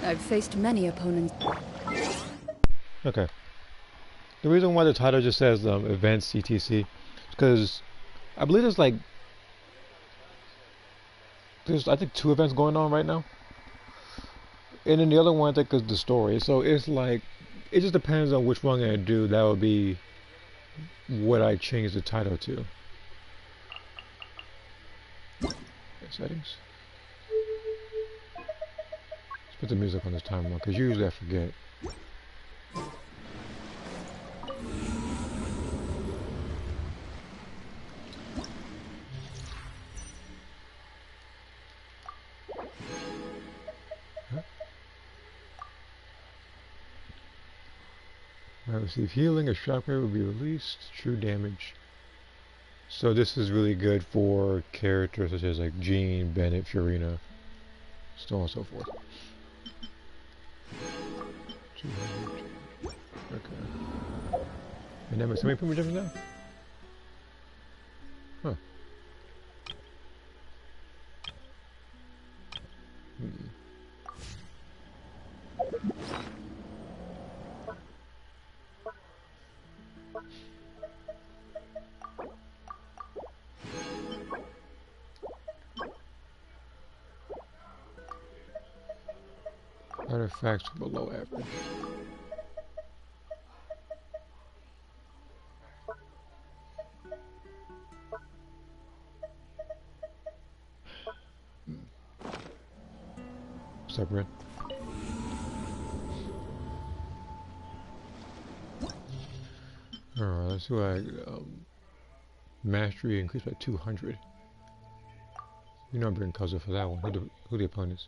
I've faced many opponents. Okay. The reason why the title just says events etc is because I believe there's I think 2 events going on right now, and then the other one I think is the story. So it's like it just depends on which one I'm gonna do. That would be what I change the title to. Okay, settings. Let's put the music on this timer because usually I forget. I receive healing, a shockwave will be released, true damage. So this is really good for characters such as like Jean, Bennett, Fiorina, so on and so forth. 200. Okay. And that makes how many put me different now? Huh. Artifacts below average. What's up, Red? Alright, let's see what I mastery increased by 200. You know I'm bringing Kazuha for that one. Who the opponent is?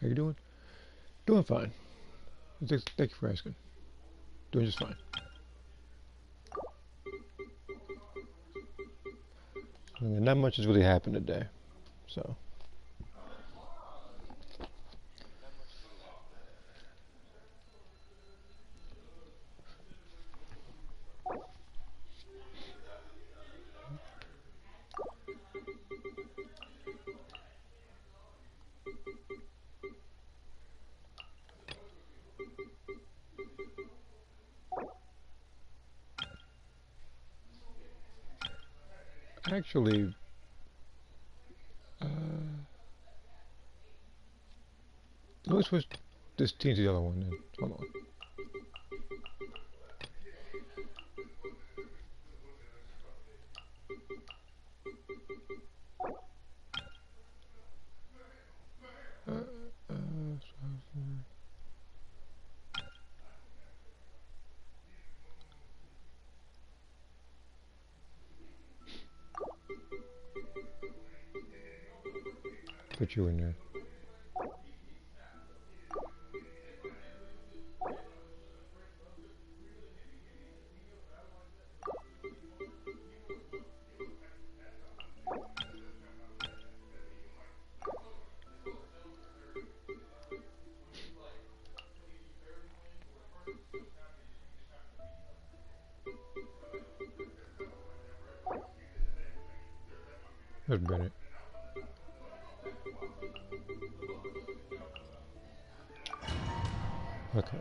How you doing? Doing fine. Thank you for asking. Doing just fine. And not much has really happened today, so. Actually, let me switch this team to the other one then. Hold on. Put you in there. There's Bennett. Okay.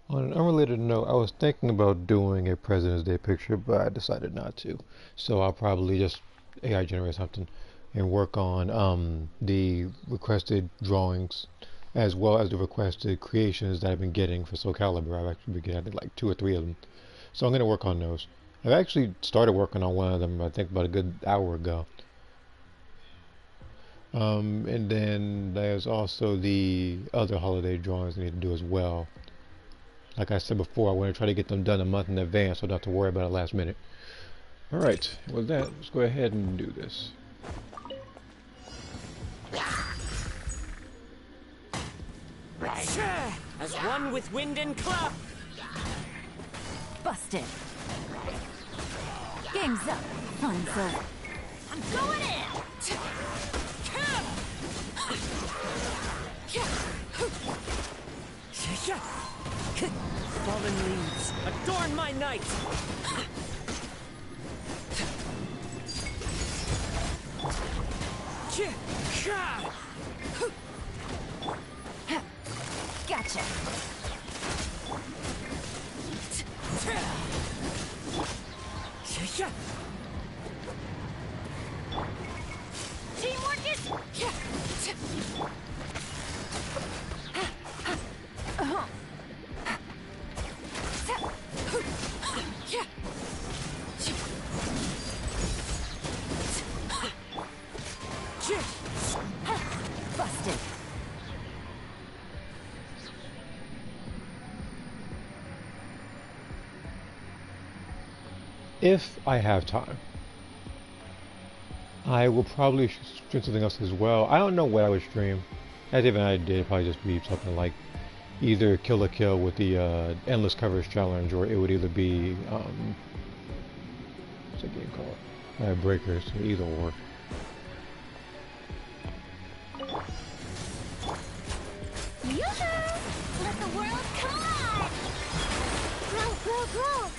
On an unrelated note, I was thinking about doing a President's Day picture, but I decided not to. So I'll probably just AI generate something and work on the requested drawings as well as the requested creations that I've been getting for Soul Calibur. I've actually been getting like 2 or 3 of them. So I'm going to work on those. I've actually started working on one of them, I think about a good hour ago. And then there's also the other holiday drawings I need to do as well. Like I said before, I want to try to get them done a month in advance so I don't have to worry about it last minute. Alright, with that, let's go ahead and do this. As one with wind and cloud. Busted. Game's up. Fun's over. I'm going in! Fallen leaves, adorn my night! Gotcha. Teamwork is... Busted. If I have time, I will probably stream something else as well. I don't know what I would stream. As even I did, probably just be something like either Kill la Kill with the Endless Coverage Challenge, or it would either be what's that game called? Breakers, either or. Yoo-hoo! Let the world come alive! Grow, grow, grow!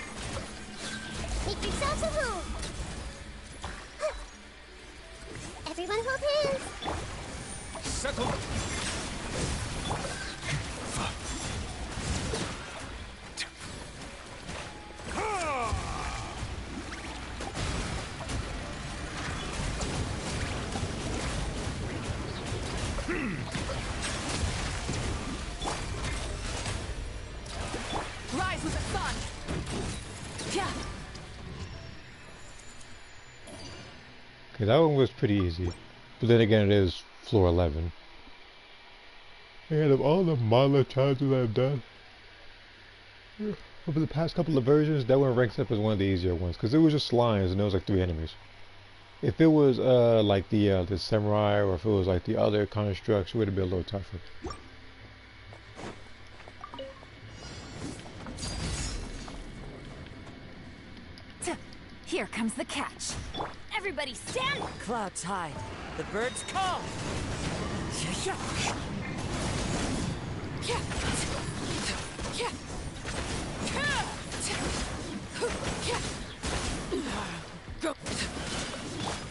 Make yourselves a home! Everyone hold hands! Settle! Rise with the sun! Yeah. Okay, that one was pretty easy. But then again, it is floor 11. And of all the Mala challenges I've done over the past couple of versions, that one ranks up as one of the easier ones, because it was just slimes and there was like 3 enemies. If it was like the samurai, or if it was like the other constructs, it would have been a little tougher. Here comes the catch. Everybody stand! Clouds hide, the birds call!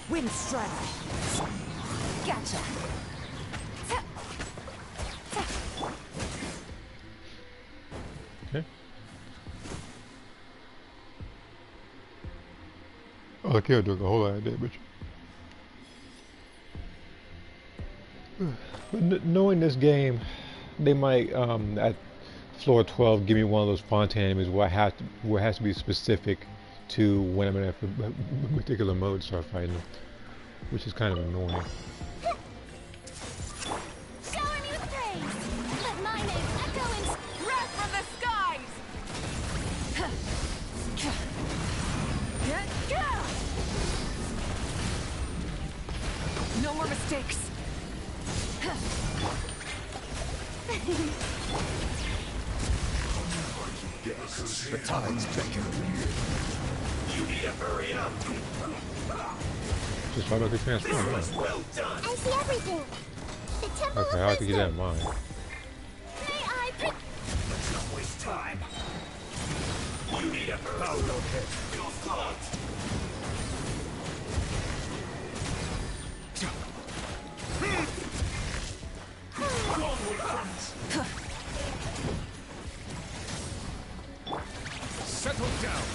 Wind strike! Gotcha! Okay. Oh, I can't do a whole lot of damage. But knowing this game, they might at floor 12 give me one of those Fontaine enemies where it has to be specific to when I'm in a particular mode to start fighting them, which is kind of annoying. Shower me with praise! Let my name echo in wrath from the skies! No more mistakes! The tides beckon. You need to hurry up. Just automatically transform. Huh? Well done. I see everything! The temple Okay, of I'll have to keep that in wisdom! mind. May I Let's not waste time. You need to hurry. Bow your head. You'll float. Onward, friends. Settle down!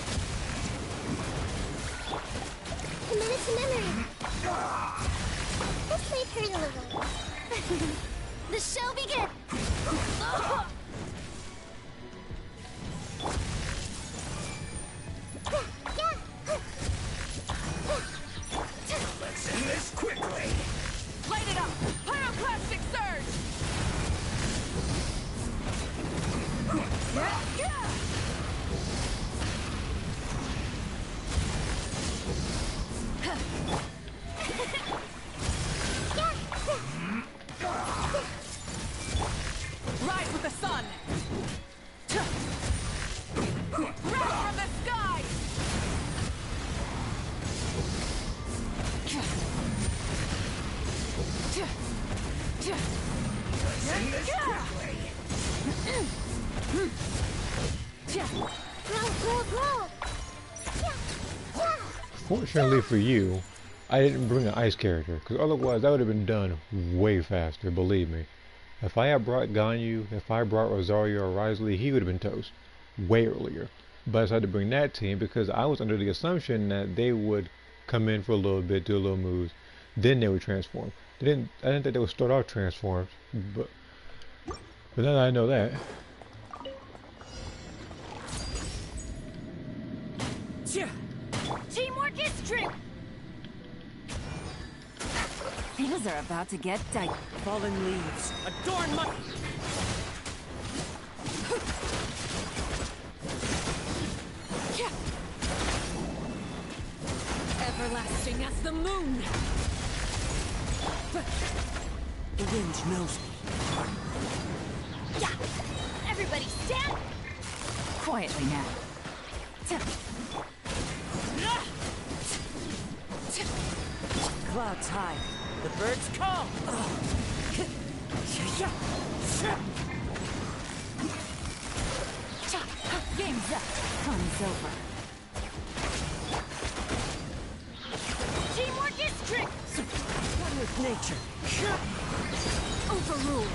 Commit it to memory! This may hurt a little. The show begins! Let's end this quickly. Light it up! Pyroclastic surge! Rise with the sun! Wrath from the Fortunately for you, I didn't bring an ice character, because otherwise that would have been done way faster, believe me. If I had brought Ganyu, if I brought Rosario or Risley, he would have been toast way earlier. But I decided to bring that team because I was under the assumption that they would come in for a little bit, do a little moves, then they would transform. I didn't think they would start off transformed, but now that I know that. Teamwork is true. Things are about to get tight. Fallen leaves. Adorn my... Everlasting as the moon. The wind knows me. Yeah. Everybody stand. Quietly now. Clouds high. The birds call. Game's up. Fun's over. Teamwork is trick. One with nature. Overruled.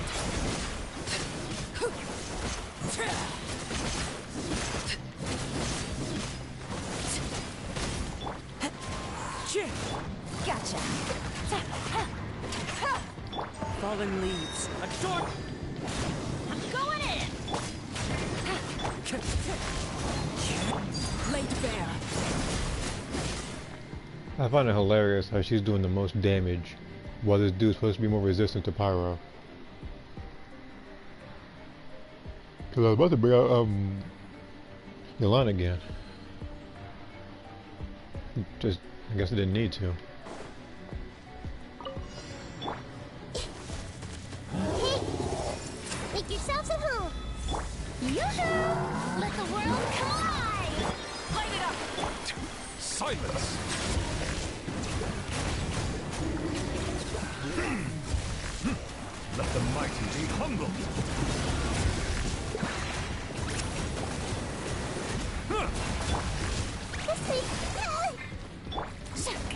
Gotcha. Fallen leaves. Adorn. I'm going in. Laid bare. I find it hilarious how she's doing the most damage, while this dude's supposed to be more resistant to pyro. Cause I was about to bring out Yolanda again. Just, I guess I didn't need to. Make yourselves at home. Yoo-hoo! Let the world collide! Light it up! Silence. Let the mighty be humble.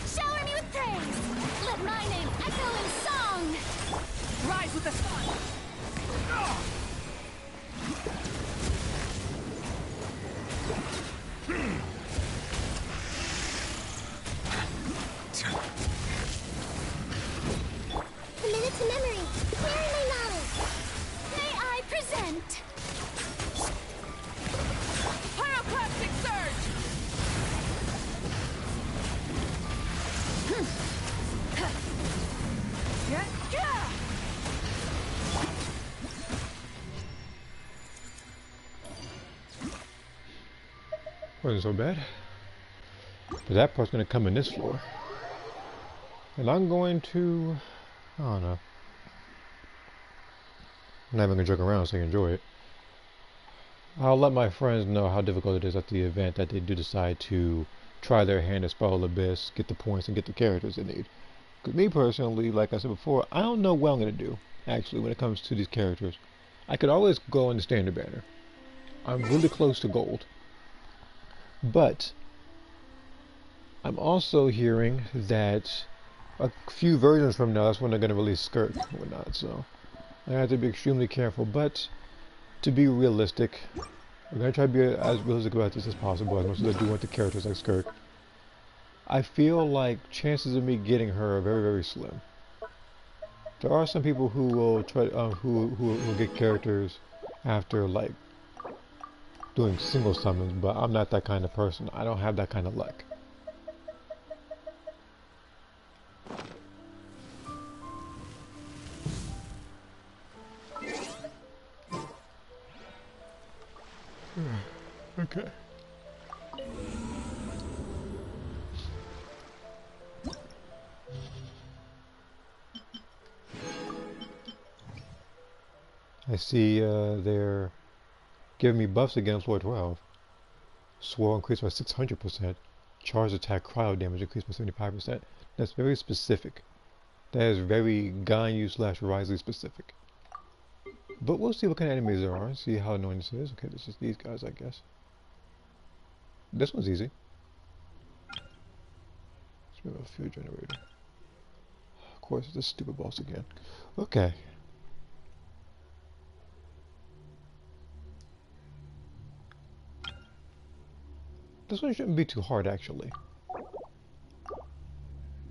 Shower me with praise! Let my name echo in song! Rise with the sun. Committed to memory. Carry my knowledge. May I present? Pyroclastic surge! Wasn't so bad. But that part's gonna come in this floor. And I'm going to... I don't know. I'm not even gonna joke around, so enjoy it. I'll let my friends know how difficult it is at the event that they do decide to try their hand at Spiral Abyss, get the points, and get the characters they need. Because me personally, like I said before, I don't know what I'm gonna do, actually, when it comes to these characters. I could always go in the standard banner. I'm really close to gold. But I'm also hearing that a few versions from now, that's when they're going to release Skirk and whatnot, so I have to be extremely careful. But to be realistic, I'm going to try to be as realistic about this as possible, as much as I do want the characters like Skirk. I feel like chances of me getting her are very, very slim. There are some people who will try, who will get characters after like doing single summons, but I'm not that kind of person. I don't have that kind of luck. Okay. I see they're giving me buffs again floor 12. Swirl increased by 600%. Charge attack cryo damage increased by 75%. That's very specific. That is very Ganyu / Risley specific. But we'll see what kind of enemies there are, see how annoying this is. Okay, this is these guys, I guess. This one's easy. Let's move a fuel generator. Of course, it's this stupid boss again. Okay. This one shouldn't be too hard, actually.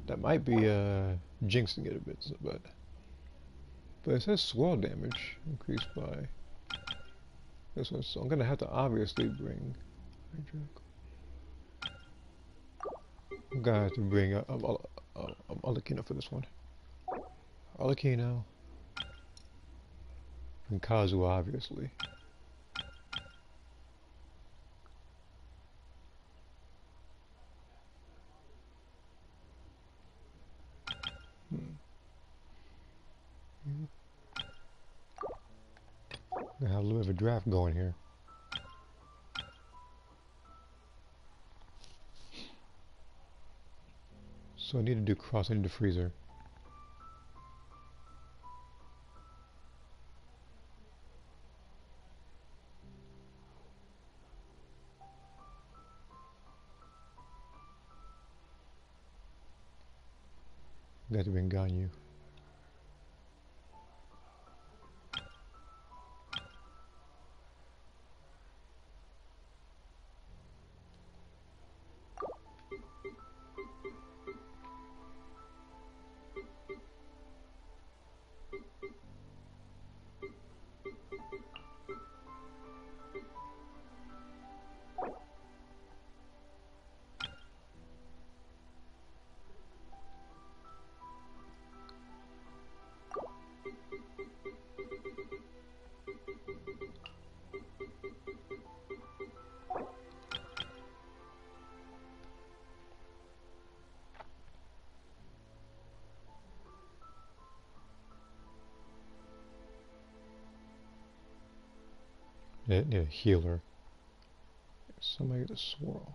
That might be jinxing it a bit, but it says swirl damage increased by this one, so I'm gonna have to obviously bring. I'm gonna have to bring Alakino for this one. Alakino and Kazu, obviously. I have a little bit of a draft going here. So I need to do cross, I need to freezer. Got to bring Ganyu. Need a healer. Somebody to swirl.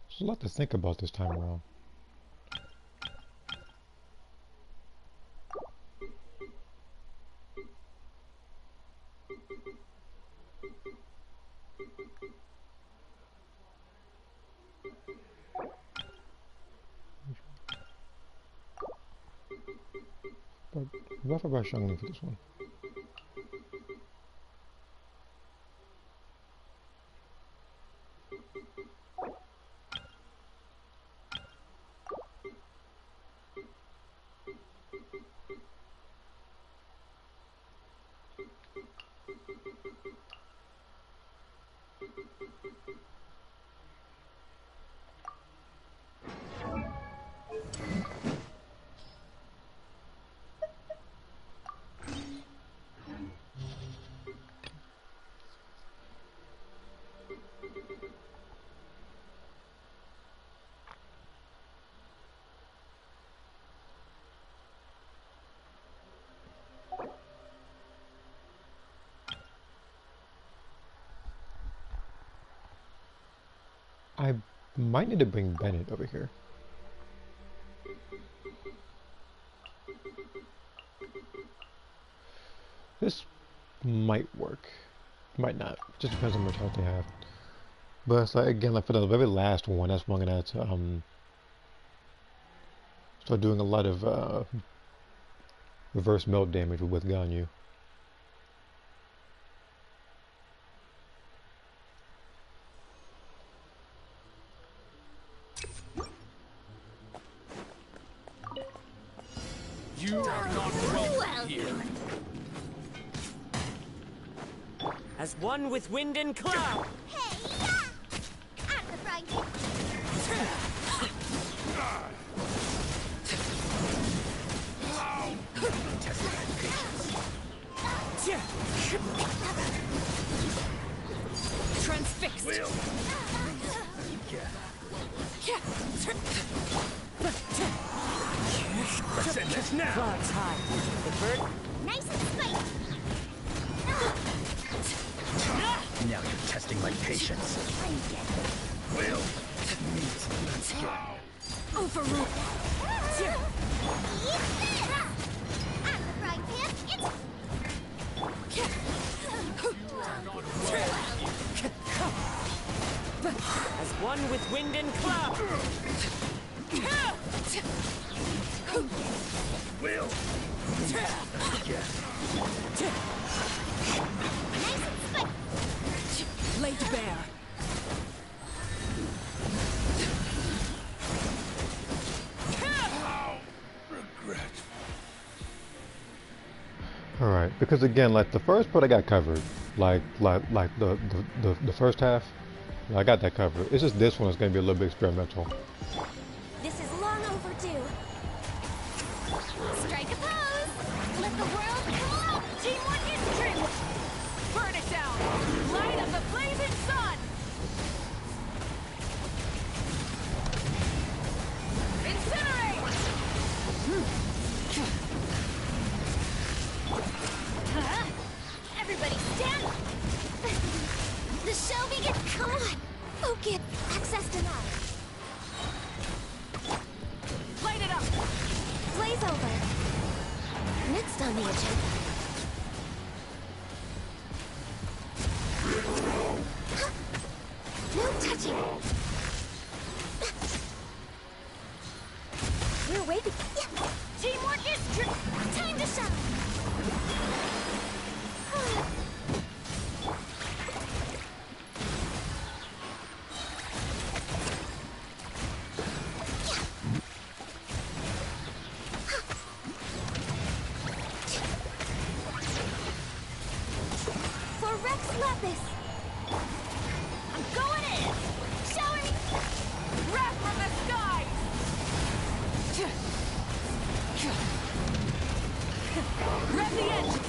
There's a lot to think about this time around. But rough about Shangling for this one. I might need to bring Bennett over here. This might work. Might not. Just depends on how much health they have. But it's like, again, like for the very last one, that's when I'm gonna have to start doing a lot of reverse melt damage with Ganyu. You are not welcome here. As one with wind and cloud. Hey, yeah! At the frying pan. Transfixed. Will. Send this now. Clouds high. The bird. Nice and spicy. Now you're testing my patience. Will. Overruled. At the frying pan, As one with wind and cloud. Will. Laid bare. Regret. All right, because again, like the first part I got covered, like the first half, I got that covered. It's just this one is going to be a little bit experimental. This is long overdue. Strike a pose. Let the world come up. Teamwork is true. Burn it down. Light of the blazing sun. Incinerate. Everybody stand. The show begins. Come on. Focus. Access denied. Light it up. Blaze over. Next on the agenda. No touching. We're waiting. Teamwork is true. Time to shine. For Rex Lapis. I'm going in. Showering. Wrath from the skies. Rev the engine.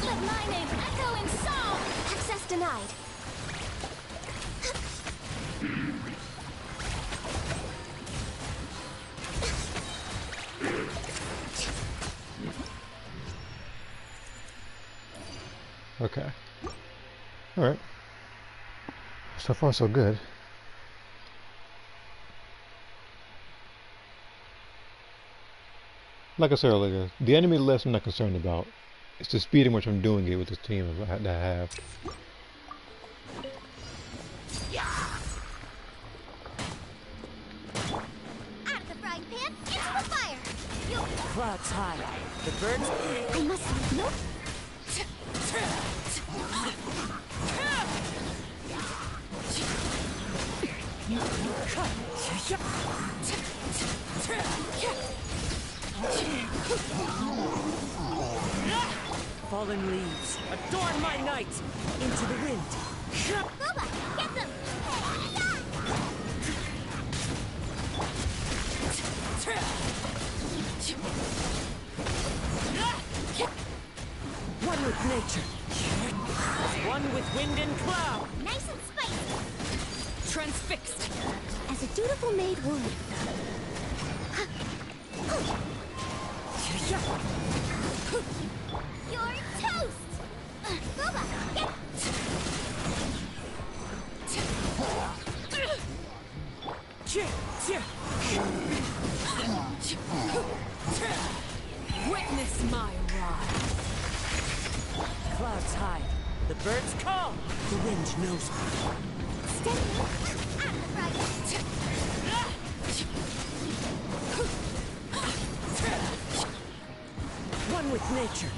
Let my name echo in song. Access denied. Okay. All right. So far, so good. Like I said earlier, the enemy list I'm not concerned about. It's the speed in which I'm doing it with this team that I have. Out of the frying pan, into the fire. Clouds high. The birds. I must leave. Nope. Fallen leaves. Adorn my night. Into the wind. Boba, get them. One with nature. One with wind and cloud. Nice and spicy. Transfixed. As a dutiful maid would. You're toast. Boba, get. Witness my rise. Clouds high. The birds call. The wind knows me. Steady. Out of the frying. One with nature.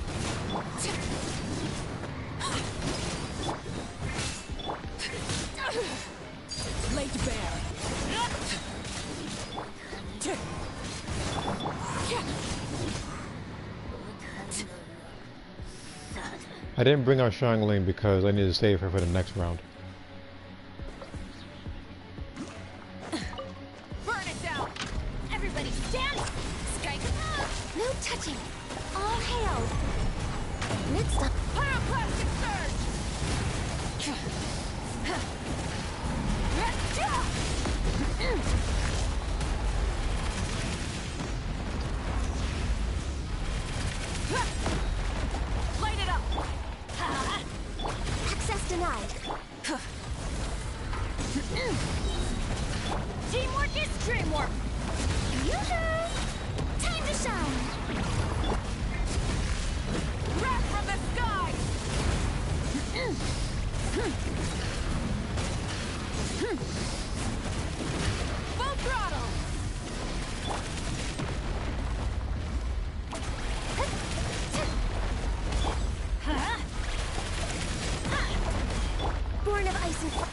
Laid bare. I didn't bring out Xiangling because I needed to save her for the next round. Burn it down. Everybody stand. Strike a pose. No touching. All hail. Next up. Teamwork is dreamwork. Yoo-hoo! Time to shine. Wrath from the sky. Full throttle. Born of ice and fire.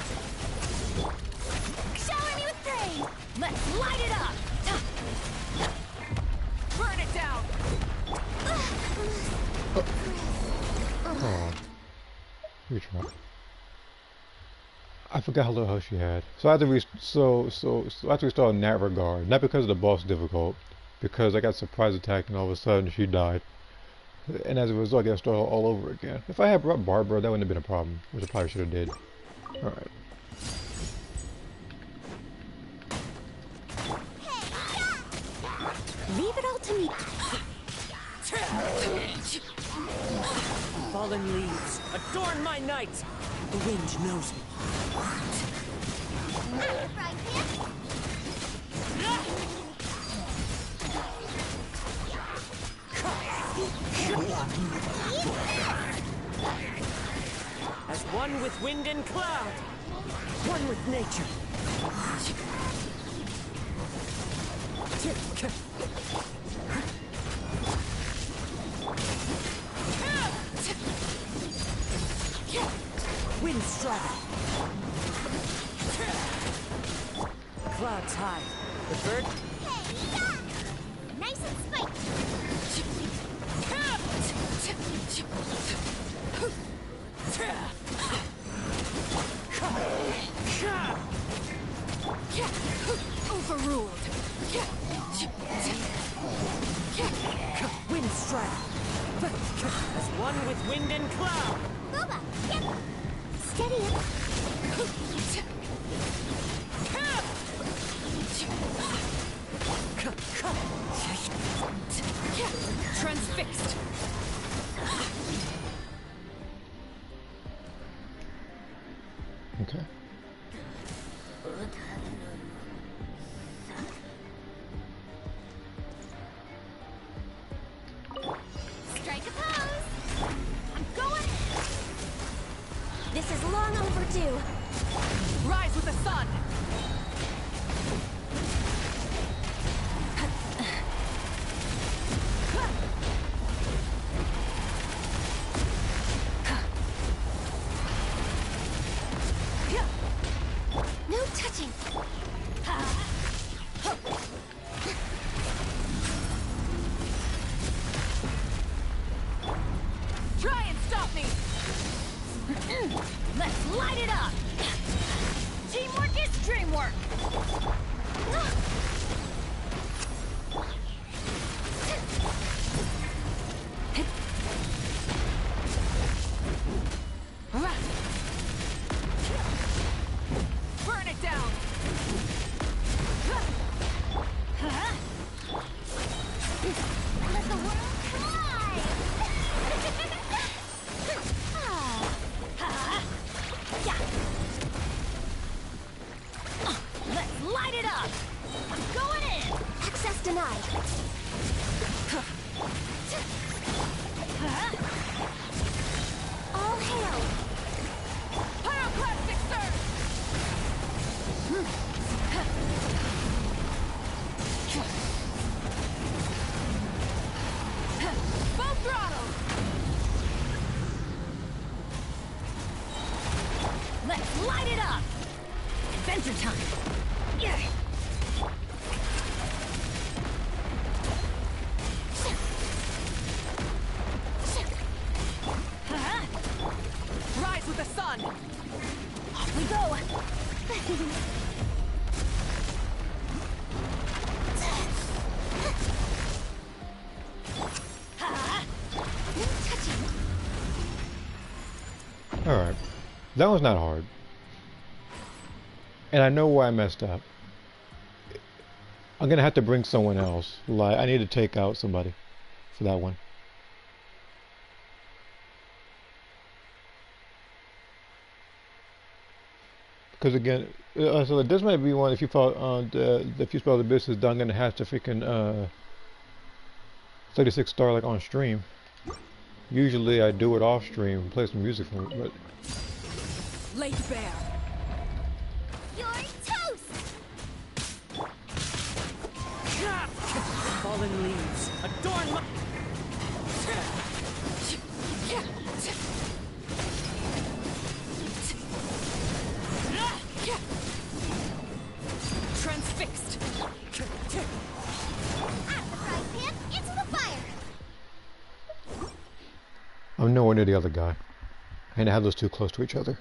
Shower me with praise. Let's light it up. Burn it down. Oh, you try. I forgot how little health she had. So I had to so I had to restart in that regard. Not because the boss is difficult, because I got surprise attacked and all of a sudden she died. And as a result, I got to start all over again. If I had brought Barbara, that wouldn't have been a problem, which I probably should have did. All right. Leave it all to me. Fallen leaves, adorn my night. The wind knows me. Right here. As one with wind and cloud, one with nature. Wind strike. Clouds high. The bird. Hey, yeah. Nice and spiked. Overruled. Wind strike. As one with wind and cloud. Boba, yep. Steady up. Transfixed. Okay. Strike a pose. I'm going. This is long overdue. Rise with the sun. No touching. Try and stop me. Let's light it up. Teamwork is dreamwork. Burn it down. Let the world collide. Let's light it up. I'm going in. Access denied. All hail. Pyroclastic surge. Full throttle. Let's light it up. Adventure time. Yeah. Rise with the sun. Off we go. All right. That was not hard. And I know where I messed up. I'm gonna have to bring someone else. Like, I need to take out somebody for that one. Because again, so like, this might be one if you follow if you spell the business, I'm gonna have to freaking 36 star like on stream. Usually I do it off stream, play some music from it, but Laid bare. You're toast! Fallen leaves. Adorn my... Transfixed. Out of the frying pan, into the fire! I'm nowhere near the other guy. I ain't have those too close to each other.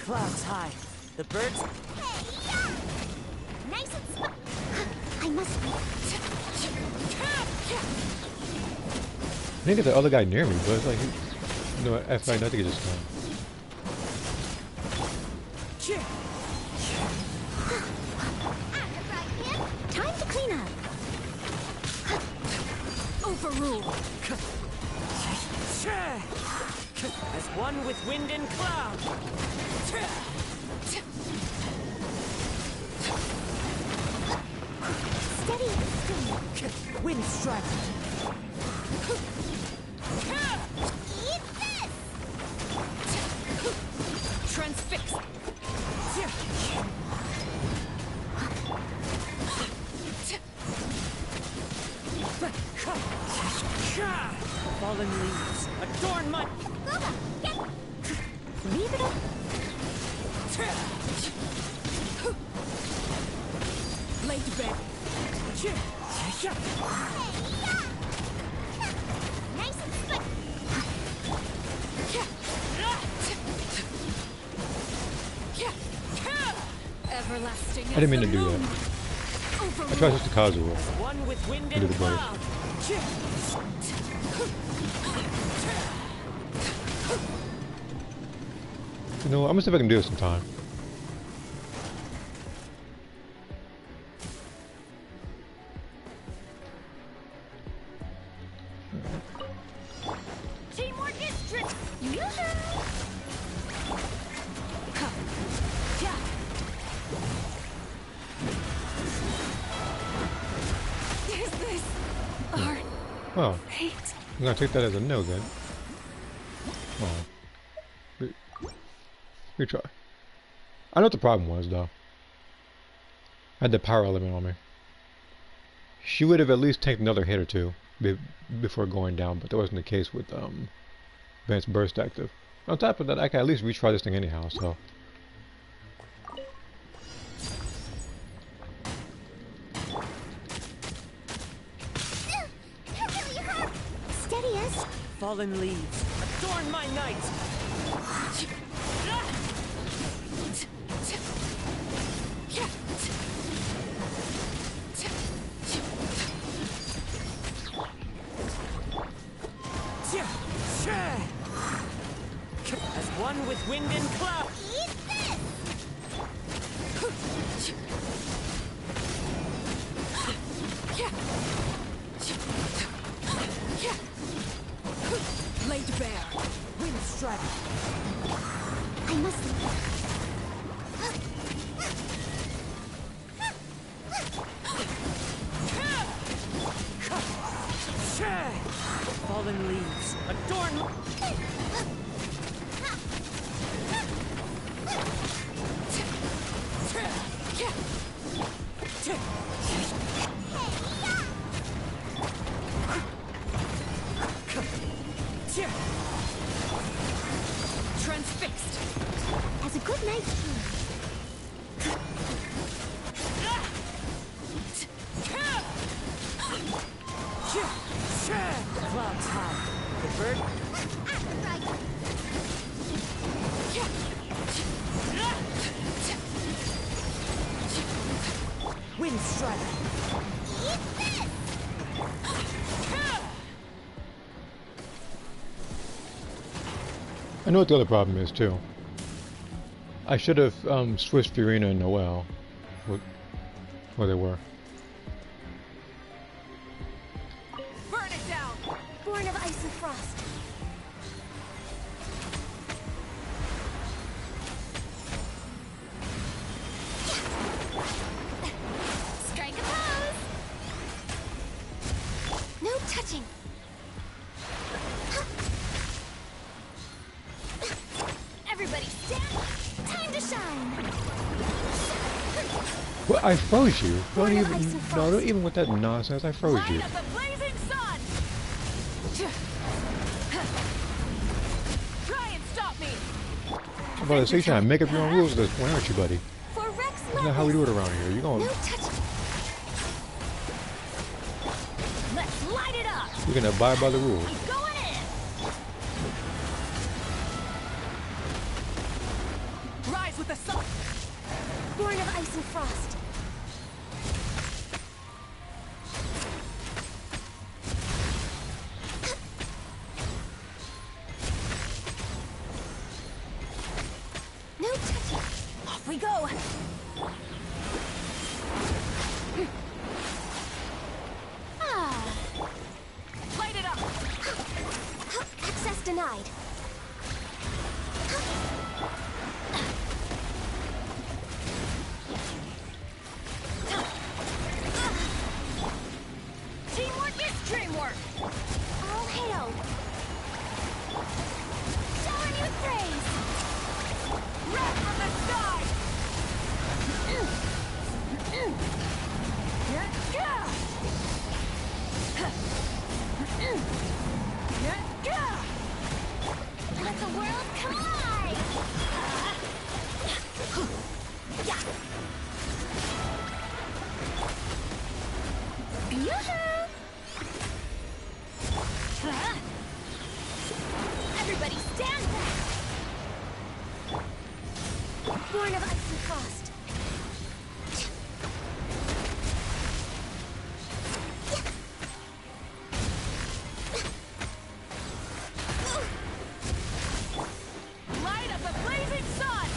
Clouds high. The birds... Hey-ya! Nice and I must be... I didn't get the other guy near me, but it's like, no, I think it just Out of the frying pan, time to clean up! Overrule. As one with wind and cloud. Steady, Wind strike. eat this! Transfix. Fallen leaves. Adorn my... Booba, get... Leave it up! Laid bed. Nice and split! Everlasting. I didn't mean to do that. I tried just to Kazuo. One with wind Do and the brother. cloud. You know, I'm gonna see if I can do it sometime. Teamwork is trick! Yoo-hoo! Is this art? Well, Hate? I'm gonna take that as a no then. Oh. Retry. I know what the problem was though. I had the power element on me. She would have at least taken another hit or two before going down, but that wasn't the case with Advanced Burst active. On top of that, I can at least retry this thing anyhow, so. That really hurt! Steady as... Fallen leaves. Adorn my night. As one with wind and cloud. Eat this! Laid bare. Wind strike. I must... Fallen leaves. Adorn. Transfixed. As a good night's sleep. Clouds high. The bird. Wind strike. Eat this! I know what the other problem is too. I should have switched Fiorina and Noelle. Where they were. Burn it down! Born of ice and frost. Strike a pose! No touching! Everybody stand! Time to shine! Well, I froze you. Born Don't of ice even. and No, don't frost. even with that nonsense. I froze Light you. of the blazing sun! Try and stop me! I'm about to say, you're trying to make up your own rules at this point, aren't you, buddy? For Rex That's not how we do it around here. You No gonna touching! Let's light it up! you're gonna abide by the rules. I'm going in! Rise with the sun! Born of ice and frost. No touching. Off we go! Ah, Light it up! access denied. Teamwork is dreamwork! All hail. Showing you praise. Wrath from the sky! Let the world collide. Yoo-hoo! Everybody stand back! Born of ice and frost. Light of the blazing sun!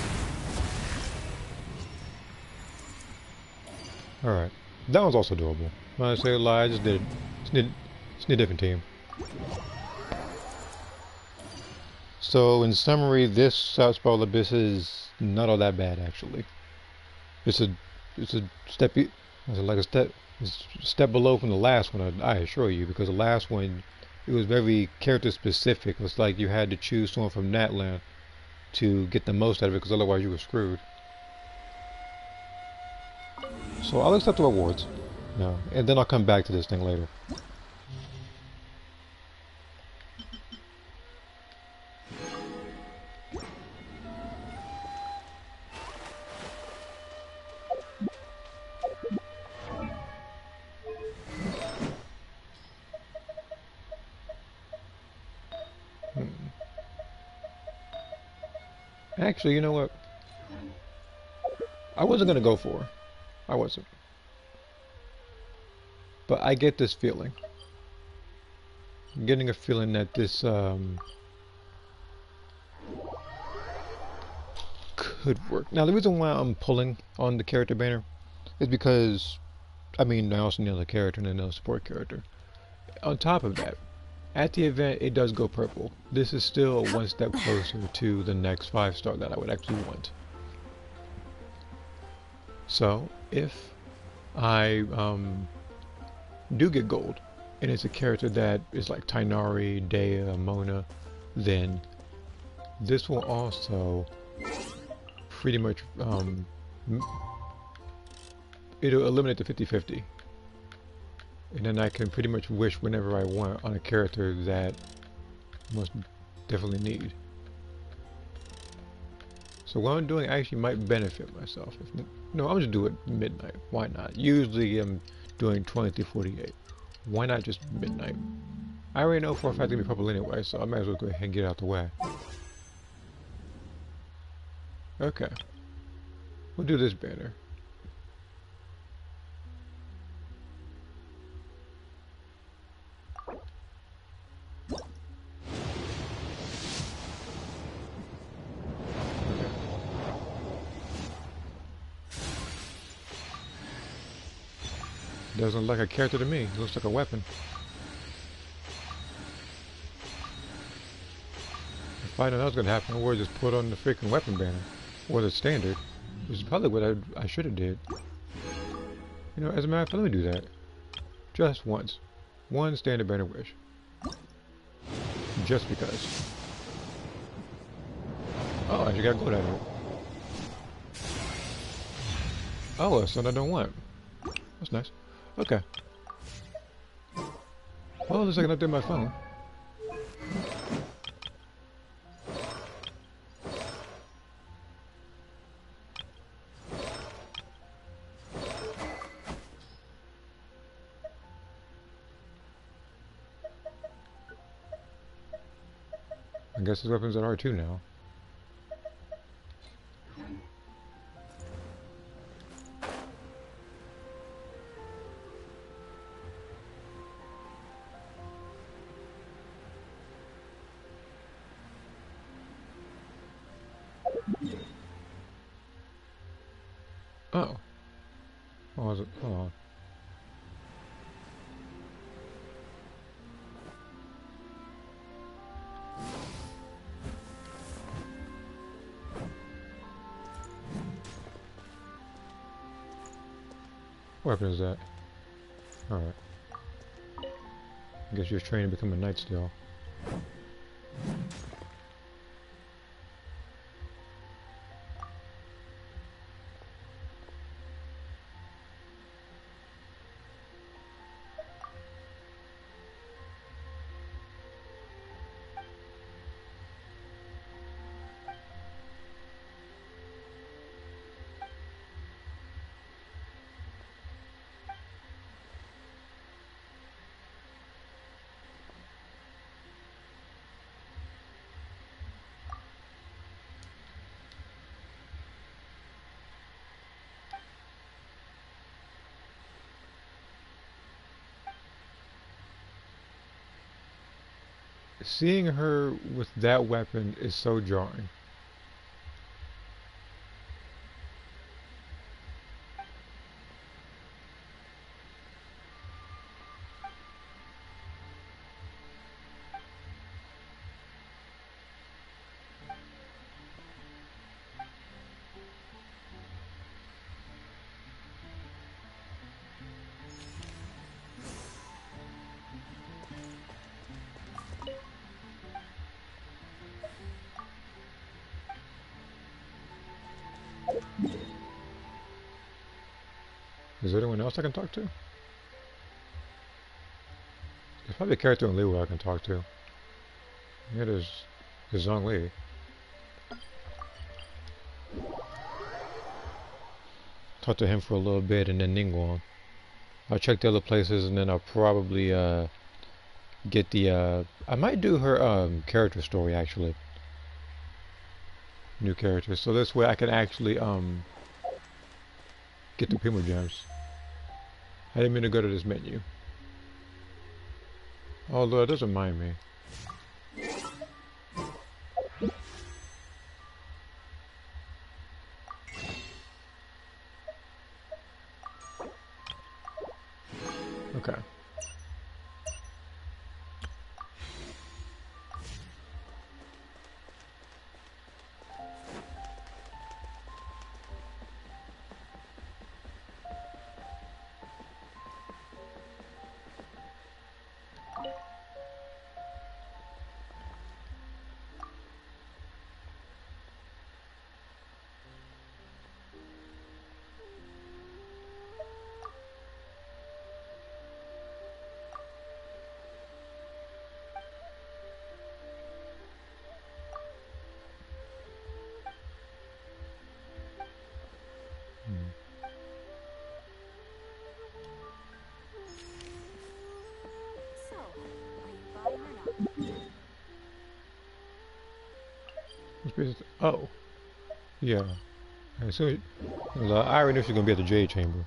Alright. That one's also doable. When I say a lie, I just did it. Just need a different team. So, in summary, this South Spiral Abyss is not all that bad, actually. It's a step, it's a step below from the last one, I assure you, because the last one, it was very character specific. It's like you had to choose someone from Natland to get the most out of it, because otherwise you were screwed. So I'll accept the rewards, and then I'll come back to this thing later. Actually, you know what? I wasn't gonna go for her. I wasn't. But I get this feeling. I'm getting a feeling that this could work. Now, the reason why I'm pulling on the character banner is because, I mean, I also need another character and another support character. On top of that, at the event, it does go purple. This is still one step closer to the next 5-star that I would actually want. So, if I do get gold, and it's a character that is like Tainari, Dea, Mona, then this will also pretty much, it'll eliminate the 50-50. And then I can pretty much wish whenever I want on a character that I most definitely need. So what I'm doing actually might benefit myself. No, I'm just do it midnight. Why not? Usually I'm doing 20 to 48. Why not just midnight? I already know for a fact it'll be purple anyway, so I might as well go ahead and get it out the way. Okay. We'll do this banner. Doesn't look like a character to me. It looks like a weapon. If I know that was gonna happen, I would just put on the freaking weapon banner. Or the standard. Which is probably what I should have did. You know, as a matter of fact, let me do that. Just once. One standard banner wish. Just because. Oh, I actually got gold out of it. Oh, that's something I don't want. That's nice. Okay. Well, looks like I can update my phone. I guess his weapons are R2 now. Oh. What was it? Hold on. What weapon is that? Alright. I guess you're training to become a knight still. Seeing her with that weapon is so jarring. Is there anyone else I can talk to? There's probably a character in Liu I can talk to. Yeah, there's Zhongli. Talk to him for a little bit and then Ningguang. I'll check the other places and then I'll probably get the I might do her character story actually. New character. So this way I can actually get the Primo Gems. I didn't mean to go to this menu. Although it doesn't mind me. Okay. So, are you buying or not? Oh. Yeah. So, I already knew she was going to be at the Jade Chamber.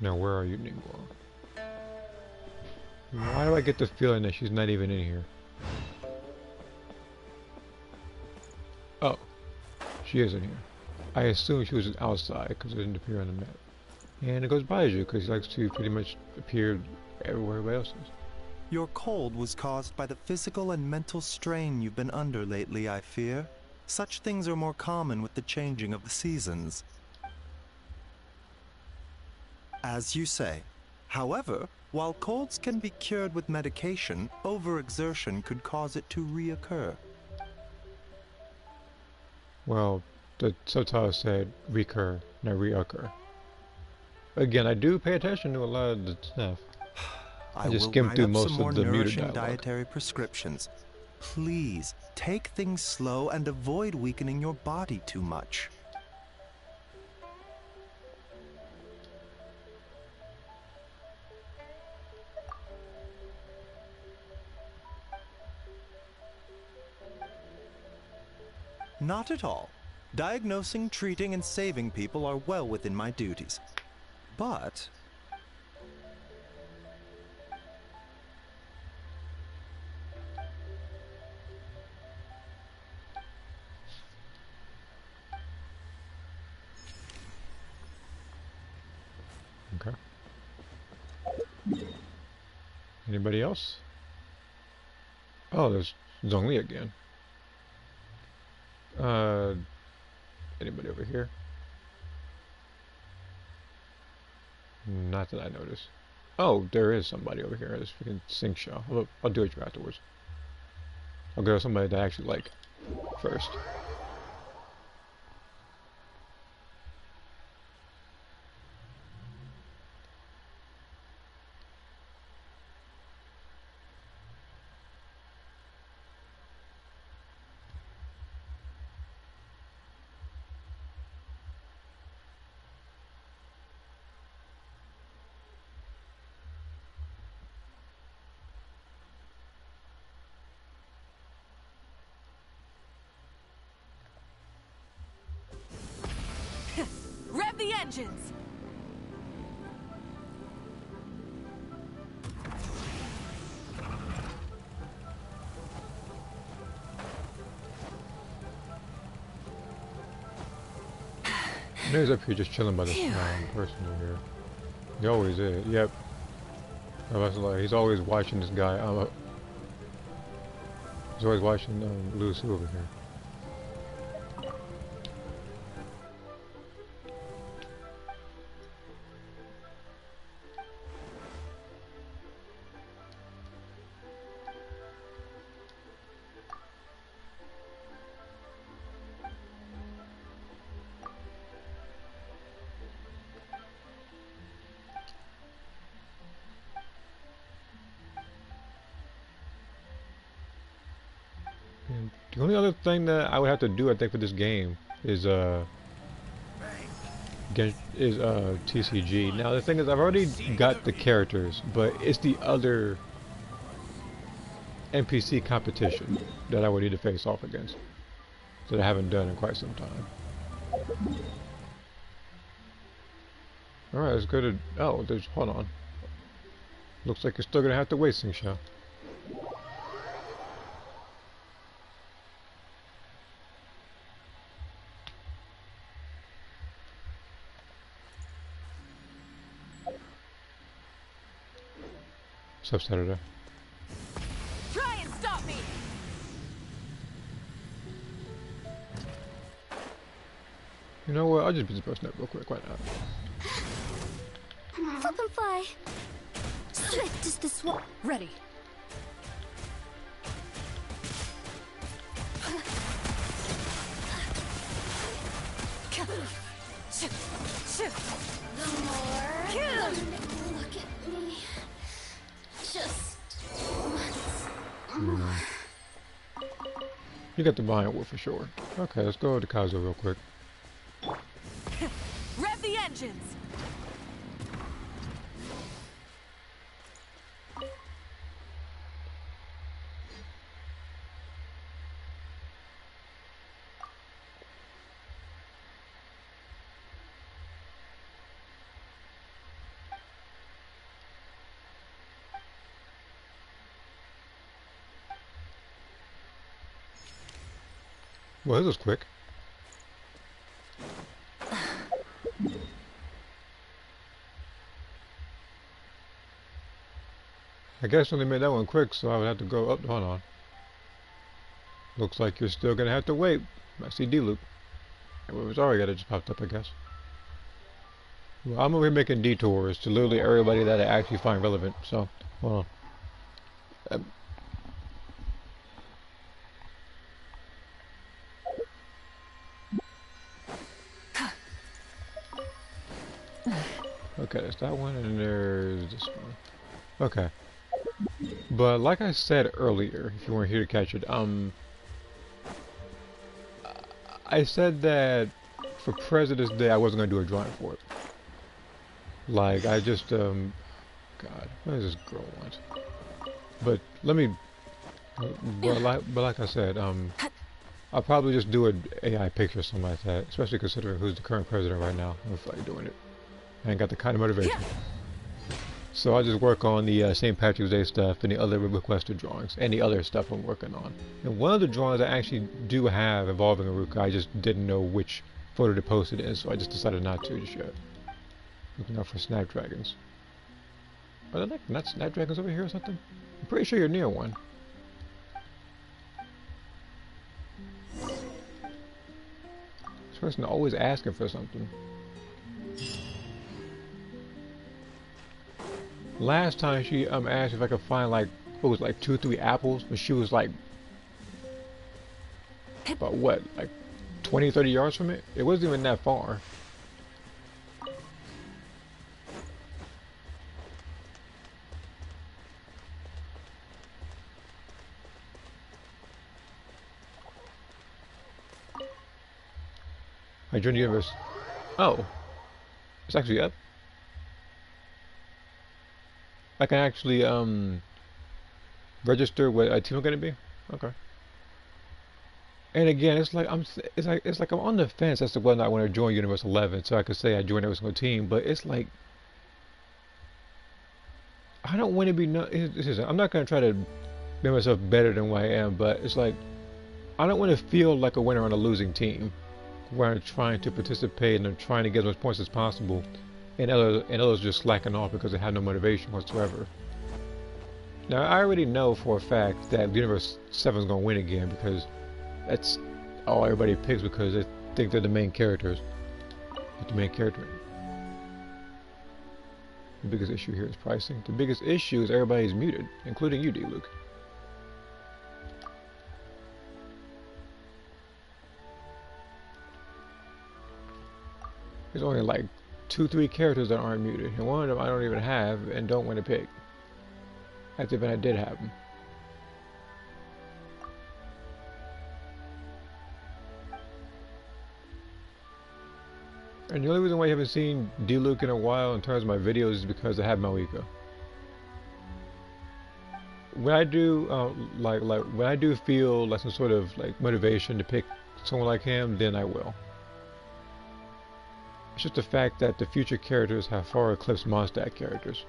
Now, where are you, Ningguang? Why do I get the feeling that she's not even in here? Oh, she is in here. I assume she was outside because it didn't appear on the map. And it goes Baiju because he likes to pretty much appear everywhere everybody else is. Your cold was caused by the physical and mental strain you've been under lately, I fear. Such things are more common with the changing of the seasons. As you say. However, while colds can be cured with medication, overexertion could cause it to reoccur. Well, the subtitle said recur, not reoccur. Again, I do pay attention to a lot of the stuff. I just will skimmed write through up most some of more the muted nourishing dialogue. dietary prescriptions. Please, take things slow and avoid weakening your body too much. Not at all. Diagnosing, treating, and saving people are well within my duties. But Okay. Anybody else? Oh, there's Zhongli again. Anybody over here? Not that I noticed. Oh, there is somebody over here. This freaking Sing Show. I'll do it afterwards. I'll go to somebody that I actually like first. Rev the engines! He's up here just chilling by this person over here. He always is. Yep. I was like, he's always watching this guy. He's always watching Lucy over here. And the only other thing that I would have to do, I think, for this game is TCG. Now the thing is, I've already got the characters, but it's the other NPC competition that I would need to face off against that I haven't done in quite some time. Alright, let's go to... Oh, there's... Hold on. Looks like you're still gonna have to wait, Sing Show. What's up, Saturday? Try and stop me! You know what? I'll just be the person up real quick. Why not? Flip and fly. Swift is the swap. Ready. Look at me. Just once. You got the Valiant Wolf for sure. Okay, let's go to Kazuo real quick. Rev the engines! Well, this was quick. I guess when they made that one quick, so I would have to go up. Hold on. Looks like you're still gonna have to wait. I see D-loop. It was already got it just popped up, I guess. Well, I'm over here making detours to literally everybody that I actually find relevant. So, hold on. Okay, there's that one, and there's this one. Okay. But like I said earlier, if you weren't here to catch it, I said that for President's Day I wasn't gonna do a drawing for it. Like I just God, what does this girl want? But let me, but like I said, I'll probably just do an AI picture or something like that, especially considering who's the current president right now. I feel like doing it. I ain't got the kind of motivation. So I'll just work on the St. Patrick's Day stuff and the other requested drawings and the other stuff I'm working on. And one of the drawings I actually do have involving Aruka, I just didn't know which photo to post it in, so I just decided not to just yet. Looking out for snapdragons. Are there like not snapdragons over here or something? I'm pretty sure you're near one. This person always asking for something. Last time she asked if I could find like what was like 2-3 apples, but she was like about what, like 20-30 yards from it? It wasn't even that far. I joined the universe. Oh, it's actually up. I can actually register what team I'm gonna be. Okay. And again, it's like I'm on the fence as to whether or not I want to join Universe 11, so I could say I joined every single team. But it's like I don't want to be. I'm not gonna try to make myself better than what I am, but it's like I don't want to feel like a winner on a losing team, where I'm trying to participate and I'm trying to get as much points as possible, and others just slacking off because they have no motivation whatsoever. Now I already know for a fact that Universe 7 is gonna win again because that's all everybody picks because they think they're the main characters. But the main character. The biggest issue here is pricing. The biggest issue is everybody's muted, including you, D-Luke. There's only like 2-3 characters that aren't muted, and one of them I don't even have and don't want to pick. As if I did have them. And the only reason why you haven't seen D-Luke in a while in terms of my videos is because I have Malika. When I do, when I do feel like some sort of like motivation to pick someone like him, then I will. It's just the fact that the future characters have far eclipsed Mondstadt characters.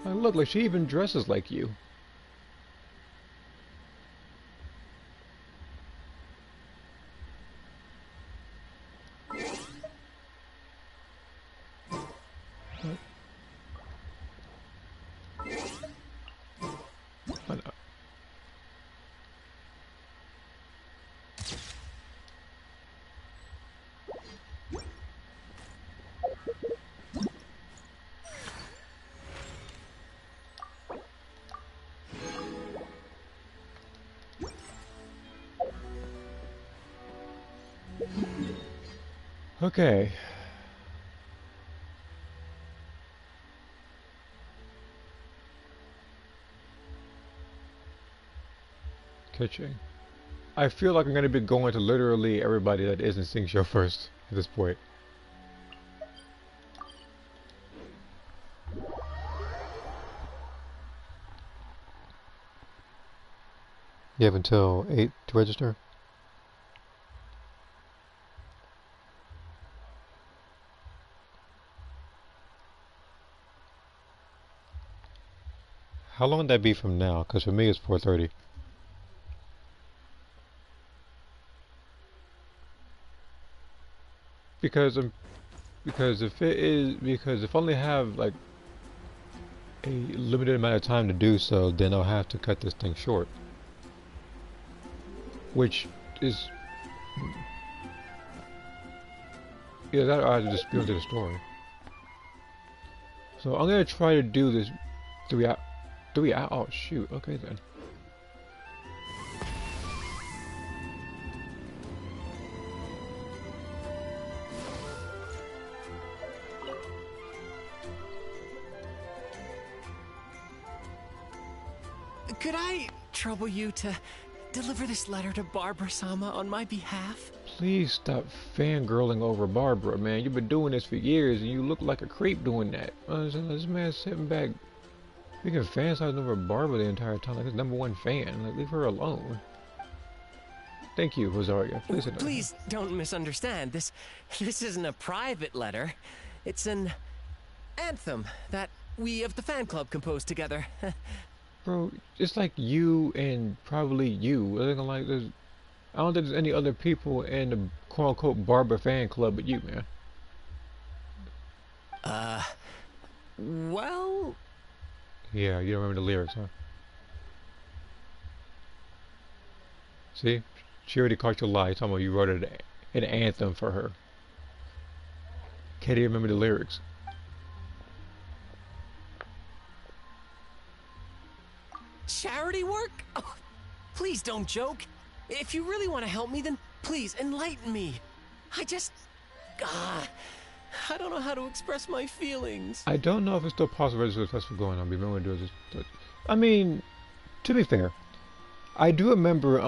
Look, like she even dresses like you. Okay. Catching. I feel like I'm going to be going to literally everybody that isn't Sing Show first at this point. You have until 8 to register? How long would that be from now? Because for me it's 4:30. Because if I only have like a limited amount of time to do so, then I'll have to cut this thing short. Which is, yeah, that or I have to just go into the story. So I'm gonna try to do this 3 hours. 3 hours. Oh shoot. Okay then. Could I trouble you to deliver this letter to Barbara-sama on my behalf? Please stop fangirling over Barbara, man. You've been doing this for years, and you look like a creep doing that. This man's sitting back, we can fantasize over Barbara the entire time, like his #1 fan. Like, leave her alone. Thank you, Rosario. Please don't misunderstand. This isn't a private letter. It's an anthem that we of the fan club composed together. Bro, it's like you and probably you. I don't think there's any other people in the quote-unquote Barbara fan club but you, man. Well... Yeah, you don't remember the lyrics, huh? See? She already caught your lie. Talking about you wrote an anthem for her. Can't even remember the lyrics. Charity work? Oh, please don't joke. If you really want to help me, then please enlighten me. I don't know how to express my feelings. I don't know if it's still possible to register the festival going on, but remember to do this. I mean, to be fair, I do remember,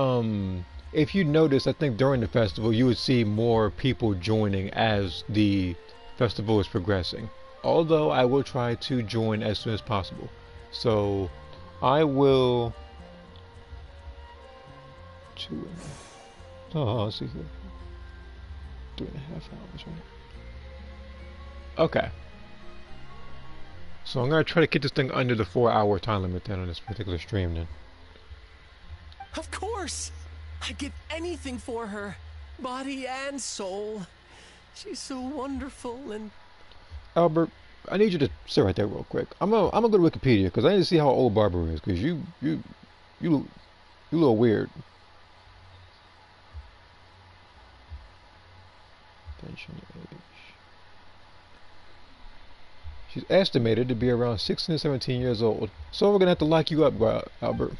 if you notice, I think during the festival, you would see more people joining as the festival is progressing. Although, I will try to join as soon as possible. So, I will... let's see here. 3.5 hours, right? Okay. So I'm gonna try to get this thing under the 4-hour time limit then on this particular stream then. Of course! I'd give anything for her. Body and soul. She's so wonderful and... Albert, I need you to sit right there real quick. I'm gonna go to Wikipedia because I need to see how old Barbara is because you a little weird. Pension age. She's estimated to be around 16 to 17 years old. So we're gonna have to lock you up, Albert.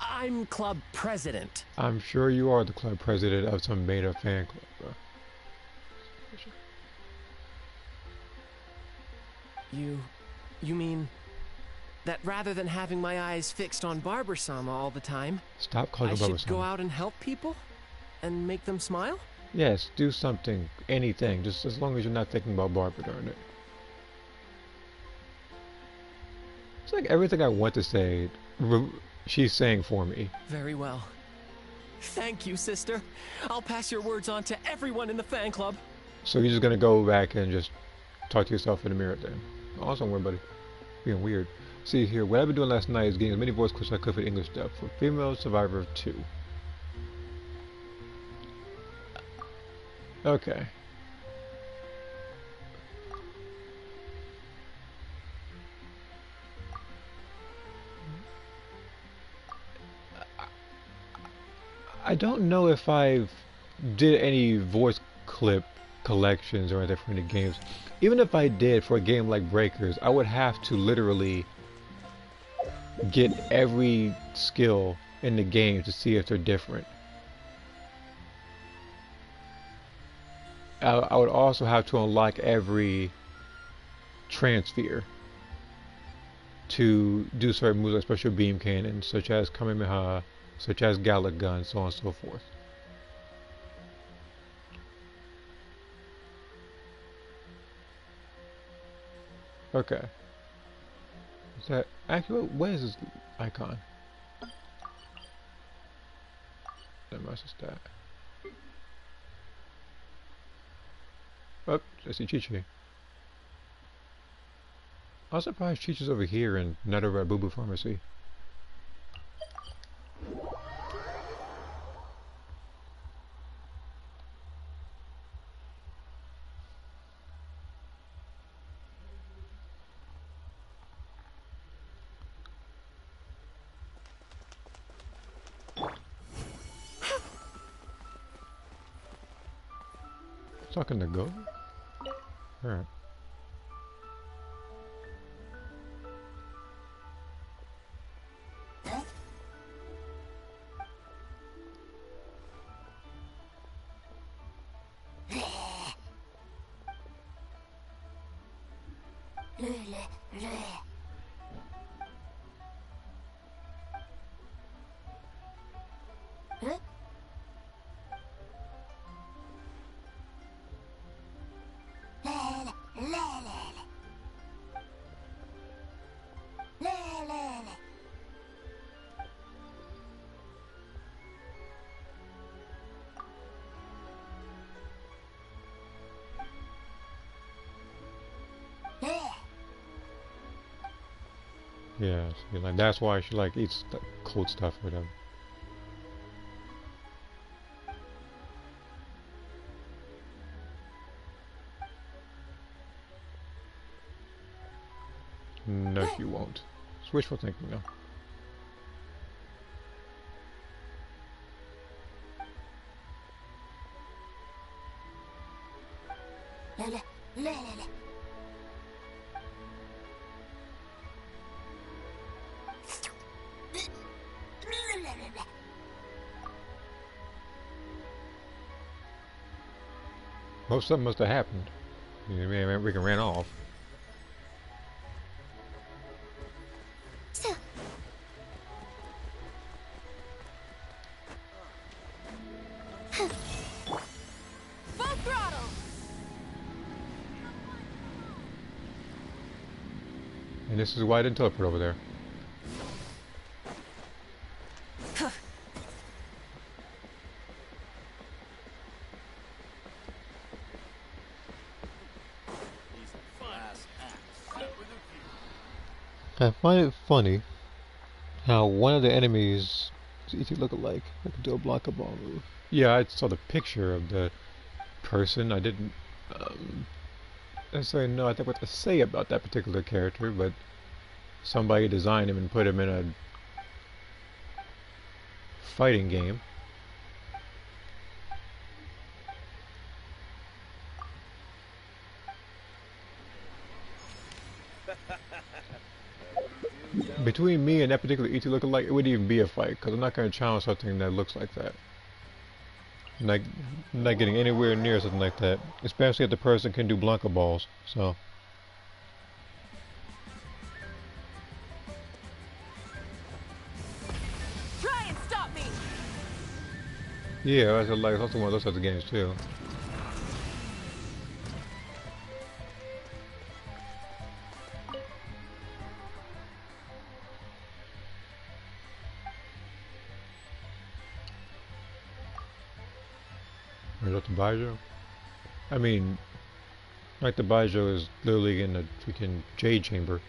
I'm club president. I'm sure you are the club president of some made-up fan club, bro. You mean that rather than having my eyes fixed on Barbara-sama all the time, Stop calling her I Barbara-sama. should go out and help people and make them smile? Yes, do something, anything, just as long as you're not thinking about Barbara during it. It's like everything I want to say, she's saying for me. Very well. Thank you, sister. I'll pass your words on to everyone in the fan club. So you're just gonna go back and just talk to yourself in the mirror then? Awesome, everybody. Being weird. See here, what I've been doing last night is getting as many voice clips as I could for the English dub for Female Survivor 2. Okay. I don't know if I've did any voice clip collections or anything from the games. Even if I did for a game like Breakers, I would have to literally get every skill in the game to see if they're different. I would also have to unlock every transfer to do certain moves like special beam cannon, such as Kamehameha, such as Gallic gun, so on and so forth. Okay. Is that accurate? What is this icon? That must have that. Oh, I see Chi-Chi. I'm surprised Cheech is over here and not over at Boo Boo Pharmacy. Talking to go? Alright. Yeah, see, like that's why she like eats the cold stuff or whatever. No, you won't. It's wishful thinking, though. Well, something must have happened. We can ran off. Full throttle. And this is why I didn't teleport over there. I find it funny how one of the enemies is look alike. I can do a Blanca ball move. Yeah, I saw the picture of the person. I didn't necessarily know what to say about that particular character, but somebody designed him and put him in a fighting game. Between me and that particular ET lookalike, it wouldn't even be a fight, because I'm not going to challenge something that looks like that. I'm not getting anywhere near something like that, especially if the person can do Blanca balls, so. Try and stop me. Yeah, that's also one of those types of games too. Is that the Baijo? I mean, like the Baijo is literally in the freaking Jade Chamber.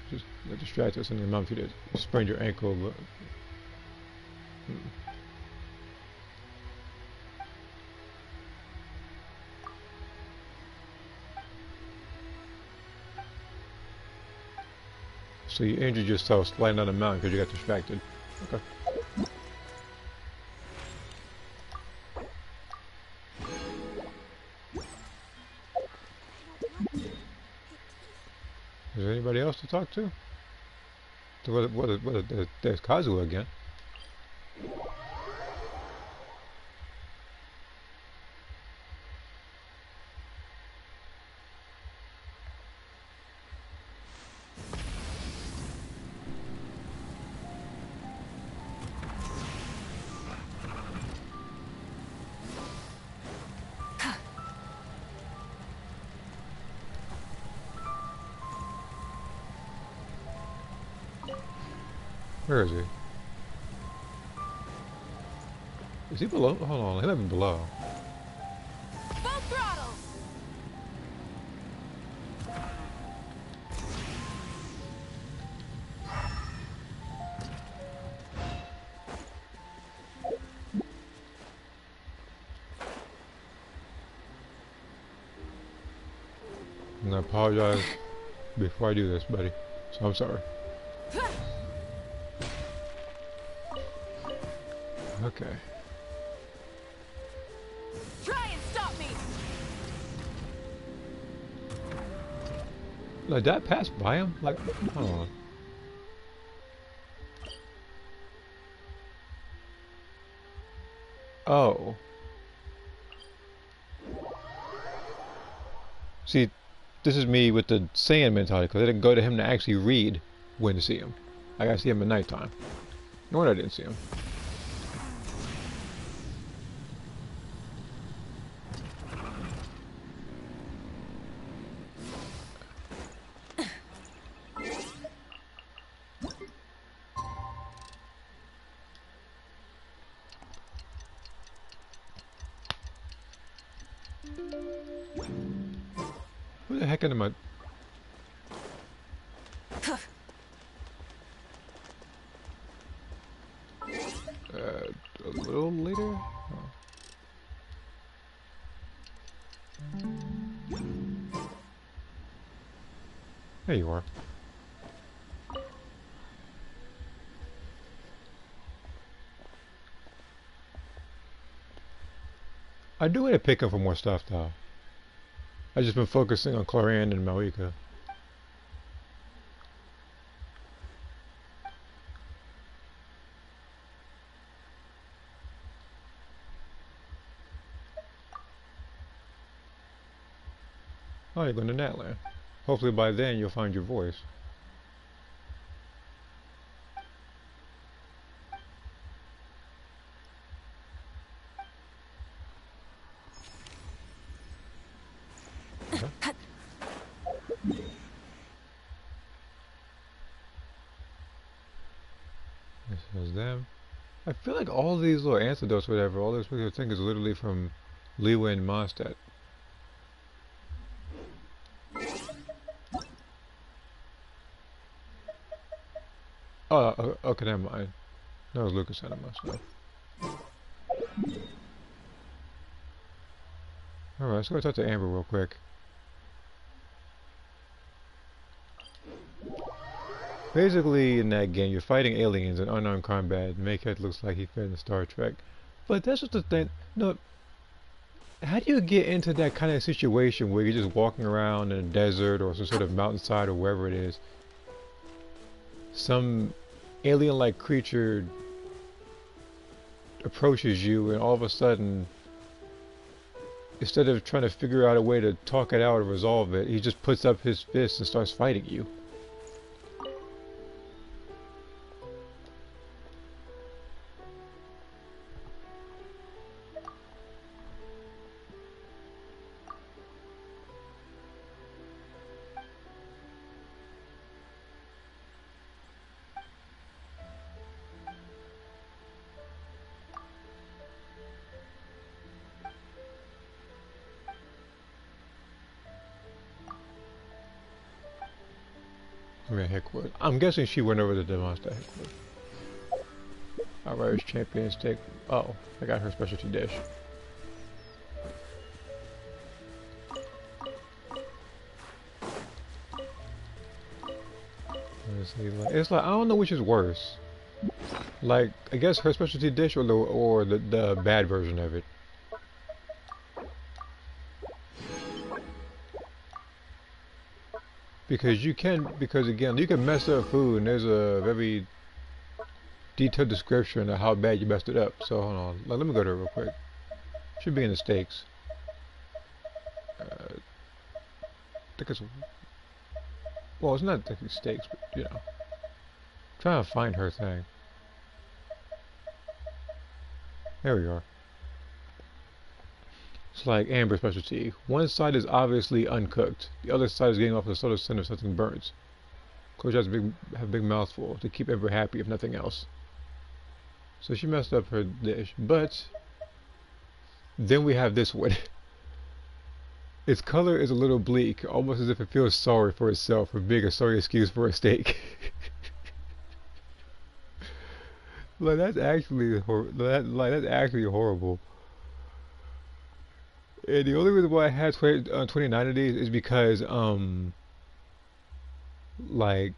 Just distract us in the amount for you to sprain your ankle, but. So you injured yourself sliding down the mountain because you got distracted. Okay. Is there anybody else to talk to? There's Kazuha again. Where is he? Is he below? Hold on, he might be below. Full throttle. apologize before I do this, buddy. So I'm sorry. Okay. Try and stop me. Like, did I pass by him? Like, hold on. Oh. See, this is me with the Saiyan mentality, because I didn't go to him to actually read when to see him. I gotta see him at nighttime. No wonder I didn't see him. Who the heck am I? A little later? Oh. There you are. I do want to pick up for more stuff though. I've just been focusing on Chlorian and Malika. Oh, you're going to Natland. Hopefully by then you'll find your voice. Okay. This is them. I feel like all these little antidotes, whatever, all this particular thing is literally from Liwa and Mondstadt. Oh, okay, never mind. That was Lucas sending my stuff. Alright, let's go talk to Amber real quick. Basically, in that game, you're fighting aliens in unarmed combat. Makehead looks like he fit in Star Trek. But that's just the thing. No, how do you get into that kind of situation where you're just walking around in a desert or some sort of mountainside or wherever it is? Some alien-like creature approaches you, and all of a sudden, instead of trying to figure out a way to talk it out or resolve it, he just puts up his fist and starts fighting you. I mean, Hickwood. I'm guessing she went over to the Monster Hickwood. Our Irish champion steak. Oh, I got her specialty dish. It's like I don't know which is worse. Like I guess her specialty dish or the bad version of it. Because again, you can mess up food and there's a very detailed description of how bad you messed it up. So hold on, let me go to it real quick. Should be in the steaks. I think it's, well, it's not technically steaks, but you know. I'm trying to find her thing. There we are. It's like Amber's specialty. One side is obviously uncooked. The other side is getting off the sort of scent of something burnt. Coach has have a big mouthful to keep Amber happy, if nothing else. So she messed up her dish, but then we have this one. Its color is a little bleak, almost as if it feels sorry for itself for being a sorry excuse for a steak. Like that's actually that's actually horrible. And the only reason why I had 29 of these is because, like,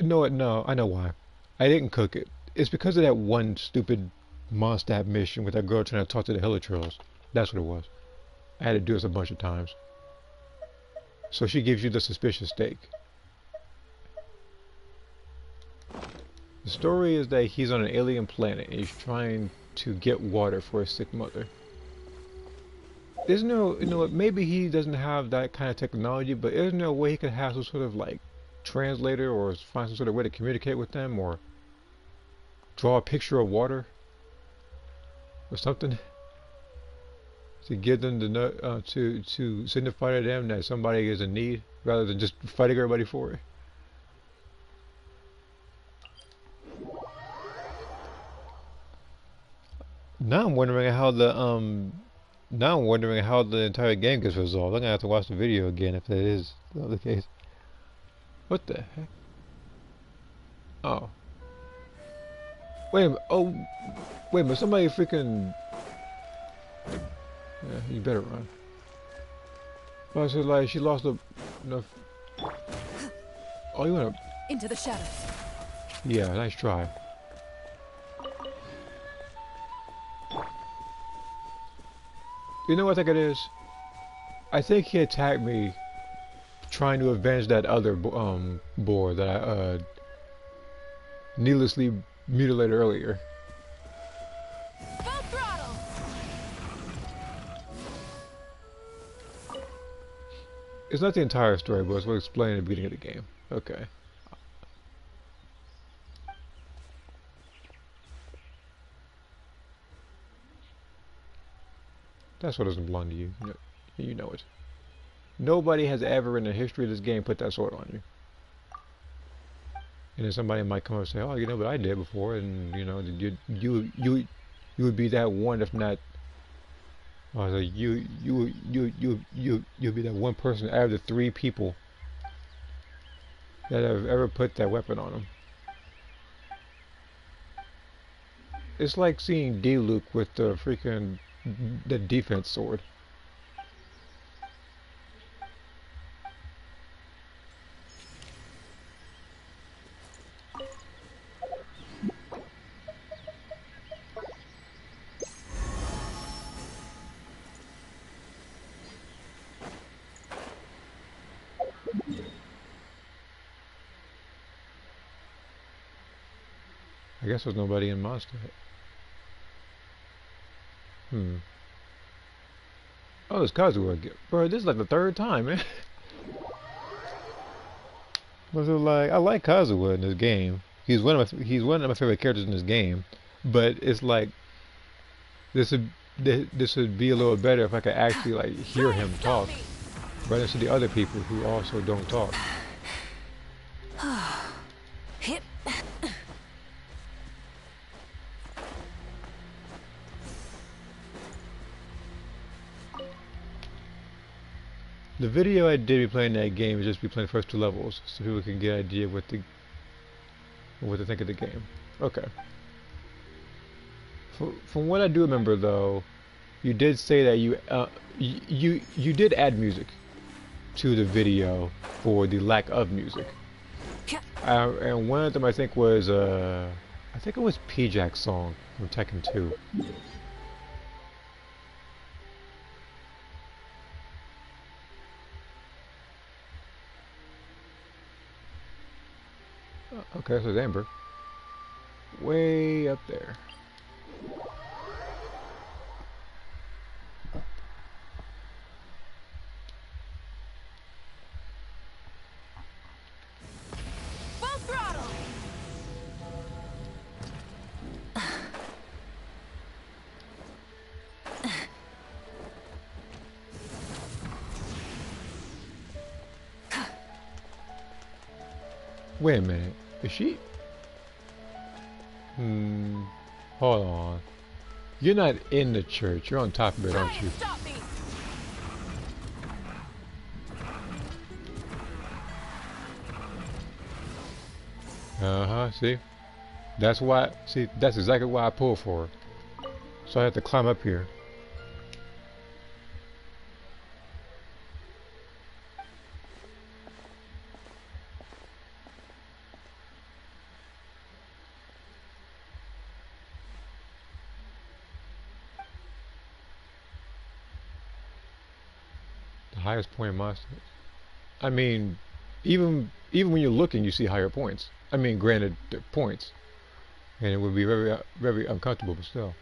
no, I know why. I didn't cook it. It's because of that one stupid Mondstadt mission with that girl trying to talk to the Hilichurls. That's what it was. I had to do this a bunch of times. So she gives you the suspicious steak. The story is that he's on an alien planet and he's trying to get water for his sick mother. There's no, you know what, maybe he doesn't have that kind of technology, but there's no way he could have some sort of like translator or find some sort of way to communicate with them or draw a picture of water or something to give them the to signify to them that somebody is in need rather than just fighting everybody for it. Now I'm wondering how the entire game gets resolved. I'm gonna have to watch the video again if that is the case. What the heck? Oh. Wait a minute. Oh, wait a minute. Somebody freaking. Yeah, you better run. I said like she lost enough. Oh, you wanna? Into the shadows. Yeah, nice try. You know what I think it is? I think he attacked me trying to avenge that other boar that I needlessly mutilated earlier. Full throttle. It's not the entire story, but it's what explained at the beginning of the game. Okay. That sword doesn't belong to you. You know it. Nobody has ever in the history of this game put that sword on you. And then somebody might come up and say, "Oh, you know, but I did before," and you know, you would be that one, if not. So you'll be that one person out of the 3 people that have ever put that weapon on them. It's like seeing D-Luke with the freaking the defense sword. I guess there's nobody in Mondstadt. Oh, there's Kazuha again. Bro, this is like the 3rd time, man. Was it like I like Kazuha in this game. He's one of my favorite characters in this game. But it's like this would be a little better if I could actually like hear him talk, rather than to the other people who also don't talk. Hit. The video I did be playing that game is just be playing the first 2 levels, so people can get an idea of what to think of the game. Okay. From what I do remember, though, you did say that you did add music to the video for the lack of music, and one of them I think was I think it was P-Jack's song from Tekken 2. Okay, so it's Amber. Way up there. Full throttle. Wait a minute. Is she? Hold on. You're not in the church. You're on top of it, aren't you? Stop me. See? That's why. See, that's exactly why I pulled for her. So I have to climb up here. The highest point in my stats. I mean, even when you're looking, you see higher points. I mean, granted, they're points, and it would be very very uncomfortable, but still.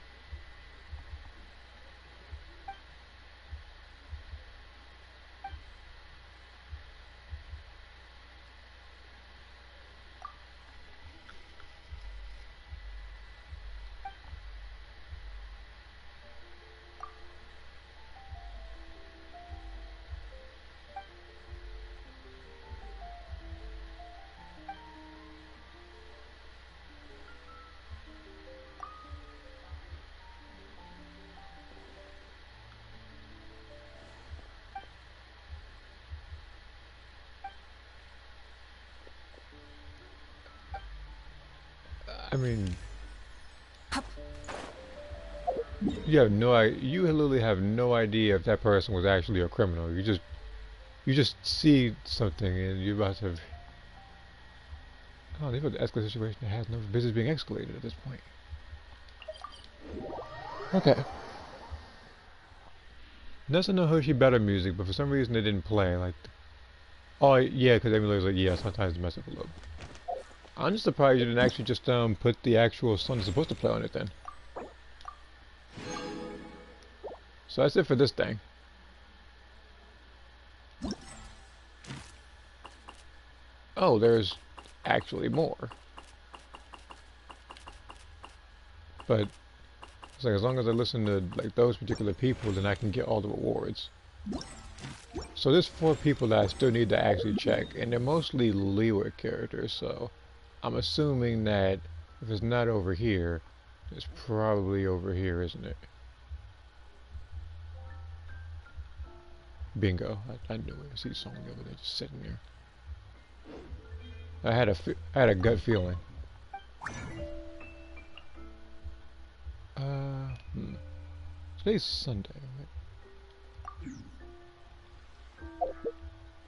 I mean, you literally have no idea if that person was actually a criminal. You just see something and you're about to. Oh, they've got the escalate situation that has no business being escalated at this point. Okay. Doesn't know Hoshi better music, but for some reason it didn't play. Like, oh yeah, because emulators like yeah, sometimes mess up a little. I'm just surprised you didn't actually just put the actual song that's supposed to play on it then. So that's it for this thing. Oh, there's actually more. But it's like as long as I listen to like those particular people, then I can get all the rewards. So there's 4 people that I still need to actually check, and they're mostly Leeward characters, so I'm assuming that if it's not over here, it's probably over here, isn't it? Bingo. I knew it. I see someone over there just sitting there. I had a gut feeling. Today's Sunday,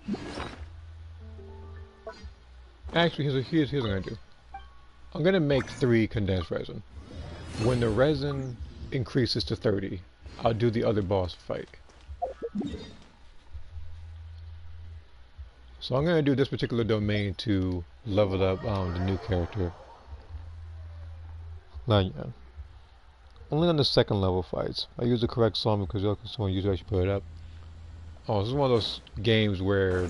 right? Actually, here's what I'm gonna do. I'm gonna make 3 condensed resin. When the resin increases to 30, I'll do the other boss fight. So I'm gonna do this particular domain to level up the new character. Lanya. Only on the 2nd level fights. I use the correct song because someone usually actually put it up. Oh, this is one of those games where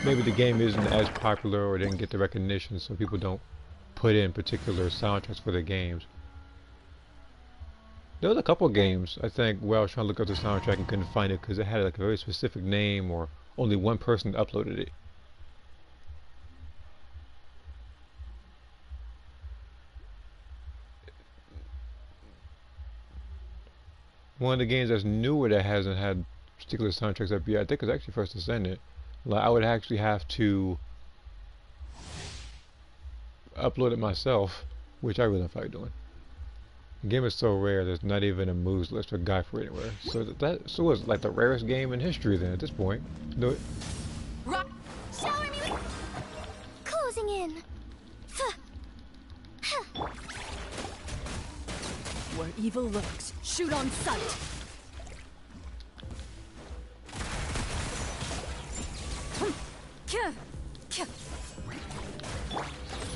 maybe the game isn't as popular or didn't get the recognition, so people don't put in particular soundtracks for their games. There was a couple of games, I think, where I was trying to look up the soundtrack and couldn't find it because it had like a very specific name or only one person uploaded it. One of the games that's newer that hasn't had particular soundtracks up yet, I think it's actually First Descendant. Like I would actually have to upload it myself, which I really don't feel like doing. The game is so rare, there's not even a moves list or guide for it anywhere. So it's like the rarest game in history then at this point. Do it. Shower me with... Closing in. Where evil lurks, shoot on sight.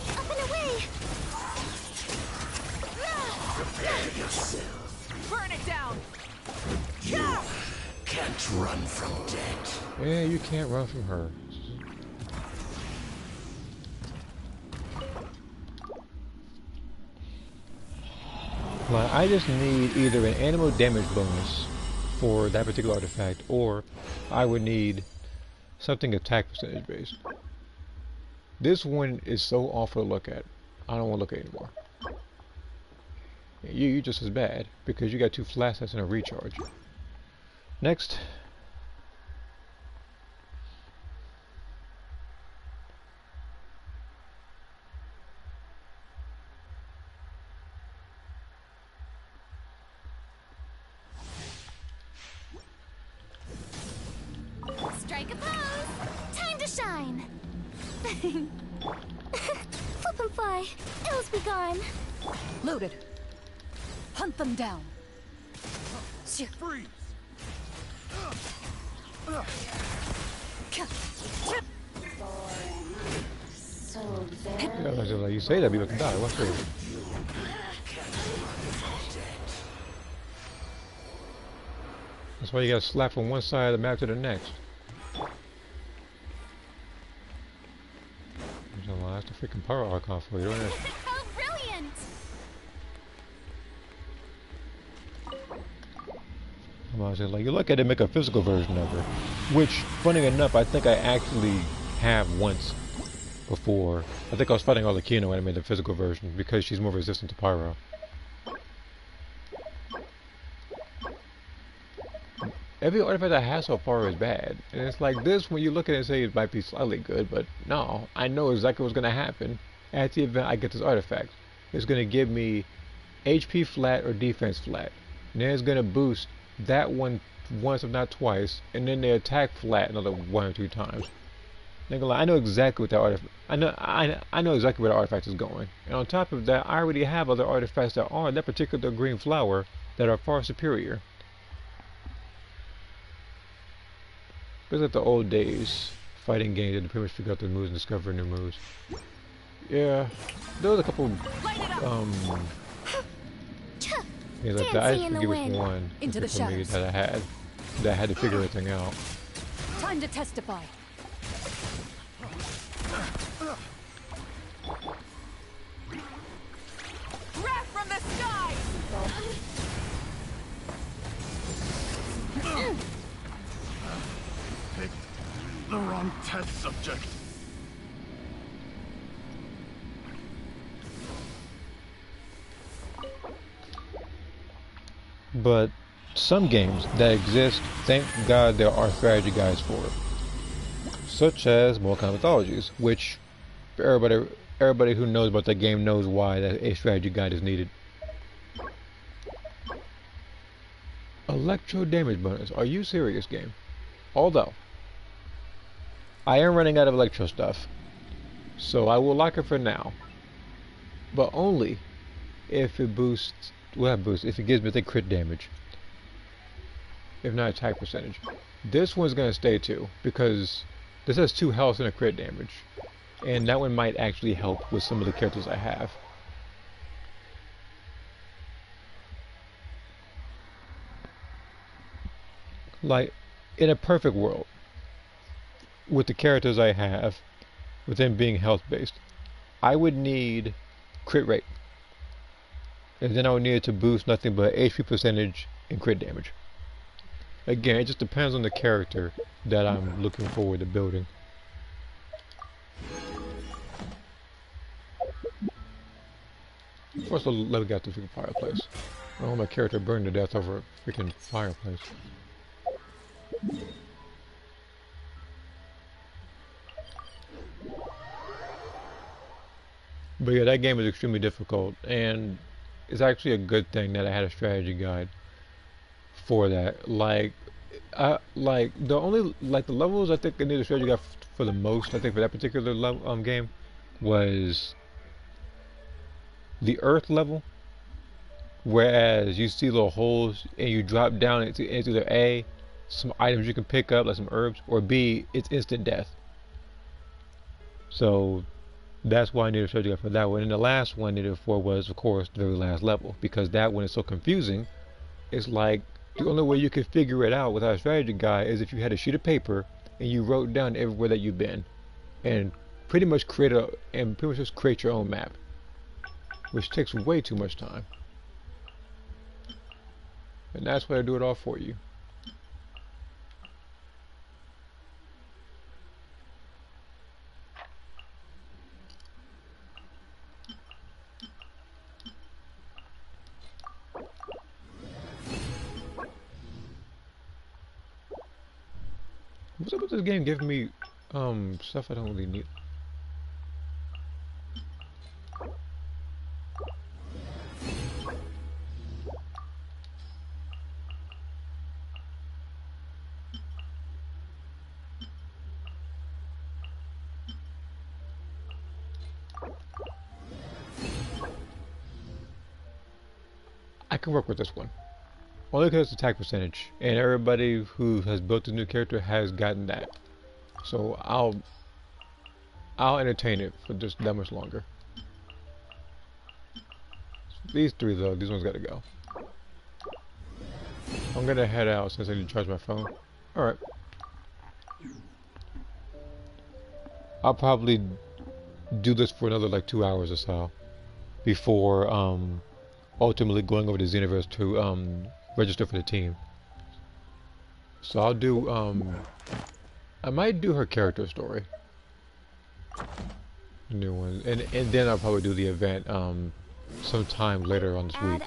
Up and away! Prepare yourself. Burn it down. Can't run from death. Yeah, you can't run from her. Like, I just need either an animal damage bonus for that particular artifact, or I would need something attack percentage based. This one is so awful to look at. I don't want to look at it anymore. You're just as bad because you got 2 flash sets and a recharge. Next. fine. Flip and fly. Ills be gone. Loaded. Hunt them down. Freeze! Yeah, like you say that, people can die. What's this? That's why you gotta slap from one side of the map to the next. That's the freaking power archon for you, don't it? How brilliant! I'm honestly like, you look at it, make a physical version of her. Which, funny enough, I think I actually have once before. I think I was fighting Arlecchino when I made the physical version because she's more resistant to pyro. Every artifact I have so far is bad. And it's like this, when you look at it and say it might be slightly good, but no, I know exactly what's going to happen at the event I get this artifact. It's going to give me HP flat or defense flat. And then it's going to boost that one once if not twice, and then they attack flat another 1 or 2 times. I know exactly what that artifact. I know exactly where the artifact is going. And on top of that, I already have other artifacts that are that particular green flower that are far superior. It's like the old days fighting games that pretty much figure out the moves and discover new moves. Yeah, there was a couple things like that. I just forget which one Into the shadows. that I had to figure everything out. Time to testify. Wrath from the sky! Picked the wrong test subject. But some games that exist, thank God there are strategy guides for it. Such as Mortal Kombat Mythologies, which everybody who knows about that game knows why that a strategy guide is needed. Electro damage bonus. Are you serious, game? Although I am running out of electro stuff, so I will lock it for now. But only if it boosts. Well, not boost. If it gives me the crit damage, if not attack percentage. This one's gonna stay too because this has 2 health and a crit damage, and that one might actually help with some of the characters I have. Like, in a perfect world, with the characters I have, with them being health based, I would need crit rate. And then I would need it to boost nothing but HP percentage and crit damage. Again, it just depends on the character that I'm looking forward to building. First, let me get to the freaking fireplace. I don't want my character burned to death over a freaking fireplace. But yeah, that game is extremely difficult, and it's actually a good thing that I had a strategy guide for that. Like the only the levels I think I need a strategy guide for the most. I think for that particular level game was the Earth level, whereas you see little holes and you drop down into either A, some items you can pick up like some herbs, or B, it's instant death. So that's why I needed a strategy guide for that one. And the last one I needed for was, of course, the very last level, because that one is so confusing. It's like the only way you could figure it out without a strategy guide is if you had a sheet of paper and you wrote down everywhere that you've been, and pretty much just create your own map, which takes way too much time. And that's why I do it all for you. What's up with this game giving me stuff I don't really need? can work with this one. Only because it's attack percentage, and everybody who has built a new character has gotten that. So I'll entertain it for just that much longer. These three though, these ones gotta go. I'm gonna head out since I need to charge my phone. Alright. I'll probably do this for another like 2 hours or so before ultimately going over to Xenoverse to register for the team. So I'll do I might do her character story. New one. And then I'll probably do the event sometime later on this week.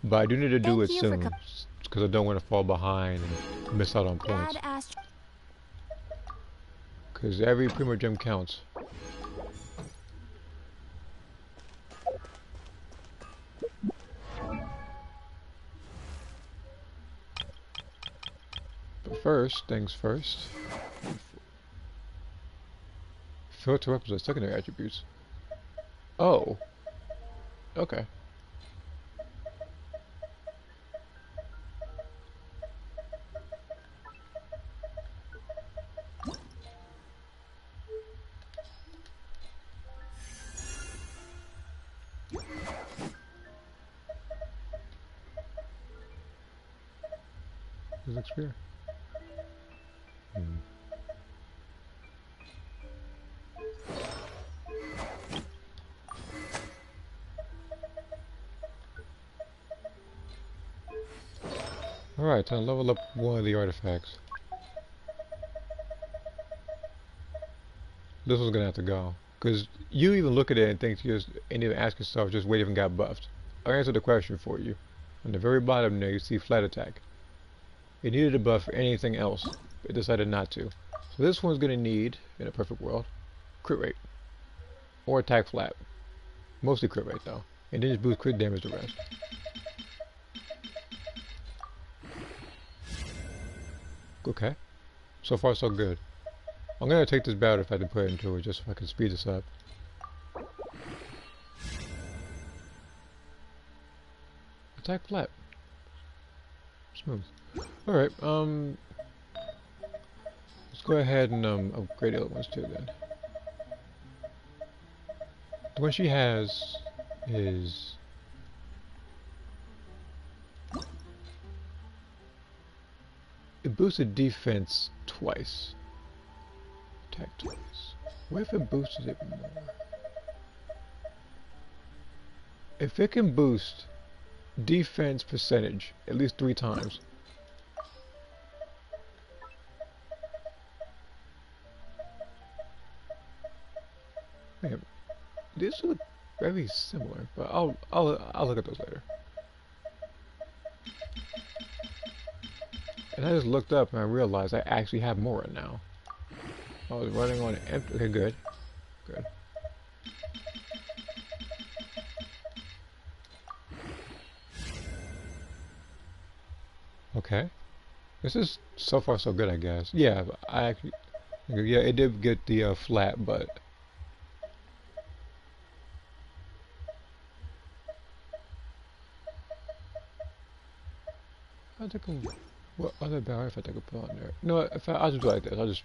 But I do need to do it soon because I don't want to fall behind and miss out on points. Because every Primo Gem counts. But first, things first. Filter weapons with secondary attributes. Oh. Okay. This looks weird. Alright, time to level up one of the artifacts. This one's gonna have to go. Because you even look at it and think you just, and even ask yourself just what even got buffed. I'll answer the question for you. On the very bottom there you see flat attack. It needed a buff for anything else. It decided not to. So this one's gonna need, in a perfect world, crit rate. Or attack flat. Mostly crit rate though. And then just boost crit damage the rest. Okay. So far so good. I'm gonna take this battle if I can put it into it just so I can speed this up. Attack flat. Smooth. Alright, let's go ahead and upgrade the other ones too then. The one she has is it boosted defense twice. Attack twice. What if it boosted it more? If it can boost defense percentage at least 3 times. Man, these look very similar, but I'll look at those later. And I just looked up and I realized I actually have more now. I was running on empty. Okay, good. Good. Okay. This is so far so good, I guess. Yeah, I actually... Yeah, it did get the flat, but... I think what other barrier if I could put on there? No, if I'll just do it like this. I'll just...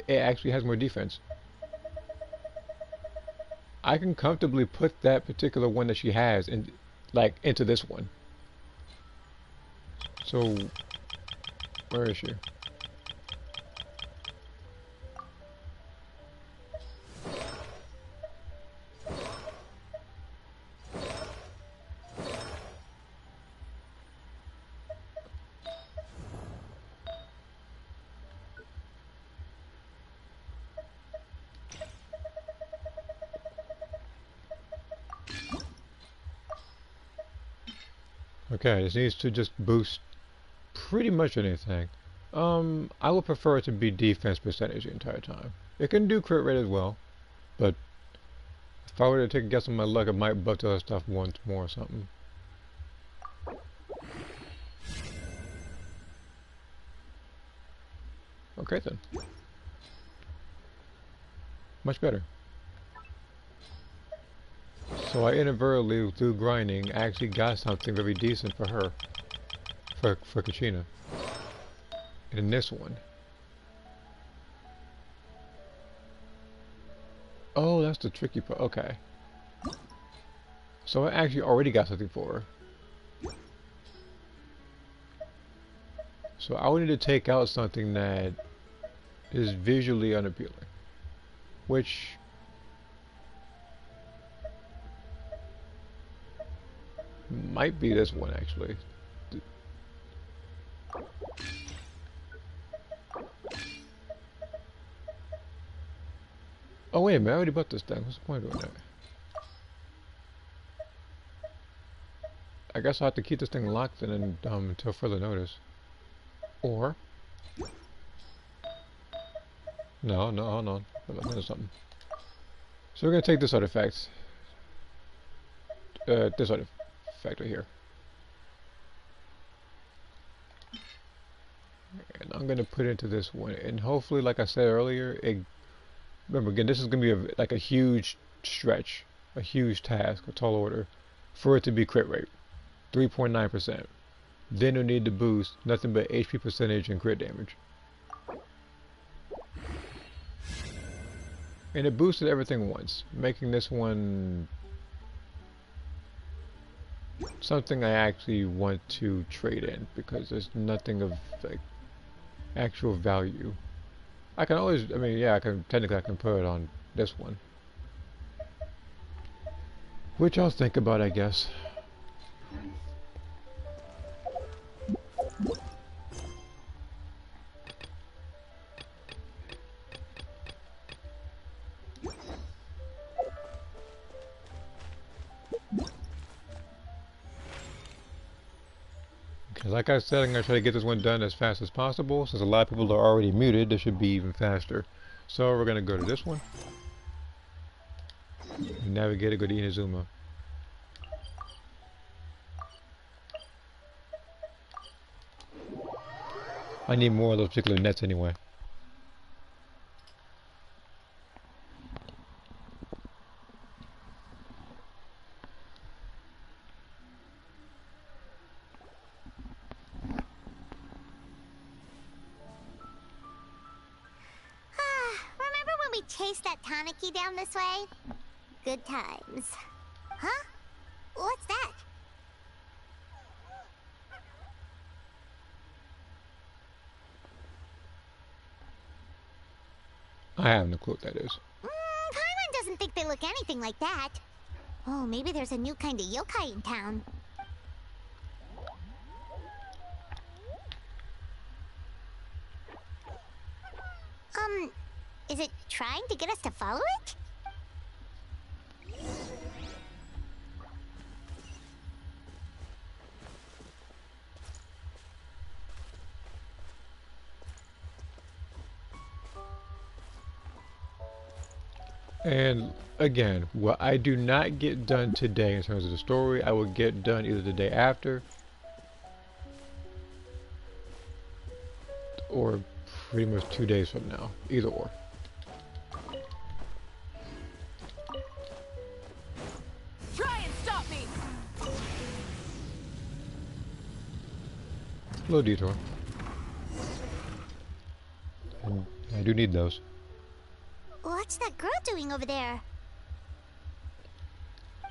it actually has more defense. I can comfortably put that particular one that she has in, like, into this one. So, where is she? Okay, this needs to just boost pretty much anything. I would prefer it to be defense percentage the entire time. It can do crit rate as well, but If I were to take a guess on my luck, I might buff the other stuff once more or something. Okay then. Much better. So I inadvertently, through grinding, actually got something very decent for her. For Kachina. And this one. Oh, that's the tricky part. Okay. So I actually already got something for her. So I would need to take out something that is visually unappealing. Which... might be this one, actually. Oh wait a minute, I already bought this thing. What's the point of doing that? I guess I'll have to keep this thing locked in until further notice. Or... no, hold on. I'm missing something. So we're gonna take this artifact. This artifact right here. And I'm gonna put it into this one. And hopefully, like I said earlier, remember again, this is gonna be like a huge stretch, a huge task, a tall order, for it to be crit rate, 3.9%. Then you'll need to boost nothing but HP percentage and crit damage. And it boosted everything once, making this one something I actually want to trade in, because there's nothing of like actual value. I can always, I mean, yeah, I can put it on this one, which I'll think about, I guess. Like I said, I'm going to try to get this one done as fast as possible. Since a lot of people are already muted, this should be even faster. So we're going to go to this one. And navigate it, go to Inazuma. I need more of those particular nets anyway. Chase that Tanuki down this way? Good times. Huh? What's that? I have no clue what that is. Paimon doesn't think they look anything like that. Oh, maybe there's a new kind of yokai in town. Is it trying to get us to follow it? And again, what I do not get done today in terms of the story, I will get done either the day after or pretty much 2 days from now. Either or. Try and stop me! Little detour. And I do need those. What's that girl doing over there?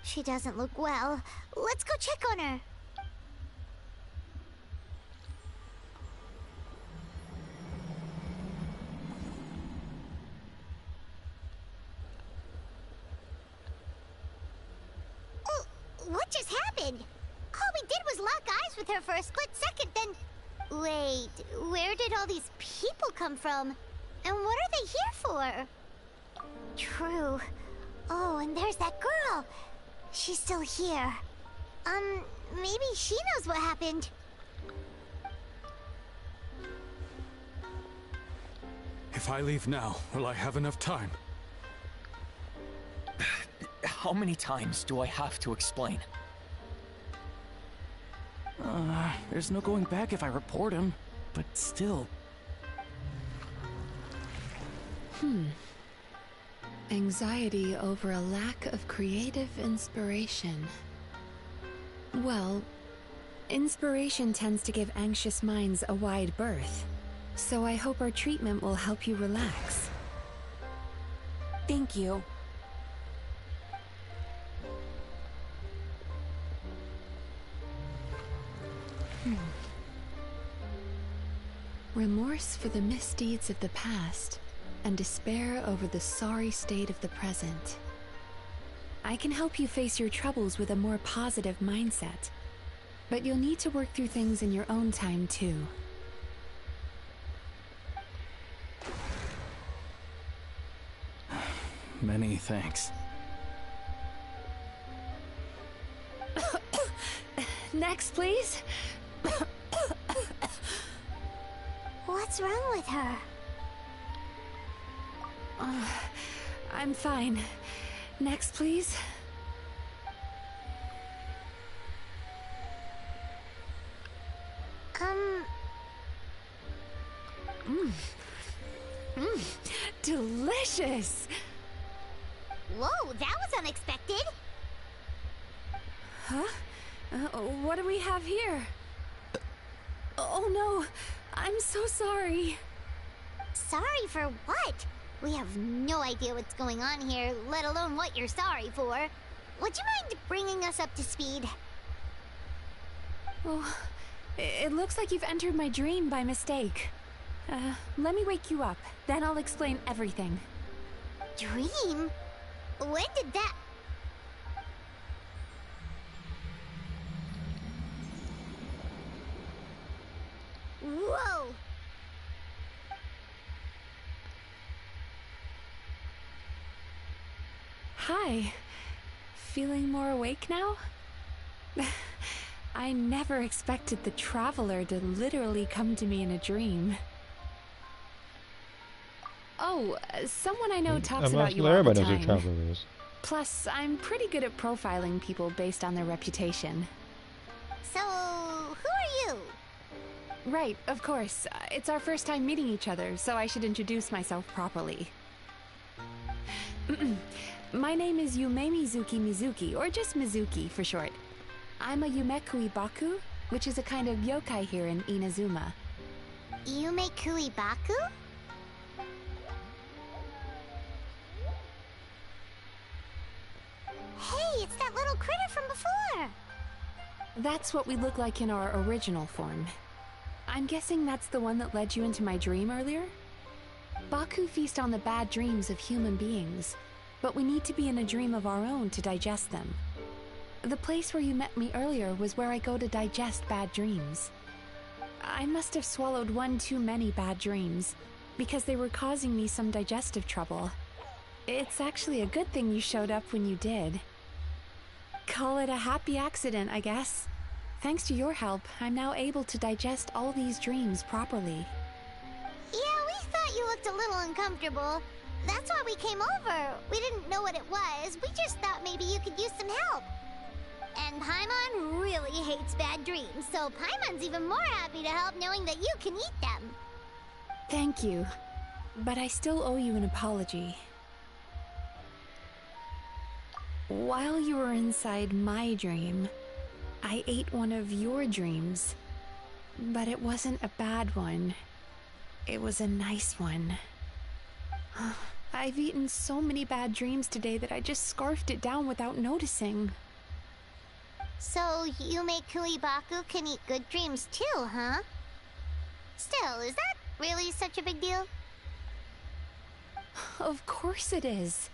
She doesn't look well. Let's go check on her. Oh, what just happened? All we did was lock eyes with her for a split second, then... Wait, where did all these people come from? And what are they here for? True. Oh, and there's that girl. She's still here. Maybe she knows what happened. If I leave now, will I have enough time? How many times do I have to explain? There's no going back if I report him, but still. Anxiety over a lack of creative inspiration. Well, inspiration tends to give anxious minds a wide berth, so I hope our treatment will help you relax. Thank you. Remorse for the misdeeds of the past, and despair over the sorry state of the present. I can help you face your troubles with a more positive mindset, but you'll need to work through things in your own time too. Many thanks. Next, please. What's wrong with her? I'm fine. Next, please. Delicious! Whoa, that was unexpected. Huh? What do we have here? Oh no, I'm so sorry. Sorry for what? We have no idea what's going on here, let alone what you're sorry for. Would you mind bringing us up to speed? Oh, it looks like you've entered my dream by mistake. Let me wake you up, then I'll explain everything. Dream? When did that... Whoa! Hi. Feeling more awake now? I never expected the Traveler to literally come to me in a dream. Oh, someone I know talks about you all the everybody knows who time. Traveler is. Plus, I'm pretty good at profiling people based on their reputation. So, who are you? Right, of course. It's our first time meeting each other, so I should introduce myself properly. My name is Yume Mizuki, or just Mizuki for short. I'm a Yumeku Ibaku, which is a kind of yokai here in Inazuma. Yumeku Ibaku? Hey, it's that little critter from before! That's what we look like in our original form. I'm guessing that's the one that led you into my dream earlier? Baku feast on the bad dreams of human beings, but we need to be in a dream of our own to digest them. The place where you met me earlier was where I go to digest bad dreams. I must have swallowed one too many bad dreams, because they were causing me some digestive trouble. It's actually a good thing you showed up when you did. Call it a happy accident, I guess. Thanks to your help, I'm now able to digest all these dreams properly. Yeah, we thought you looked a little uncomfortable. That's why we came over. We didn't know what it was. We just thought maybe you could use some help. And Paimon really hates bad dreams, so Paimon's even more happy to help knowing that you can eat them. Thank you, but I still owe you an apology. While you were inside my dream, I ate one of your dreams, but it wasn't a bad one. It was a nice one. I've eaten so many bad dreams today that I just scarfed it down without noticing. So, Yumeku Ibaku can eat good dreams too, huh? Still, is that really such a big deal? Of course it is.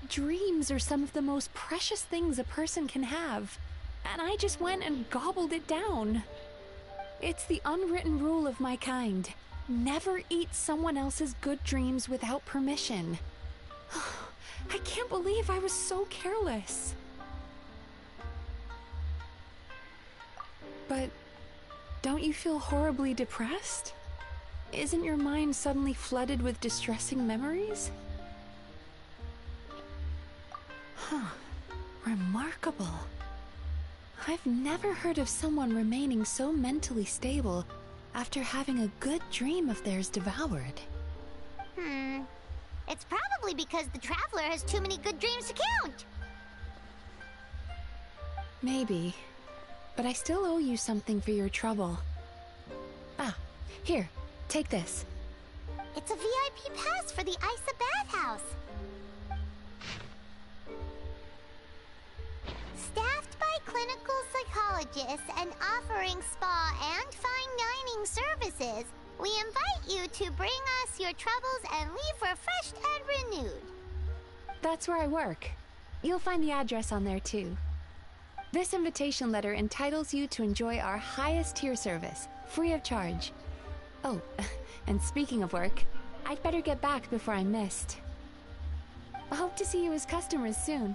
Dreams are some of the most precious things a person can have, and I just went and gobbled it down. It's the unwritten rule of my kind. Never eat someone else's good dreams without permission. I can't believe I was so careless. But don't you feel horribly depressed? Isn't your mind suddenly flooded with distressing memories? Huh. Remarkable. I've never heard of someone remaining so mentally stable after having a good dream of theirs devoured. It's probably because the Traveler has too many good dreams to count. Maybe. But I still owe you something for your trouble. Ah, here, take this. It's a VIP pass for the Isa bathhouse. Staffed by clinical psychologists and offering spa and fine dining services, we invite you to bring us your troubles and leave refreshed and renewed. That's where I work. You'll find the address on there too. This invitation letter entitles you to enjoy our highest tier service, free of charge. Oh, and speaking of work, I'd better get back before I'm missed. I hope to see you as customers soon.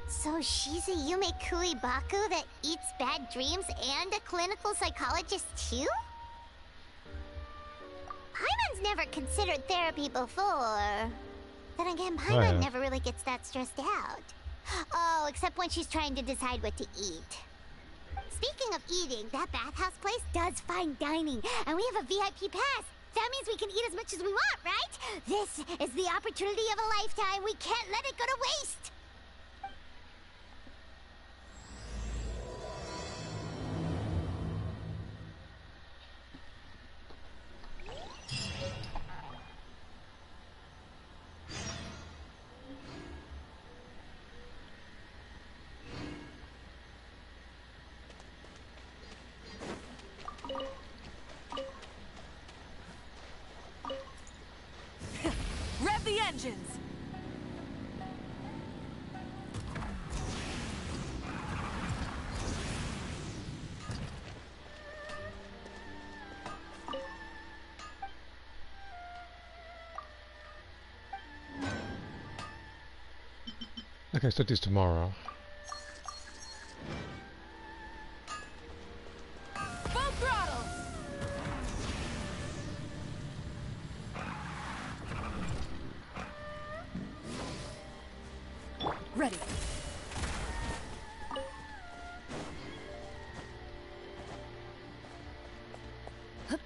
So she's a Yume Baku that eats bad dreams and a clinical psychologist too? Paimon's never considered therapy before. Then again, Paimon never really gets that stressed out. Oh, except when she's trying to decide what to eat. Speaking of eating, that bathhouse place does fine dining, and we have a VIP pass. That means we can eat as much as we want, right? This is the opportunity of a lifetime. We can't let it go to waste. Rev the engines! Okay, start these tomorrow. Full throttle! Ready. Hup.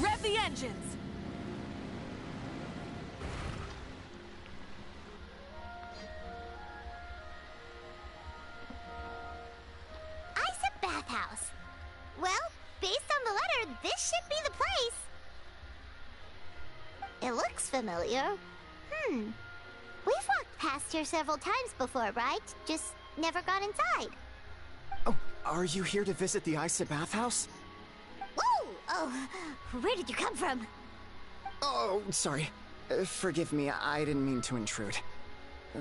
Rev the engines! Isa bathhouse. Well, based on the letter, this should be the place. It looks familiar. We've walked past here several times before, right? Just never got inside. Oh, are you here to visit the Isa bathhouse? Whoa! Oh, where did you come from? Oh, sorry. Forgive me, I didn't mean to intrude.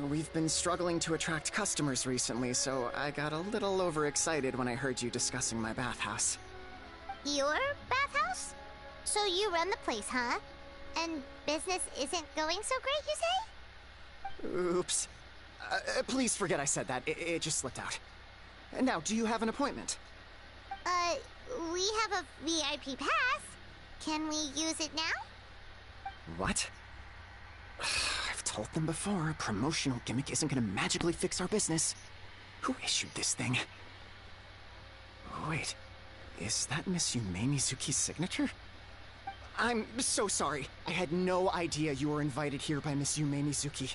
We've been struggling to attract customers recently, so I got a little overexcited when I heard you discussing my bathhouse. Your bathhouse? So you run the place, huh? And business isn't going so great, you say? Oops. Please forget I said that. It just slipped out. Now, do you have an appointment? We have a VIP pass. Can we use it now? What? I've told them before, a promotional gimmick isn't gonna magically fix our business. Who issued this thing? Wait, is that Miss Yume Mizuki's signature? I'm so sorry. I had no idea you were invited here by Miss Yume Mizuki.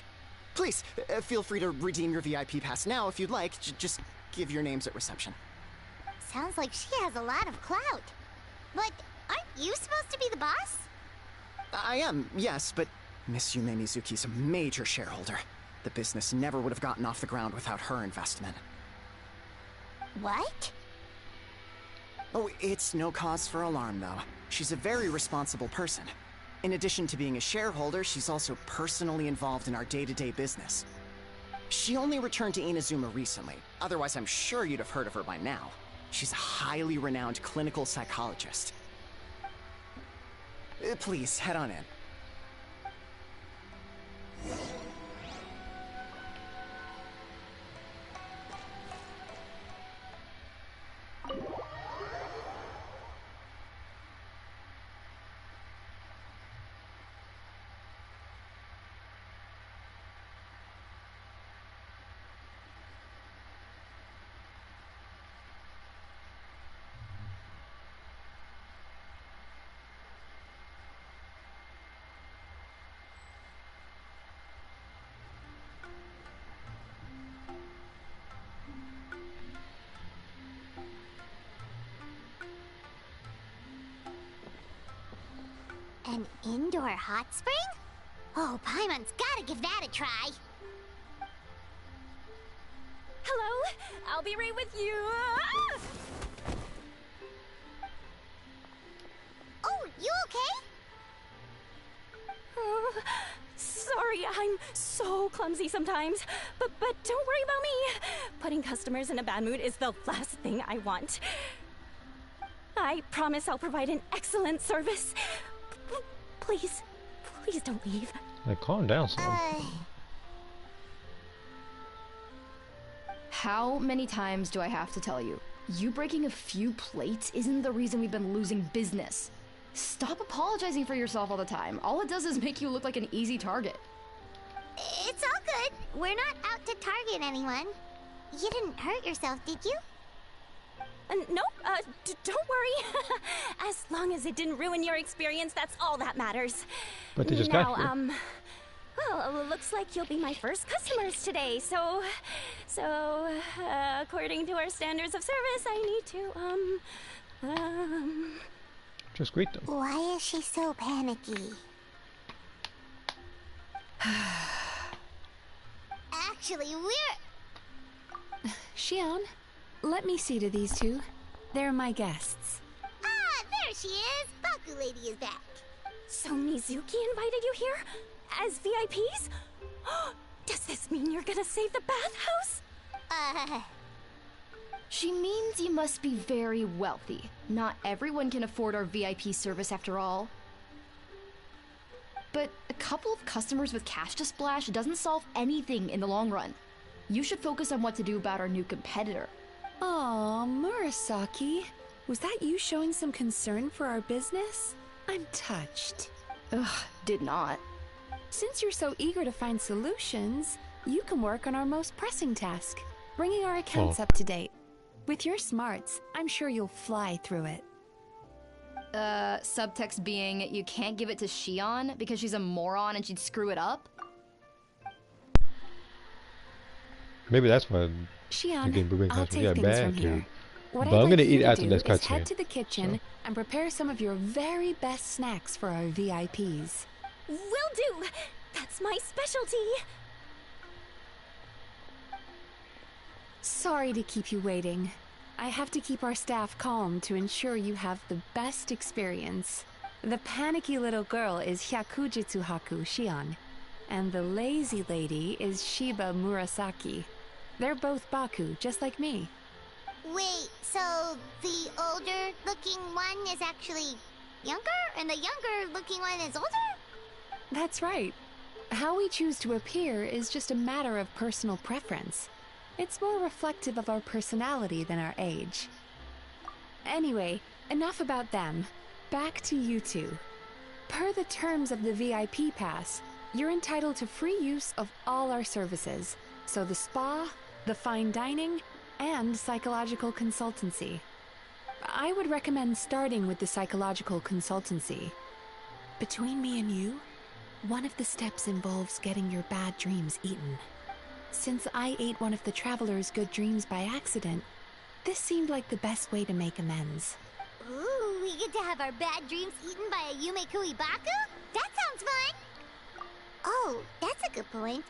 Please, feel free to redeem your VIP pass now if you'd like. Just give your names at reception. Sounds like she has a lot of clout. But aren't you supposed to be the boss? I am, yes, but Miss Yume Mizuki's a major shareholder. The business never would have gotten off the ground without her investment. What? Oh, it's no cause for alarm, though. She's a very responsible person. In addition to being a shareholder, she's also personally involved in our day-to-day business. She only returned to Inazuma recently, otherwise I'm sure you'd have heard of her by now. She's a highly renowned clinical psychologist. Please, head on in. An indoor hot spring? Oh, Paimon's gotta give that a try. Hello, I'll be right with you. Ah! Oh, you okay? Sorry, I'm so clumsy sometimes. But don't worry about me. Putting customers in a bad mood is the last thing I want. I promise I'll provide an excellent service. Please don't leave. Like, calm down, son. How many times do I have to tell you? You breaking a few plates isn't the reason we've been losing business. Stop apologizing for yourself all the time. All it does is make you look like an easy target. It's all good. We're not out to target anyone. You didn't hurt yourself, did you? Nope, don't worry. As long as it didn't ruin your experience, that's all that matters. But they just now, got here. Well, looks like you'll be my first customers today, so, according to our standards of service, I need to, Just greet them. Why is she so panicky? Actually, we're... Shion, let me see to these two. They're my guests. Ah, there she is! Baku Lady is back. So Mizuki invited you here? As VIPs? Does this mean you're gonna save the bathhouse? She means you must be very wealthy. Not everyone can afford our VIP service after all. But a couple of customers with cash to splash doesn't solve anything in the long run. You should focus on what to do about our new competitor. Aw, Murasaki. Was that you showing some concern for our business? I'm touched. Ugh, did not. Since you're so eager to find solutions, you can work on our most pressing task, bringing our accounts up to date. With your smarts, I'm sure you'll fly through it. Subtext being, you can't give it to Shion because she's a moron and she'd screw it up? Maybe that's why. Shion, I'll take things from here. What But I'd I'm gonna like eat you after to this do is cutscene. head to the kitchen and prepare some of your very best snacks for our VIPs. Will do! That's my specialty! Sorry to keep you waiting. I have to keep our staff calm to ensure you have the best experience. The panicky little girl is Hyakujitsu Haku Shion, and the lazy lady is Shiba Murasaki. They're both Baku, just like me. Wait, so the older-looking one is actually younger, and the younger-looking one is older? That's right. How we choose to appear is just a matter of personal preference. It's more reflective of our personality than our age. Anyway, enough about them. Back to you two. Per the terms of the VIP pass, you're entitled to free use of all our services. So the spa, the fine dining, and psychological consultancy. I would recommend starting with the psychological consultancy. Between me and you, one of the steps involves getting your bad dreams eaten. Since I ate one of the traveler's good dreams by accident, this seemed like the best way to make amends. Ooh, we get to have our bad dreams eaten by a Yume Baku? That sounds fun! Oh, that's a good point.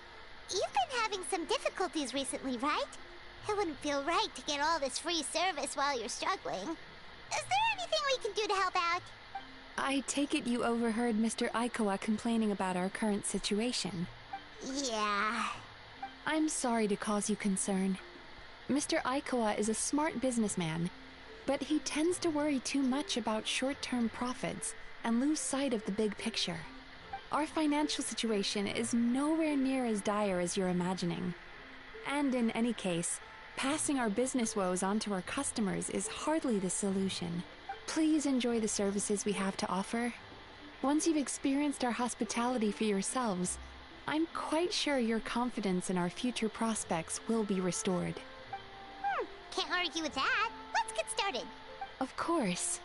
You've been having some difficulties recently, right? It wouldn't feel right to get all this free service while you're struggling. Is there anything we can do to help out? I take it you overheard Mr. Aikawa complaining about our current situation. Yeah. I'm sorry to cause you concern. Mr. Aikawa is a smart businessman, but he tends to worry too much about short-term profits and lose sight of the big picture. Our financial situation is nowhere near as dire as you're imagining. And in any case, passing our business woes on to our customers is hardly the solution. Please enjoy the services we have to offer. Once you've experienced our hospitality for yourselves, I'm quite sure your confidence in our future prospects will be restored. Can't argue with that. Let's get started. Of course.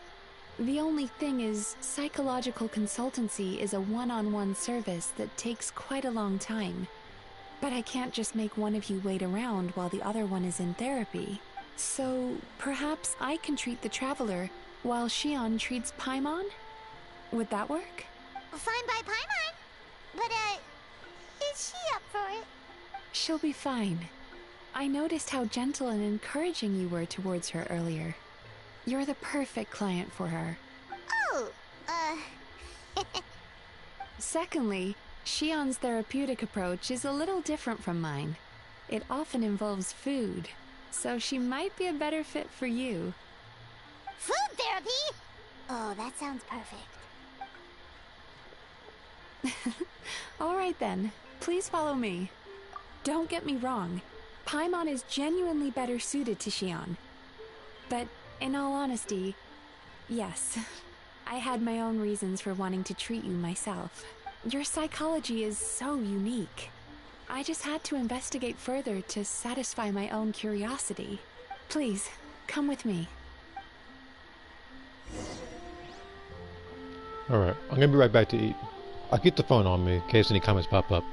The only thing is, psychological consultancy is a one-on-one service that takes quite a long time. But I can't just make one of you wait around while the other one is in therapy. So, perhaps I can treat the traveler while Shion treats Paimon? Would that work? Fine by Paimon. But, is she up for it? She'll be fine. I noticed how gentle and encouraging you were towards her earlier. You're the perfect client for her. Oh, Secondly, Shion's therapeutic approach is a little different from mine. It often involves food, so she might be a better fit for you. Food therapy? Oh, that sounds perfect. All right then, please follow me. Don't get me wrong, Paimon is genuinely better suited to Shion. But in all honesty, yes, I had my own reasons for wanting to treat you myself. Your psychology is so unique. I just had to investigate further to satisfy my own curiosity. Please, come with me. Alright, I'm gonna be right back to eat. I'll keep the phone on me in case any comments pop up.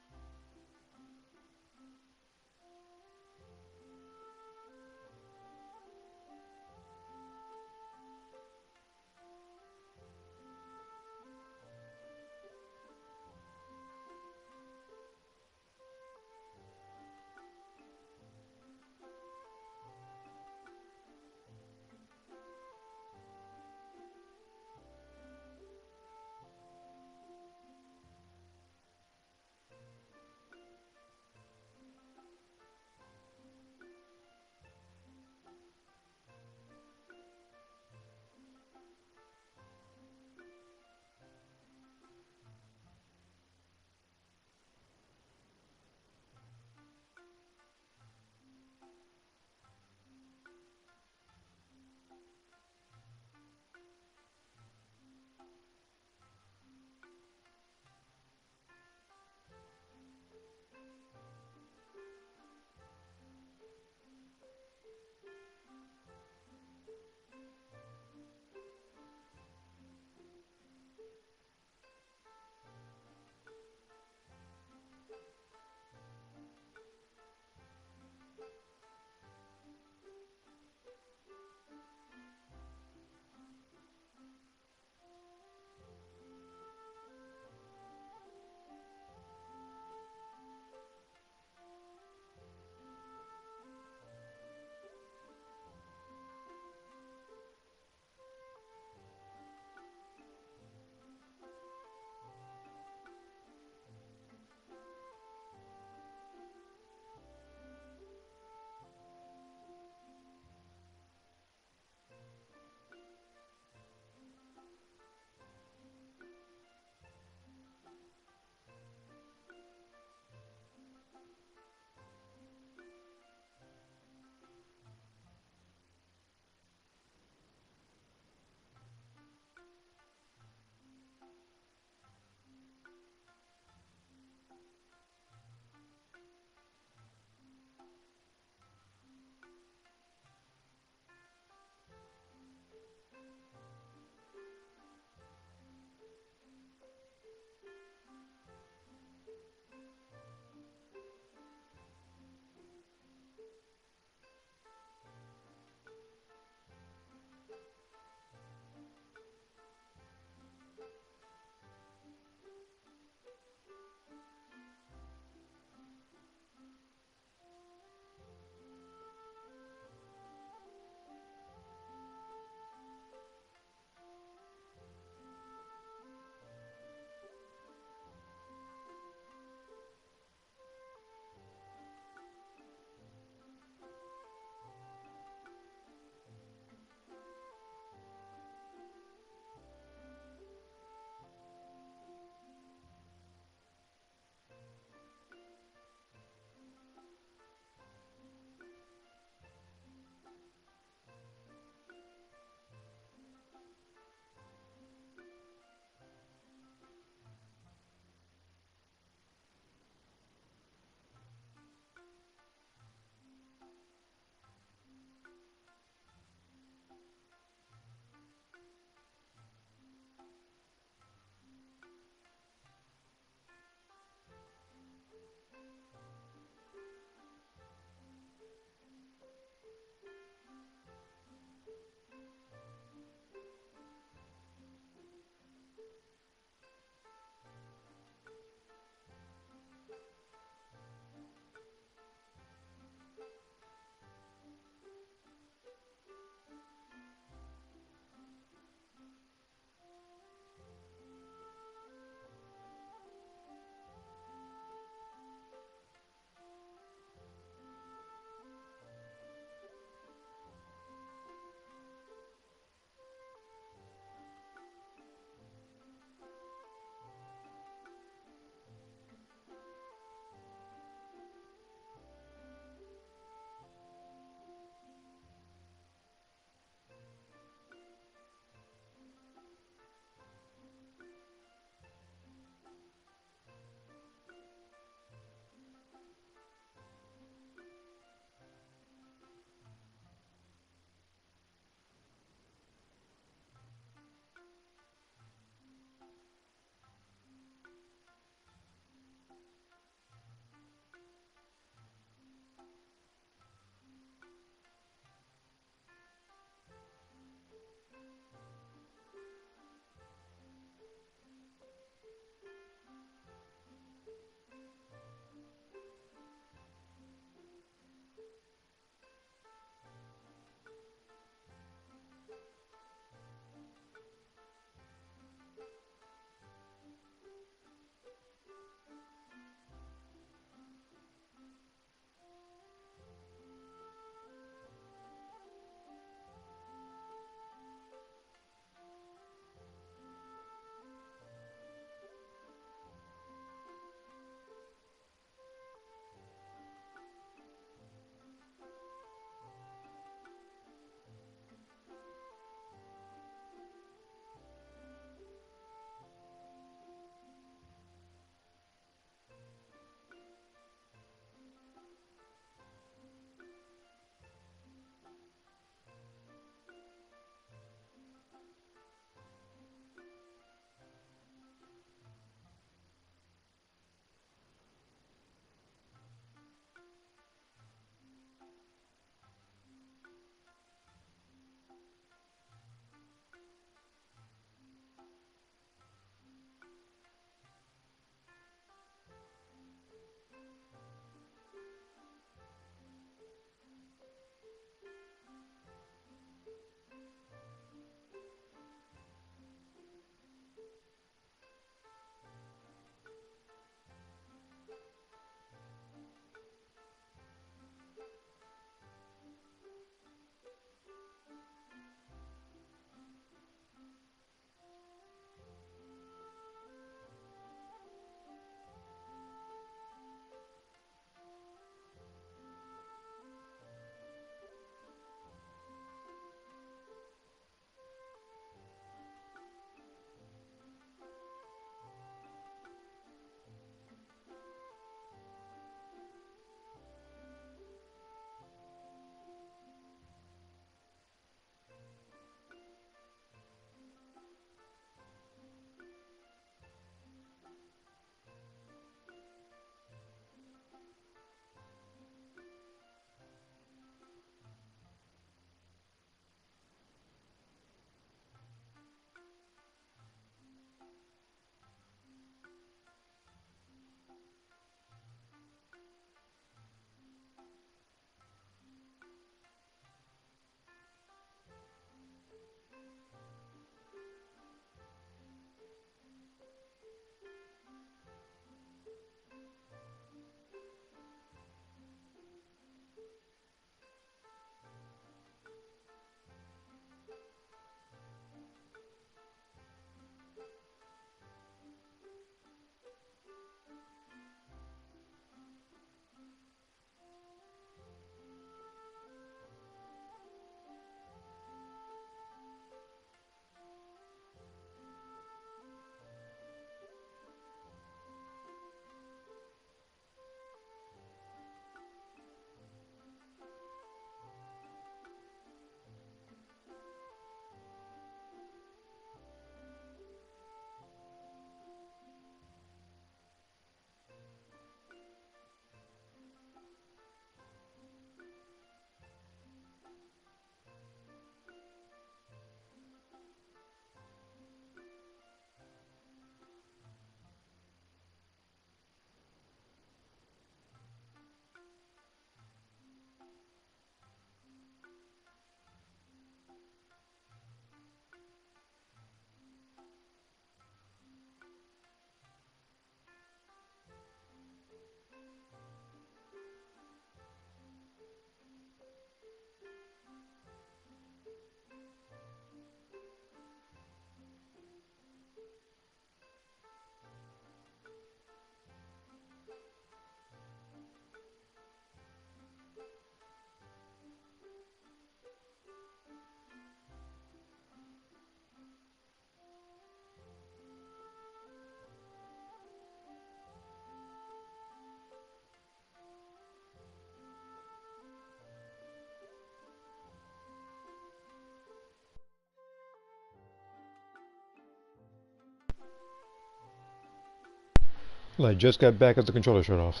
Like, just got back as the controller shut off.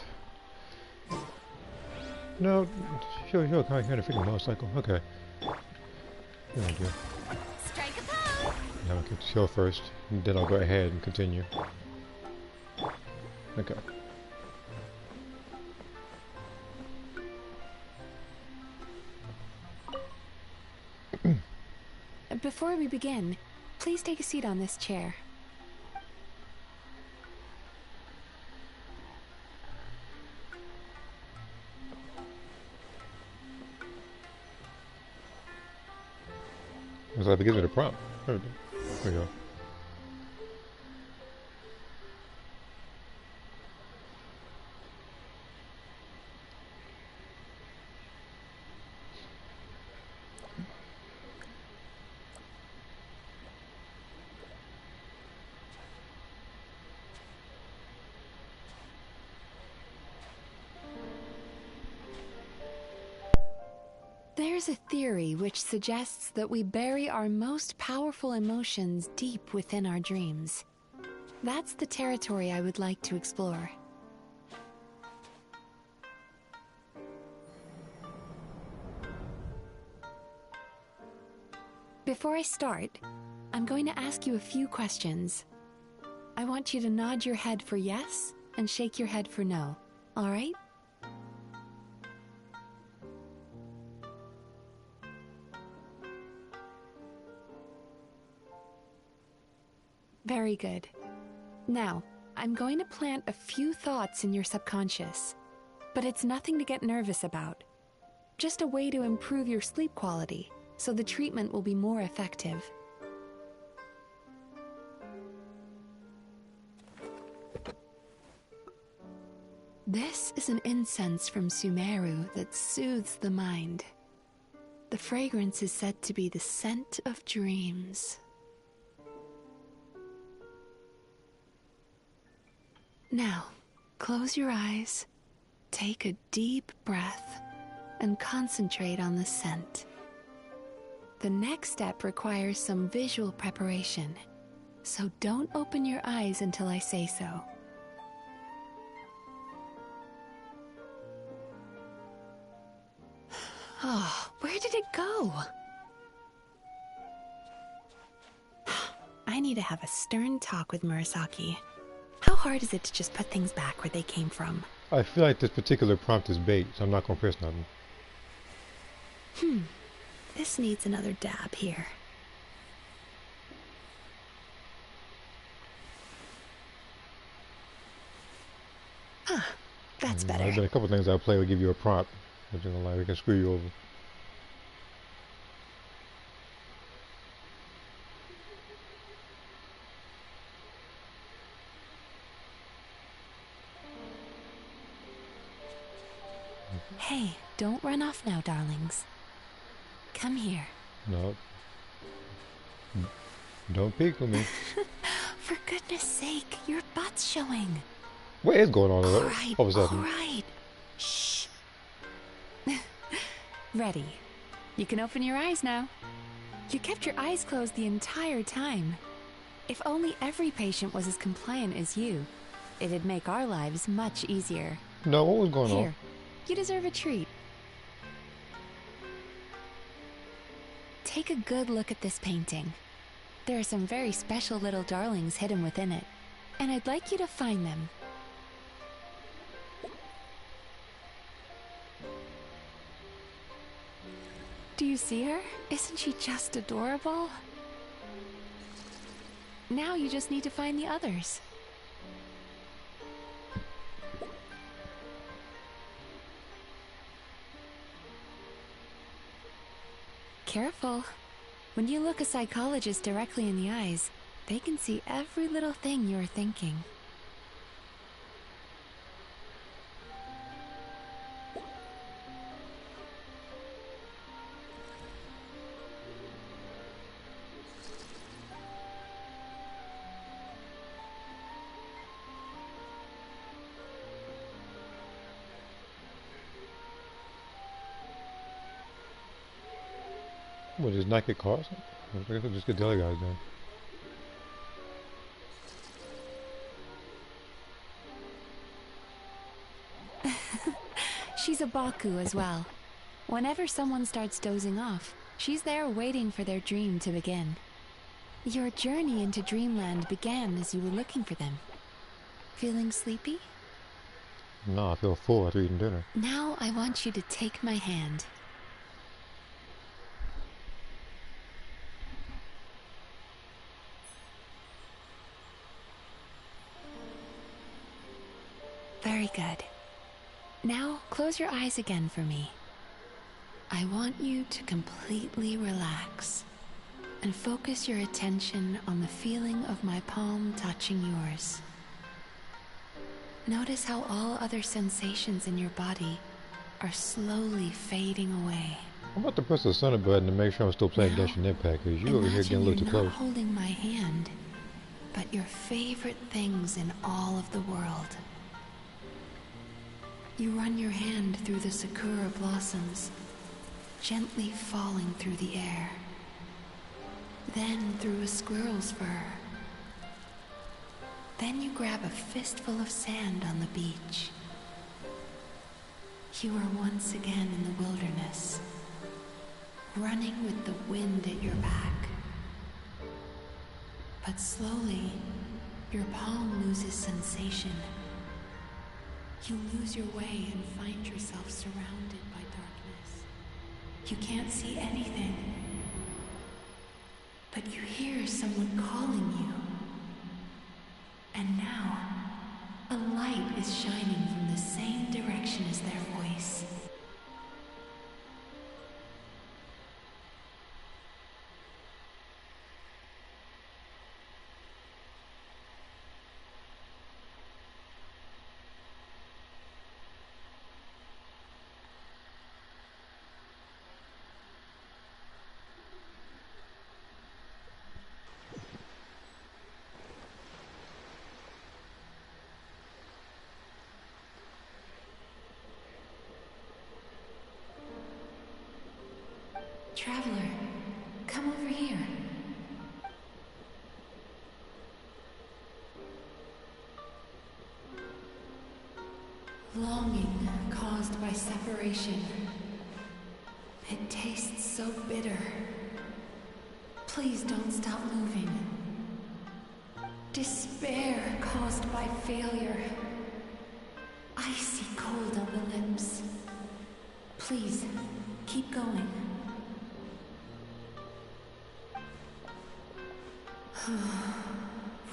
No, sure, kind of freaking motorcycle. Okay. Good idea. Strike a pose. Yeah, I'm gonna kick the show first, and then I'll go ahead and continue. Okay. Before we begin, please take a seat on this chair. Looks like it gives me the prompt. There we go. There's a theory which suggests that we bury our most powerful emotions deep within our dreams. That's the territory I would like to explore. Before I start, I'm going to ask you a few questions. I want you to nod your head for yes and shake your head for no, all right? Very good. Now, I'm going to plant a few thoughts in your subconscious, but it's nothing to get nervous about. Just a way to improve your sleep quality, so the treatment will be more effective. This is an incense from Sumeru that soothes the mind. The fragrance is said to be the scent of dreams. Now, close your eyes, take a deep breath, and concentrate on the scent. The next step requires some visual preparation, so don't open your eyes until I say so. Oh, where did it go? I need to have a stern talk with Murasaki. How hard is it to just put things back where they came from? I feel like this particular prompt is bait, so I'm not gonna press nothing. This needs another dab here. That's better. There's been a couple things I play would give you a prompt. I'm just gonna lie, we can screw you over. Hey, don't run off now, darlings. Come here. No. Don't peek with me. For goodness sake, your butt's showing. What is going on All right, all of a all sudden? right. Shh. Ready. You can open your eyes now. You kept your eyes closed the entire time. If only every patient was as compliant as you, it'd make our lives much easier. No, what was going Here, on? you deserve a treat. Take a good look at this painting. There are some very special little darlings hidden within it, and I'd like you to find them. Do you see her? Isn't she just adorable? Now you just need to find the others. Careful. When you look a psychologist directly in the eyes, they can see every little thing you're thinking. What, just not get caught? I guess I'll just get the other guys then. She's a Baku as well. Whenever someone starts dozing off, she's there waiting for their dream to begin. Your journey into Dreamland began as you were looking for them. Feeling sleepy? No, I feel full after eating dinner. Now I want you to take my hand. Very good. Now close your eyes again for me. I want you to completely relax and focus your attention on the feeling of my palm touching yours. Notice how all other sensations in your body are slowly fading away. I'm about to press the center button to make sure I'm still playing Genshin Impact, because you over here getting a little too close. Not holding my hand, but your favorite things in all of the world. You run your hand through the sakura blossoms, gently falling through the air. Then through a squirrel's fur. Then you grab a fistful of sand on the beach. You are once again in the wilderness, running with the wind at your back. But slowly, your palm loses sensation. You lose your way and find yourself surrounded by darkness. You can't see anything, but you hear someone calling you. And now, a light is shining from the same direction as their voice. Traveler, come over here. Longing caused by separation. It tastes so bitter. Please don't stop moving. Despair caused by failure. Icy cold on the lips. Please, keep going.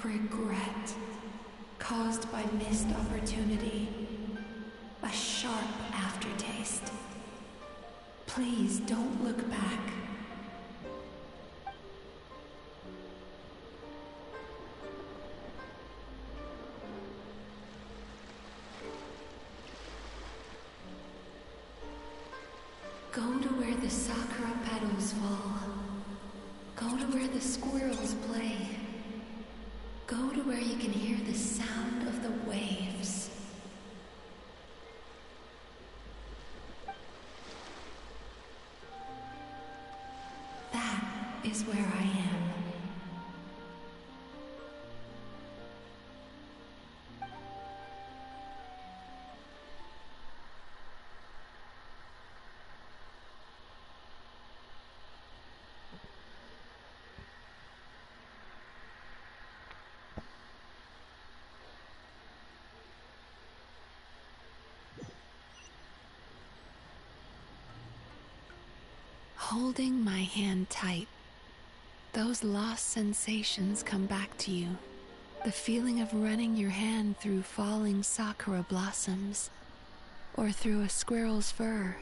Regret caused by missed opportunity. A sharp aftertaste. Please don't look back. Go to where the sakura petals fall. Go to where the squirrels play. Go to where you can hear the sound of the waves. That is where I am. Holding my hand tight, those lost sensations come back to you. The feeling of running your hand through falling sakura blossoms, or through a squirrel's fur,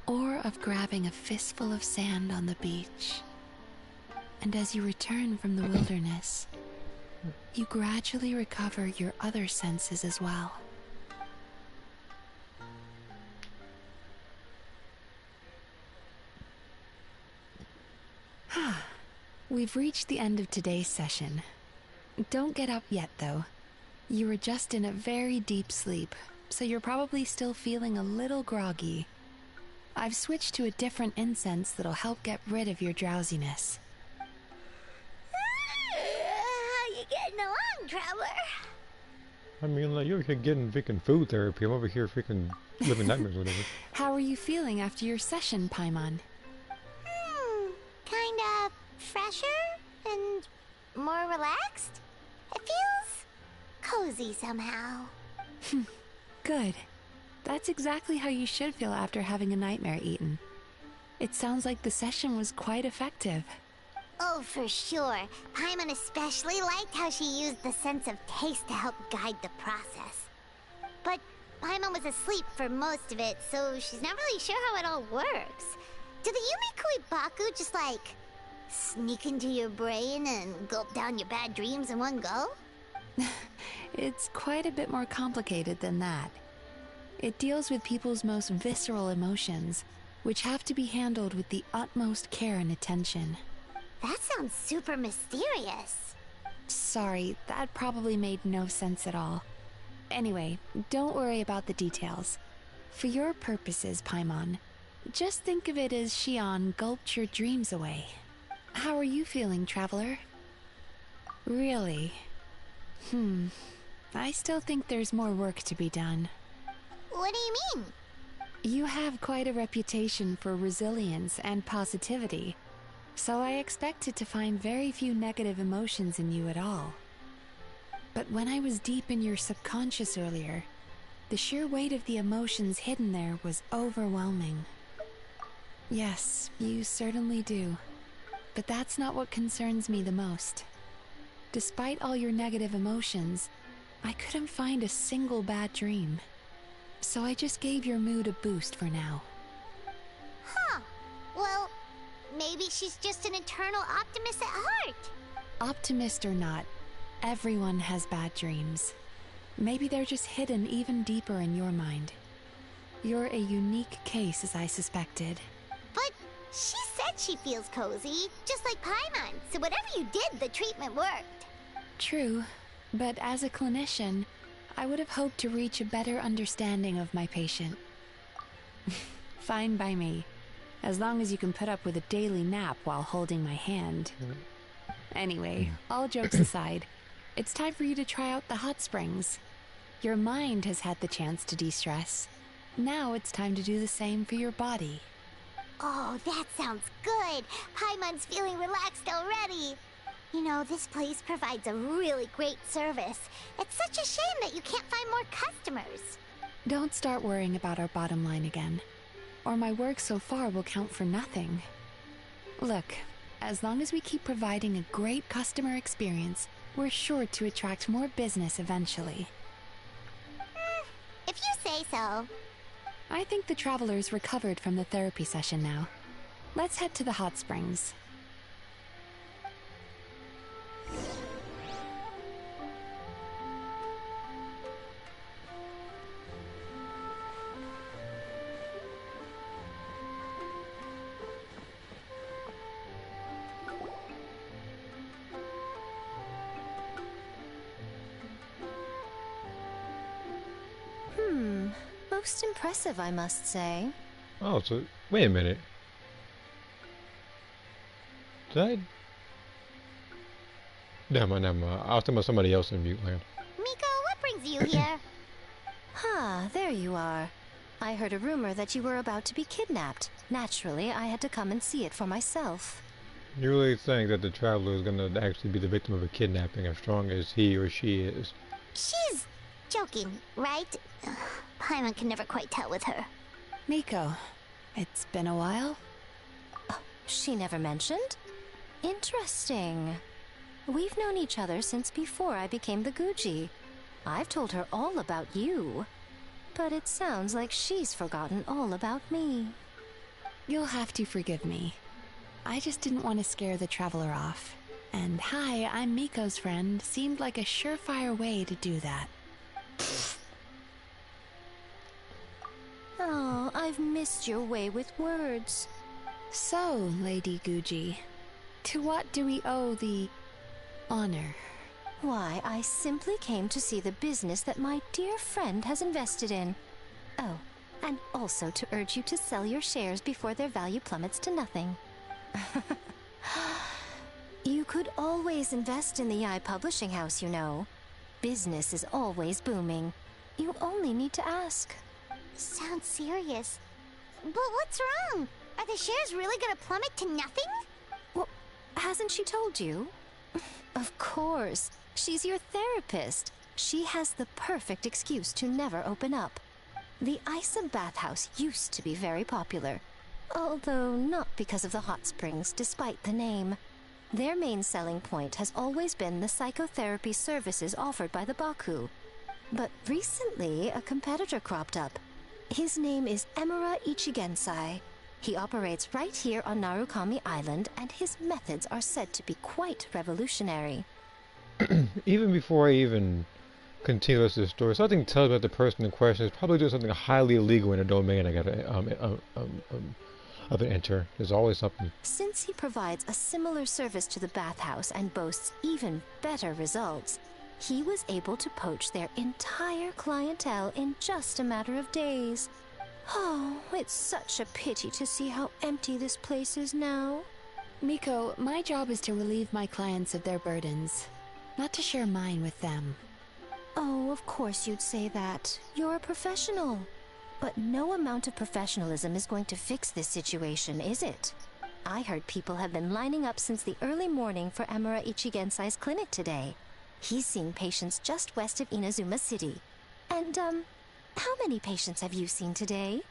or of grabbing a fistful of sand on the beach. And as you return from the wilderness, you gradually recover your other senses as well. We've reached the end of today's session. Don't get up yet, though. You were just in a very deep sleep, so you're probably still feeling a little groggy. I've switched to a different incense that'll help get rid of your drowsiness. How you getting along, Traveler? I mean, like, you're over here getting freaking food therapy. I'm over here freaking Living nightmares or whatever. How are you feeling after your session, Paimon? Kinda fresher and more relaxed. It feels cozy somehow. Good. That's exactly how you should feel after having a nightmare eaten. It sounds like the session was quite effective. Oh, for sure. Paimon especially liked how she used the sense of taste to help guide the process. But Paimon was asleep for most of it, so she's not really sure how it all works. Do the Yumikui Baku just like sneak into your brain and gulp down your bad dreams in one go? It's quite a bit more complicated than that. It deals with people's most visceral emotions, which have to be handled with the utmost care and attention. That sounds super mysterious. Sorry, that probably made no sense at all. Anyway, don't worry about the details. For your purposes, Paimon, just think of it as Xion gulped your dreams away. How are you feeling, Traveler? Really? I still think there's more work to be done. What do you mean? You have quite a reputation for resilience and positivity, so I expected to find very few negative emotions in you at all. But when I was deep in your subconscious earlier, the sheer weight of the emotions hidden there was overwhelming. Yes, you certainly do. But that's not what concerns me the most. Despite all your negative emotions, I couldn't find a single bad dream. So I just gave your mood a boost for now. Huh. Well, maybe she's just an eternal optimist at heart. Optimist or not, everyone has bad dreams. Maybe they're just hidden even deeper in your mind. You're a unique case, as I suspected. But she said she feels cozy, just like Paimon, so whatever you did, the treatment worked. True, but as a clinician, I would have hoped to reach a better understanding of my patient. Fine by me, as long as you can put up with a daily nap while holding my hand. Anyway, all jokes aside, it's time for you to try out the hot springs. Your mind has had the chance to de-stress. Now it's time to do the same for your body. Oh, that sounds good. Paimon's feeling relaxed already. You know, this place provides a really great service. It's such a shame that you can't find more customers. Don't start worrying about our bottom line again, or my work so far will count for nothing. Look, as long as we keep providing a great customer experience, we're sure to attract more business eventually. If you say so. I think the traveler's recovered from the therapy session now. Let's head to the hot springs. Most impressive, I must say. Oh, so wait a minute. Did I? Never mind, never mind. I was talking about somebody else in Mute Land. Miko, what brings you here? There you are. I heard a rumor that you were about to be kidnapped. Naturally, I had to come and see it for myself. You really think that the traveler is gonna actually be the victim of a kidnapping as strong as he or she is? She's joking, right? Paimon can never quite tell with her. Miko, it's been a while. She never mentioned? Interesting. We've known each other since before I became the Guji. I've told her all about you. But it sounds like she's forgotten all about me. You'll have to forgive me. I just didn't want to scare the traveler off. And hi, I'm Miko's friend seemed like a surefire way to do that. Oh, I've missed your way with words. So, Lady Guji, to what do we owe the honor? Why, I simply came to see the business that my dear friend has invested in. Oh, and also to urge you to sell your shares before their value plummets to nothing. You could always invest in the Eye Publishing House, you know. Business is always booming. You only need to ask. Sounds serious. But what's wrong? Are the shares really gonna plummet to nothing? Well, hasn't she told you? Of course. She's your therapist. She has the perfect excuse to never open up. The Isa bathhouse used to be very popular, although not because of the hot springs, despite the name. Their main selling point has always been the psychotherapy services offered by the Baku. But recently, a competitor cropped up. His name is Emura Ichigensai. He operates right here on Narukami Island, and his methods are said to be quite revolutionary. Even before I even continue with this story, something tells me that the person in question is probably doing something highly illegal in a domain I gotta of an enter. There's always something. Since he provides a similar service to the bathhouse and boasts even better results, he was able to poach their entire clientele in just a matter of days. Oh, it's such a pity to see how empty this place is now. Miko, my job is to relieve my clients of their burdens, not to share mine with them. Oh, of course you'd say that. You're a professional. But no amount of professionalism is going to fix this situation, is it? I heard people have been lining up since the early morning for Emura Ichigensai's clinic today. He's seeing patients just west of Inazuma City. And, how many patients have you seen today?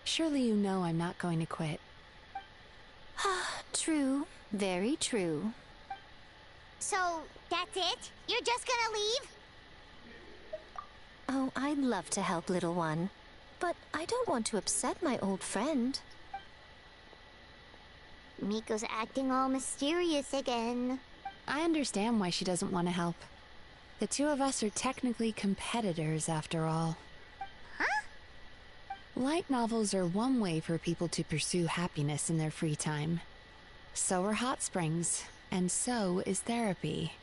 Surely you know I'm not going to quit. True. Very true. So, that's it? You're just gonna leave? Oh, I'd love to help, little one. But I don't want to upset my old friend. Miko's acting all mysterious again. I understand why she doesn't want to help. The two of us are technically competitors, after all. Huh? Light novels are one way for people to pursue happiness in their free time. So are hot springs, and so is therapy.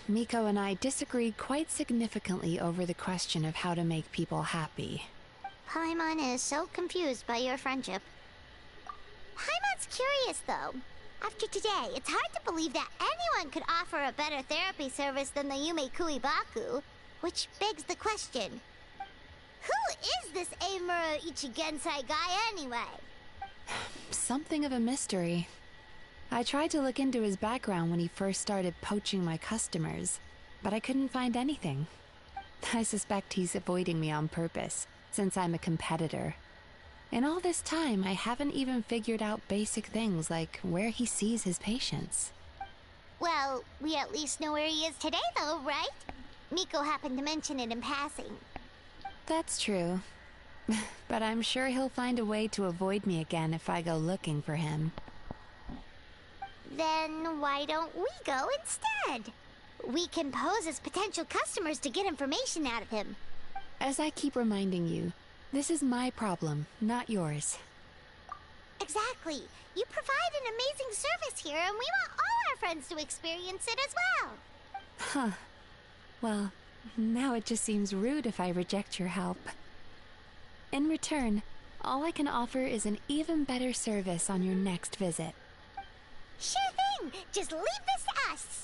Miko and I disagreed quite significantly over the question of how to make people happy. Paimon is so confused by your friendship. Paimon's curious, though. After today, it's hard to believe that anyone could offer a better therapy service than the Yume Kui Baku, which begs the question, who is this Emura Ichigensai guy anyway? Something of a mystery. I tried to look into his background when he first started poaching my customers, but I couldn't find anything. I suspect he's avoiding me on purpose, since I'm a competitor. In all this time, I haven't even figured out basic things like where he sees his patients. Well, we at least know where he is today, though, right? Miko happened to mention it in passing. That's true. But I'm sure he'll find a way to avoid me again if I go looking for him. Then why don't we go instead? We can pose as potential customers to get information out of him. As I keep reminding you, this is my problem, not yours. Exactly. You provide an amazing service here, and we want all our friends to experience it as well. Huh. Well, now it just seems rude if I reject your help. In return, all I can offer is an even better service on your next visit. Sure thing! Just leave this to us!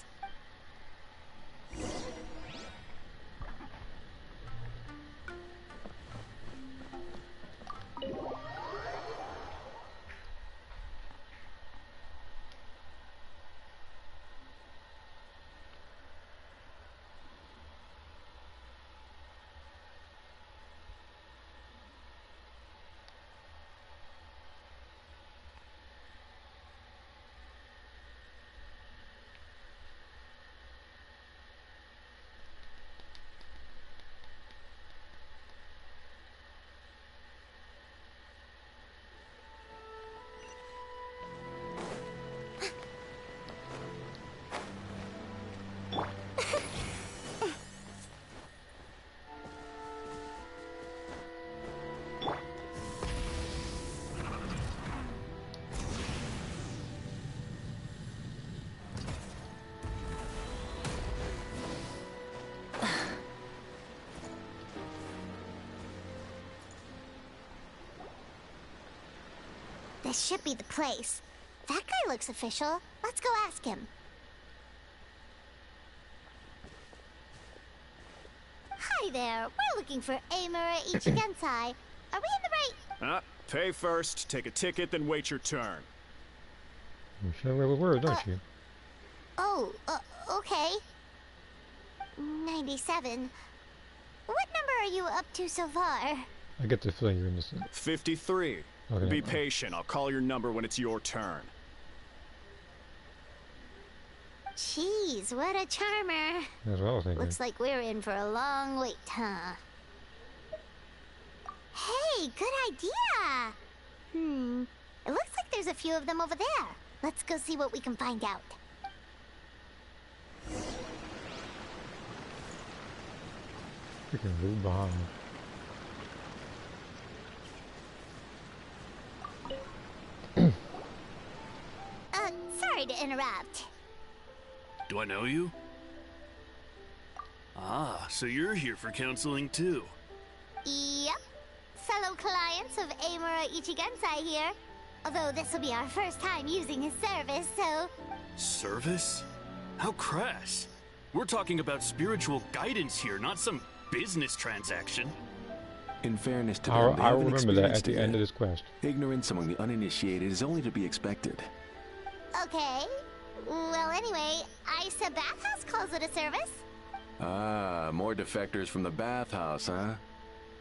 This should be the place. That guy looks official. Let's go ask him. Hi Hi there. We're looking for Amura Ichigensai. Are we in the right... Pay first, take a ticket, then wait your turn. You should have a word, don't you? Oh, okay. 97. What number are you up to so far? I get the feeling you're innocent. 53. Okay, Be patient. I'll call your number when it's your turn. Jeez, what a charmer. That's what I was thinking. Looks like we're in for a long wait, huh? Hey, good idea! It looks like there's a few of them over there. Let's go see what we can find out. Freaking leave behind. Sorry to interrupt. Do I know you? Ah, so you're here for counseling too. Yep. Fellow clients of Amura Ichigensai here. Although this will be our first time using his service, so... Service? How crass. We're talking about spiritual guidance here, not some business transaction. In fairness to them, I will remember that at the end of this quest. Ignorance among the uninitiated is only to be expected. Okay. Well, anyway, Isa Bathhouse calls it a service. Ah, more defectors from the bathhouse, huh?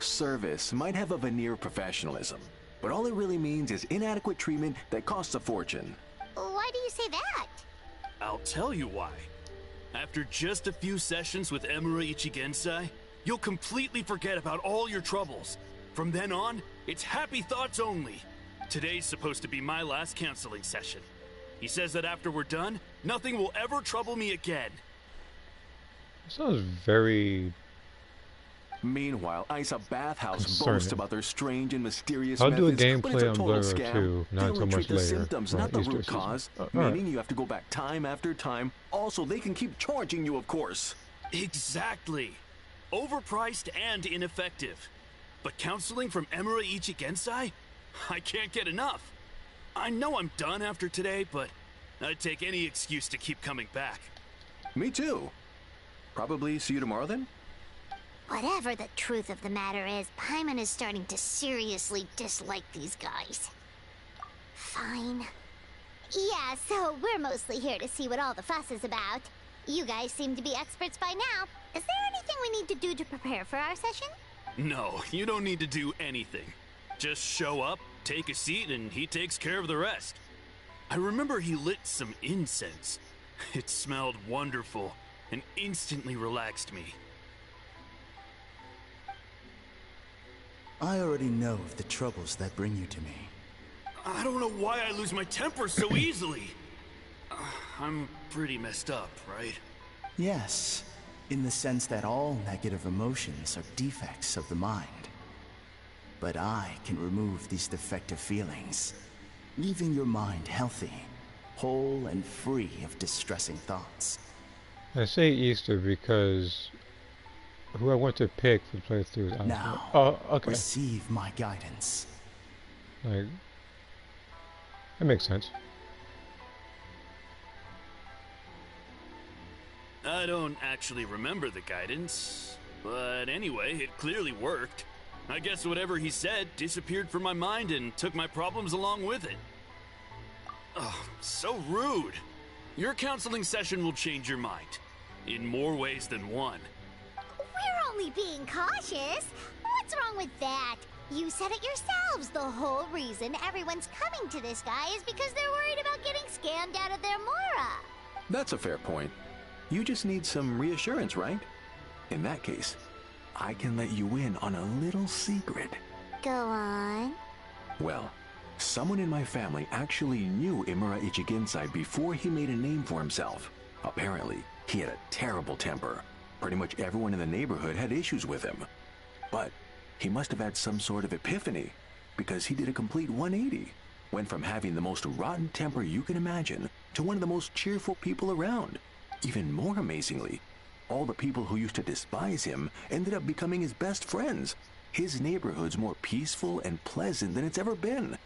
Service might have a veneer of professionalism, but all it really means is inadequate treatment that costs a fortune. Why do you say that? I'll tell you why. After just a few sessions with Amura Ichigensai, you'll completely forget about all your troubles. From then on, it's happy thoughts only. Today's supposed to be my last counseling session. He says that after we're done, nothing will ever trouble me again. Sounds very... Meanwhile, Isa Bathhouse concerning. boasts about their strange and mysterious I'll methods, do a but it's gameplay a on total Blur scam. too, They not only so much treat the later. symptoms, Right, not the Easter root season. cause, Alright. meaning you have to go back time after time. Also, they can keep charging you, of course. Exactly. Overpriced and ineffective. But counseling from Amura Ichigensai? I can't get enough. I know I'm done after today, but I'd take any excuse to keep coming back. Me too. Probably see you tomorrow then? Whatever the truth of the matter is, Paimon is starting to seriously dislike these guys. Fine. Yeah, so we're mostly here to see what all the fuss is about. You guys seem to be experts by now. Is there anything we need to do to prepare for our session? No, you don't need to do anything. Just show up, take a seat, and he takes care of the rest. I remember he lit some incense. It smelled wonderful and instantly relaxed me. I already know of the troubles that bring you to me. I don't know why I lose my temper so easily. I'm pretty messed up, right? Yes, in the sense that all negative emotions are defects of the mind. But I can remove these defective feelings, leaving your mind healthy, whole and free of distressing thoughts. I say Easter because who I want to pick for playthroughs. Now, okay. Receive my guidance. Like, that makes sense. I don't actually remember the guidance, but anyway, it clearly worked. I guess whatever he said disappeared from my mind and took my problems along with it. Oh, so rude. Your counseling session will change your mind, in more ways than one. We're only being cautious. What's wrong with that? You said it yourselves. The whole reason everyone's coming to this guy is because they're worried about getting scammed out of their Mora. That's a fair point. You just need some reassurance, right? In that case, I can let you in on a little secret. Go on. Well, someone in my family actually knew Amura Ichigensai before he made a name for himself. Apparently, he had a terrible temper. Pretty much everyone in the neighborhood had issues with him. But he must have had some sort of epiphany, because he did a complete 180. Went from having the most rotten temper you can imagine to one of the most cheerful people around. Even more amazingly, all the people who used to despise him ended up becoming his best friends. His neighborhood's more peaceful and pleasant than it's ever been.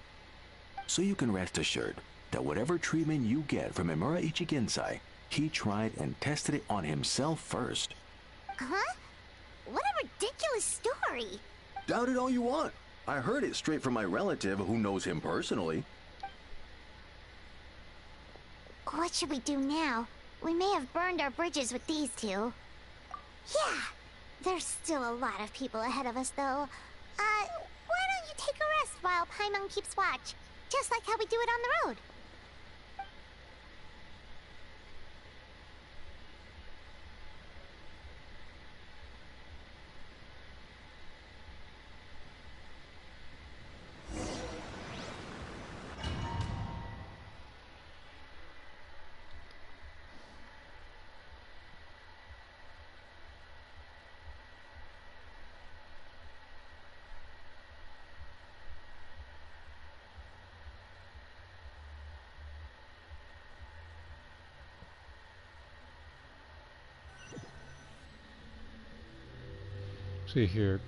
So you can rest assured that whatever treatment you get from Amura Ichigensai, he tried and tested it on himself first. Huh? What a ridiculous story. Doubt it all you want. I heard it straight from my relative who knows him personally. What should we do now? We may have burned our bridges with these two. Yeah, there's still a lot of people ahead of us, though. Why don't you take a rest while Paimon keeps watch? Just like how we do it on the road. See here.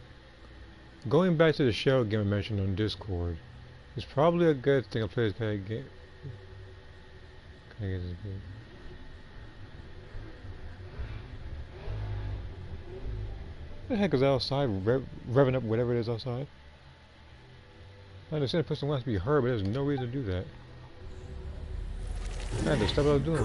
Going back to the shell game I mentioned on Discord, it's probably a good thing I play this kind of game. Can I get this game? What the heck is outside? Revving up whatever it is outside? I understand the person wants to be heard, but there's no reason to do that. I had to stop what I was doing.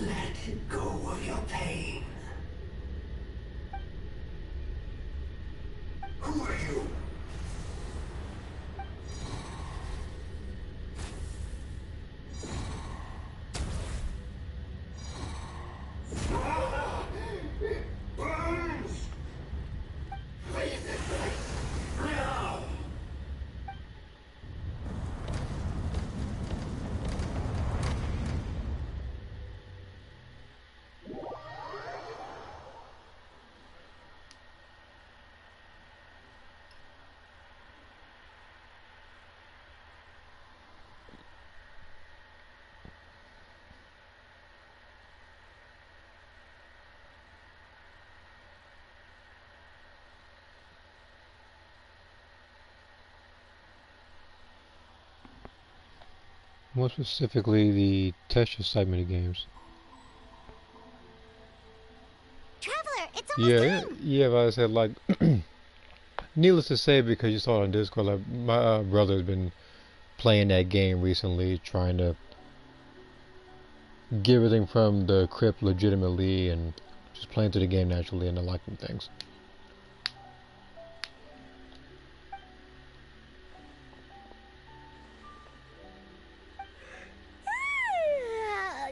Let go of your pain. Who are you? It burns! Leave it now! More specifically, the Tetris side mini games. Traveler, it's almost time. Yeah, but I said, like, needless to say, because you saw it on Discord, like, my brother's been playing that game recently, trying to get everything from the crypt legitimately, and just playing through the game naturally, and liking things.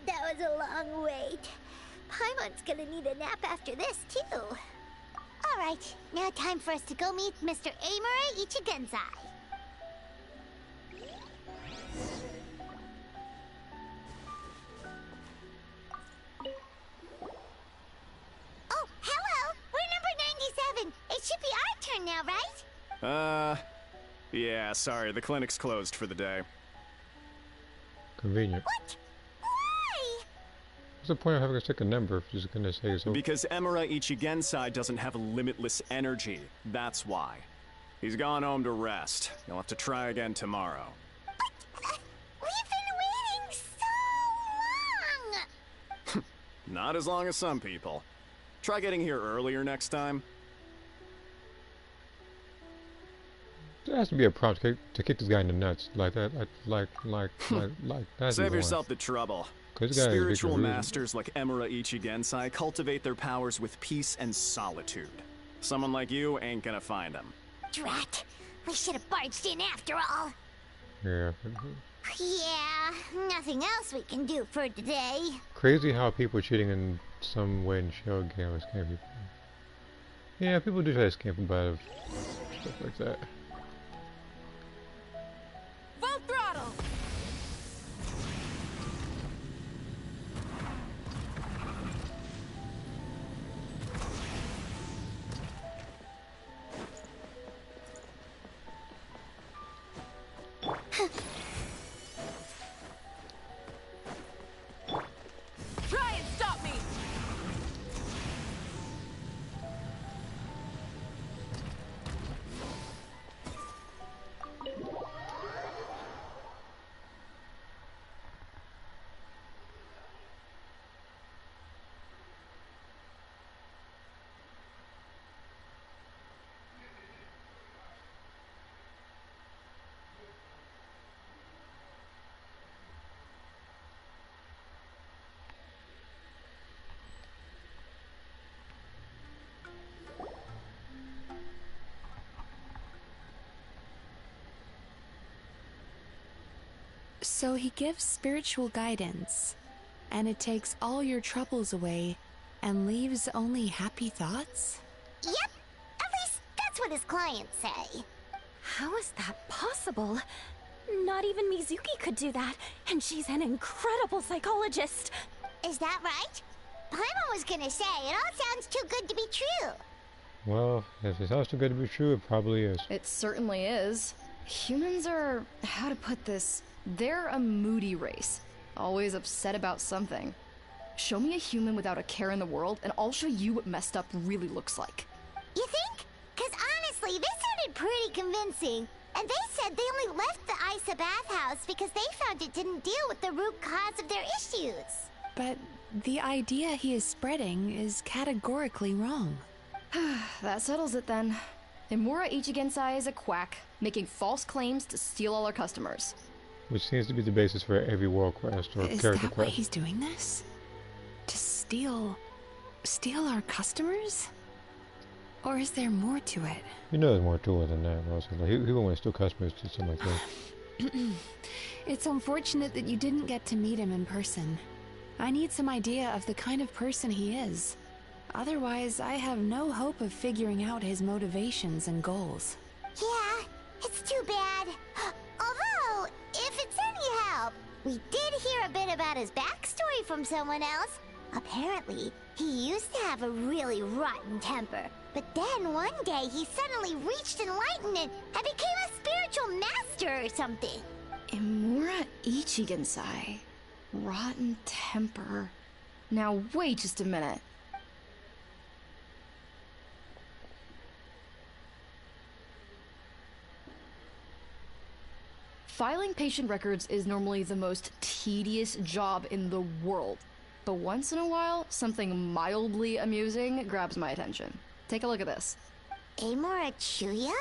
That was a long wait. Paimon's gonna need a nap after this, too. Alright, now time for us to go meet Mr. Amura Ichigensai. Oh, hello! We're number 97. It should be our turn now, right? Yeah, sorry, the clinic's closed for the day. Convenient. What? Why? What's the point of having a second number if you're just gonna say so? Because Emura Ichigensai doesn't have limitless energy. That's why. He's gone home to rest. You'll have to try again tomorrow. But we've been waiting so long! Not as long as some people. Try getting here earlier next time. There has to be a prompt to kick this guy in the nuts like that, like that. Save yourself the trouble. Spiritual masters like Emura Ichigensai cultivate their powers with peace and solitude. Someone like you ain't gonna find them. Drat! We should have barged in after all. Yeah. Yeah, nothing else we can do for today. Crazy how people cheating in some way in shell games can't be. Yeah, people do try to scam about it, stuff like that. Full throttle! Try and stop me! So he gives spiritual guidance, and it takes all your troubles away and leaves only happy thoughts? Yep, at least that's what his clients say. How is that possible? Not even Mizuki could do that, and she's an incredible psychologist. Is that right? Paimon was gonna say, it all sounds too good to be true. Well, if it sounds too good to be true, it probably is. It certainly is. Humans are, how to put this, they're a moody race. Always upset about something. Show me a human without a care in the world, and I'll show you what messed up really looks like. You think? 'Cause honestly, they sounded pretty convincing. And they said they only left the Isa bathhouse because they found it didn't deal with the root cause of their issues. But the idea he is spreading is categorically wrong. That settles it then. Imura Ichigensai is a quack, making false claims to steal all our customers. Which seems to be the basis for every world quest or Is character that why quest. he's doing this? To steal our customers? Or is there more to it? You know there's more to it than that, Rosa. Like, he won't want to steal customers to something like that. It's unfortunate that you didn't get to meet him in person. I need some idea of the kind of person he is. Otherwise, I have no hope of figuring out his motivations and goals. Yeah, it's too bad. Although, if it's any help, we did hear a bit about his backstory from someone else. Apparently, he used to have a really rotten temper. But then one day he suddenly reached enlightenment and became a spiritual master or something. Imura Ichigensai. Rotten temper. Now wait just a minute. Filing patient records is normally the most tedious job in the world. But once in a while, something mildly amusing grabs my attention. Take a look at this. Amora Chuya?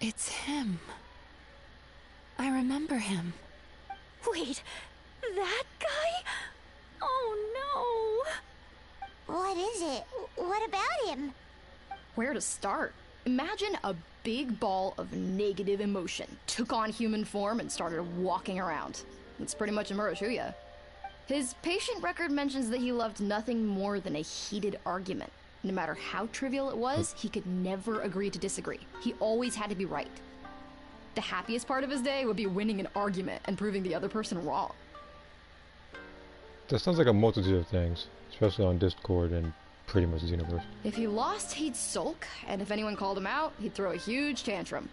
It's him. I remember him. Wait, that guy? Oh no! What is it? What about him? Where to start? Imagine a big ball of negative emotion took on human form and started walking around. It's pretty much Imura Chuya. His patient record mentions that he loved nothing more than a heated argument. No matter how trivial it was, he could never agree to disagree. He always had to be right. The happiest part of his day would be winning an argument and proving the other person wrong. That sounds like a multitude of things, especially on Discord and pretty much the universe. If he lost, he'd sulk, and if anyone called him out, he'd throw a huge tantrum.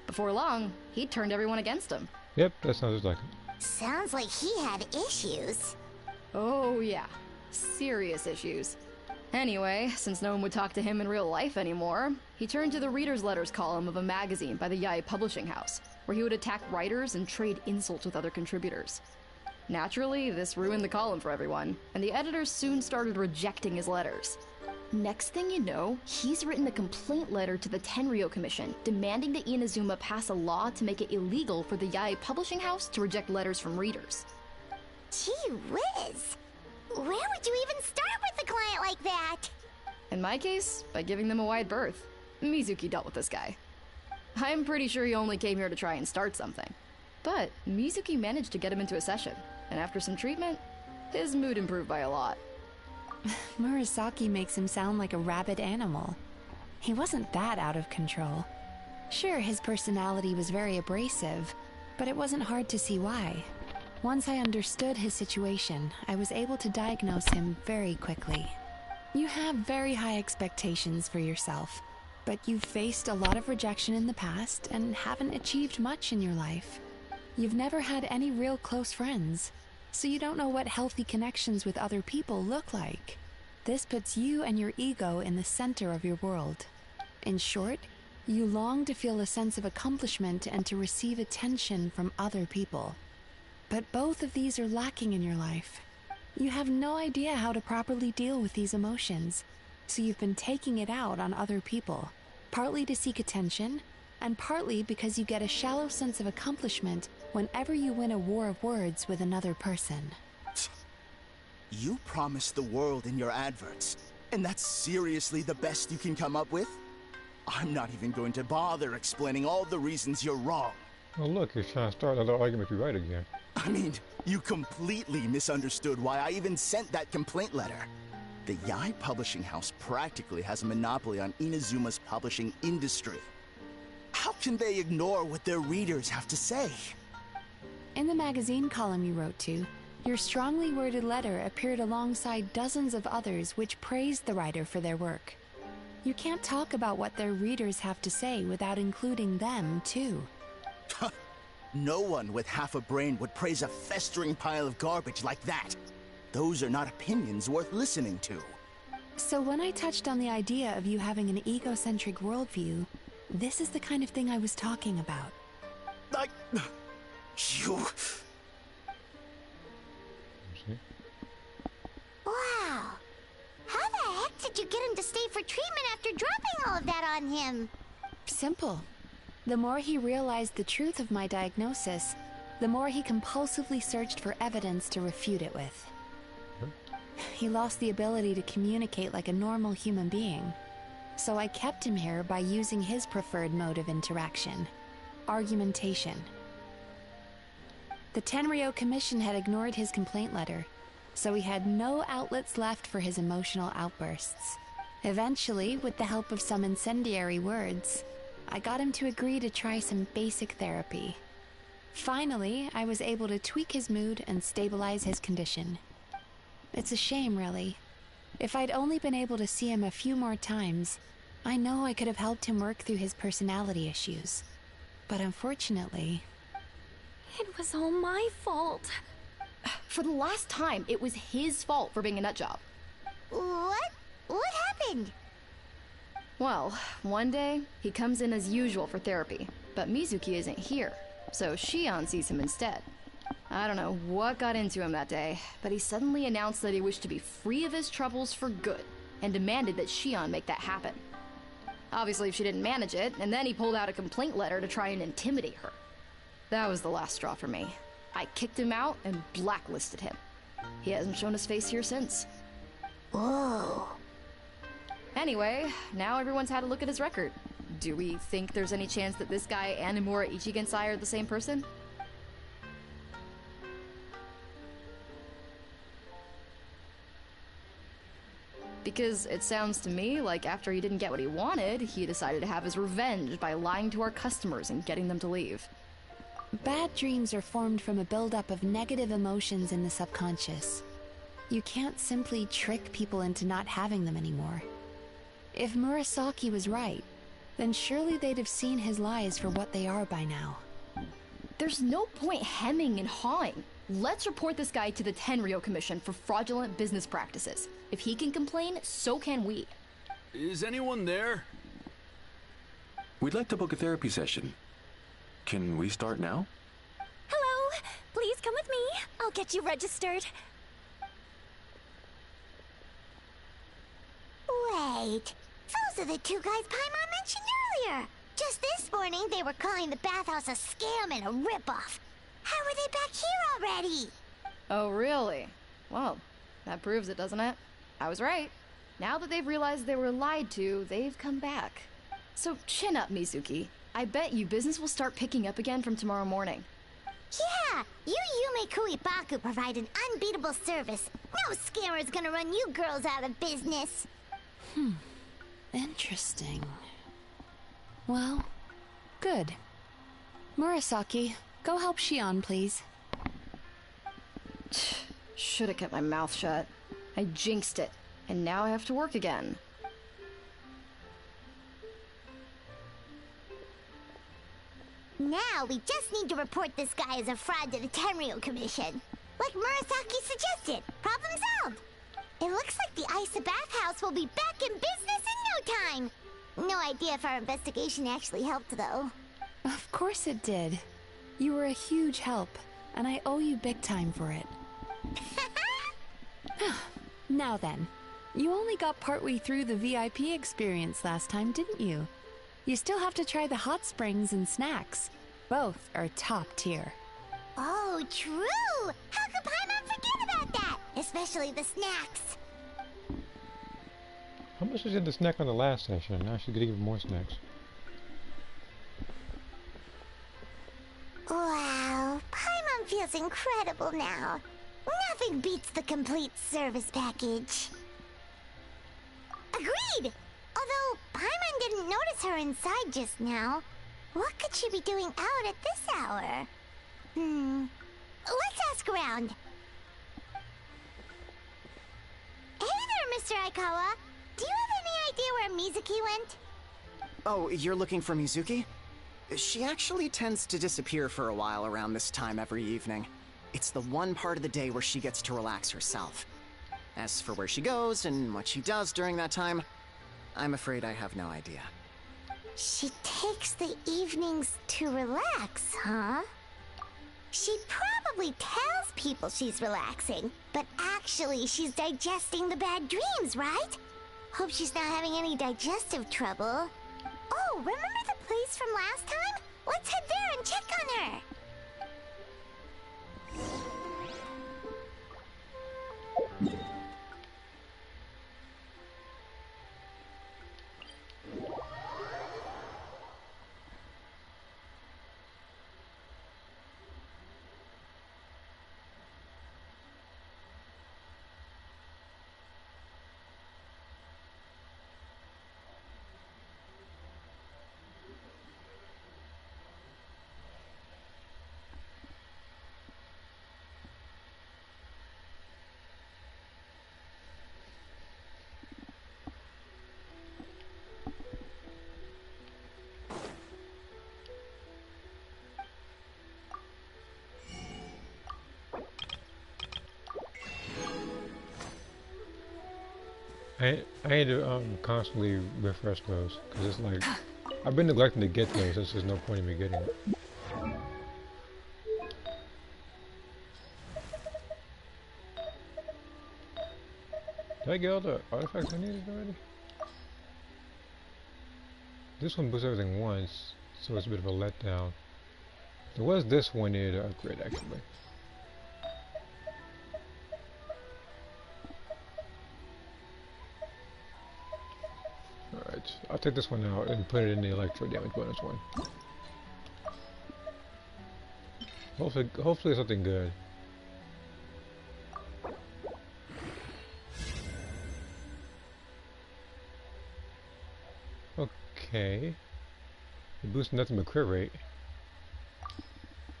Before long, he'd turned everyone against him. Yep, that sounds just like it. Sounds like he had issues. Oh yeah, serious issues. Anyway, since no one would talk to him in real life anymore, he turned to the reader's letters column of a magazine by the Yae Publishing House, where he would attack writers and trade insults with other contributors. Naturally, this ruined the column for everyone, and the editors soon started rejecting his letters. Next thing you know, he's written a complaint letter to the Tenryo Commission, demanding that Inazuma pass a law to make it illegal for the Yae Publishing House to reject letters from readers. Gee whiz! Where would you even start with a client like that? In my case, by giving them a wide berth. Mizuki dealt with this guy. I'm pretty sure he only came here to try and start something. But Mizuki managed to get him into a session, and after some treatment, his mood improved by a lot. Murasaki makes him sound like a rabid animal. He wasn't that out of control. Sure, his personality was very abrasive, but it wasn't hard to see why. Once I understood his situation, I was able to diagnose him very quickly. You have very high expectations for yourself, but you've faced a lot of rejection in the past and haven't achieved much in your life. You've never had any real close friends, so you don't know what healthy connections with other people look like. This puts you and your ego in the center of your world. In short, you long to feel a sense of accomplishment and to receive attention from other people. But both of these are lacking in your life. You have no idea how to properly deal with these emotions, so you've been taking it out on other people, partly to seek attention, and partly because you get a shallow sense of accomplishment whenever you win a war of words with another person. You promised the world in your adverts, and that's seriously the best you can come up with? I'm not even going to bother explaining all the reasons you're wrong. Oh look, you're trying to start another argument to be right again. I mean, you completely misunderstood why I even sent that complaint letter. The Yai Publishing House practically has a monopoly on Inazuma's publishing industry. How can they ignore what their readers have to say? In the magazine column you wrote to, your strongly worded letter appeared alongside dozens of others which praised the writer for their work. You can't talk about what their readers have to say without including them, too. No one with half a brain would praise a festering pile of garbage like that. Those are not opinions worth listening to. So when I touched on the idea of you having an egocentric worldview, this is the kind of thing I was talking about. You... Wow. How the heck did you get him to stay for treatment after dropping all of that on him? Simple. The more he realized the truth of my diagnosis, the more he compulsively searched for evidence to refute it with. He lost the ability to communicate like a normal human being. So I kept him here by using his preferred mode of interaction: argumentation. The Tenryo Commission had ignored his complaint letter, so he had no outlets left for his emotional outbursts. Eventually, with the help of some incendiary words, I got him to agree to try some basic therapy. Finally, I was able to tweak his mood and stabilize his condition. It's a shame, really. If I'd only been able to see him a few more times, I know I could have helped him work through his personality issues. But unfortunately... It was all my fault. For the last time, it was his fault for being a nutjob. What? What happened? Well, one day, he comes in as usual for therapy, but Mizuki isn't here, so Shion sees him instead. I don't know what got into him that day, but he suddenly announced that he wished to be free of his troubles for good, and demanded that Shion make that happen. Obviously, she didn't manage it, and then he pulled out a complaint letter to try and intimidate her. That was the last straw for me. I kicked him out and blacklisted him. He hasn't shown his face here since. Whoa. Anyway, now everyone's had a look at his record. Do we think there's any chance that this guy and Imura Ichigensai are the same person? Because it sounds to me like after he didn't get what he wanted, he decided to have his revenge by lying to our customers and getting them to leave. Bad dreams are formed from a buildup of negative emotions in the subconscious. You can't simply trick people into not having them anymore. If Murasaki was right, then surely they'd have seen his lies for what they are by now. There's no point hemming and hawing. Let's report this guy to the Tenryo Commission for fraudulent business practices. If he can complain, so can we. Is anyone there? We'd like to book a therapy session. Can we start now? Hello! Please come with me. I'll get you registered. Wait. Those are the two guys Paimon mentioned earlier. Just this morning, they were calling the bathhouse a scam and a ripoff. How are they back here already? Oh, really? Well, that proves it, doesn't it? I was right. Now that they've realized they were lied to, they've come back. So chin up, Mizuki. I bet you business will start picking up again from tomorrow morning. Yeah, you Yume Kuibaku provide an unbeatable service. No scammer's gonna run you girls out of business. Interesting. Well, good. Murasaki, go help Shion, please. Should have kept my mouth shut. I jinxed it, and now I have to work again. Now we just need to report this guy as a fraud to the Tenryo Commission. Like Murasaki suggested. Problem solved. It looks like the Isa bathhouse will be back in business in no time. No idea if our investigation actually helped, though. Of course it did. You were a huge help, and I owe you big time for it. Now then, you only got partway through the VIP experience last time, didn't you? You still have to try the hot springs and snacks. Both are top tier. Oh, true! How could Paimon forget about that? Especially the snacks. How much is in the snack on the last session? Now I should get even more snacks. Wow, Paimon feels incredible now. Nothing beats the complete service package. Agreed! Although Paimon didn't notice her inside just now. What could she be doing out at this hour? Let's ask around. Hey there, Mr. Aikawa. Do you have any idea where Mizuki went? Oh, you're looking for Mizuki? She actually tends to disappear for a while around this time every evening. It's the one part of the day where she gets to relax herself. As for where she goes and what she does during that time, I'm afraid I have no idea. She takes the evenings to relax, huh? She probably tells people she's relaxing, but actually she's digesting the bad dreams, right? Hope she's not having any digestive trouble. Oh, remember the place from last time? Let's head there and check on her. I need to constantly refresh those because it's like I've been neglecting to get those. Since there's no point in me getting it. Did I get all the artifacts I needed already? This one boosts everything once, so it's a bit of a letdown. There was this one needed to upgrade actually. Alright, I'll take this one out and put it in the electro damage bonus one. Hopefully something good. Okay. It boosts nothing but crit rate.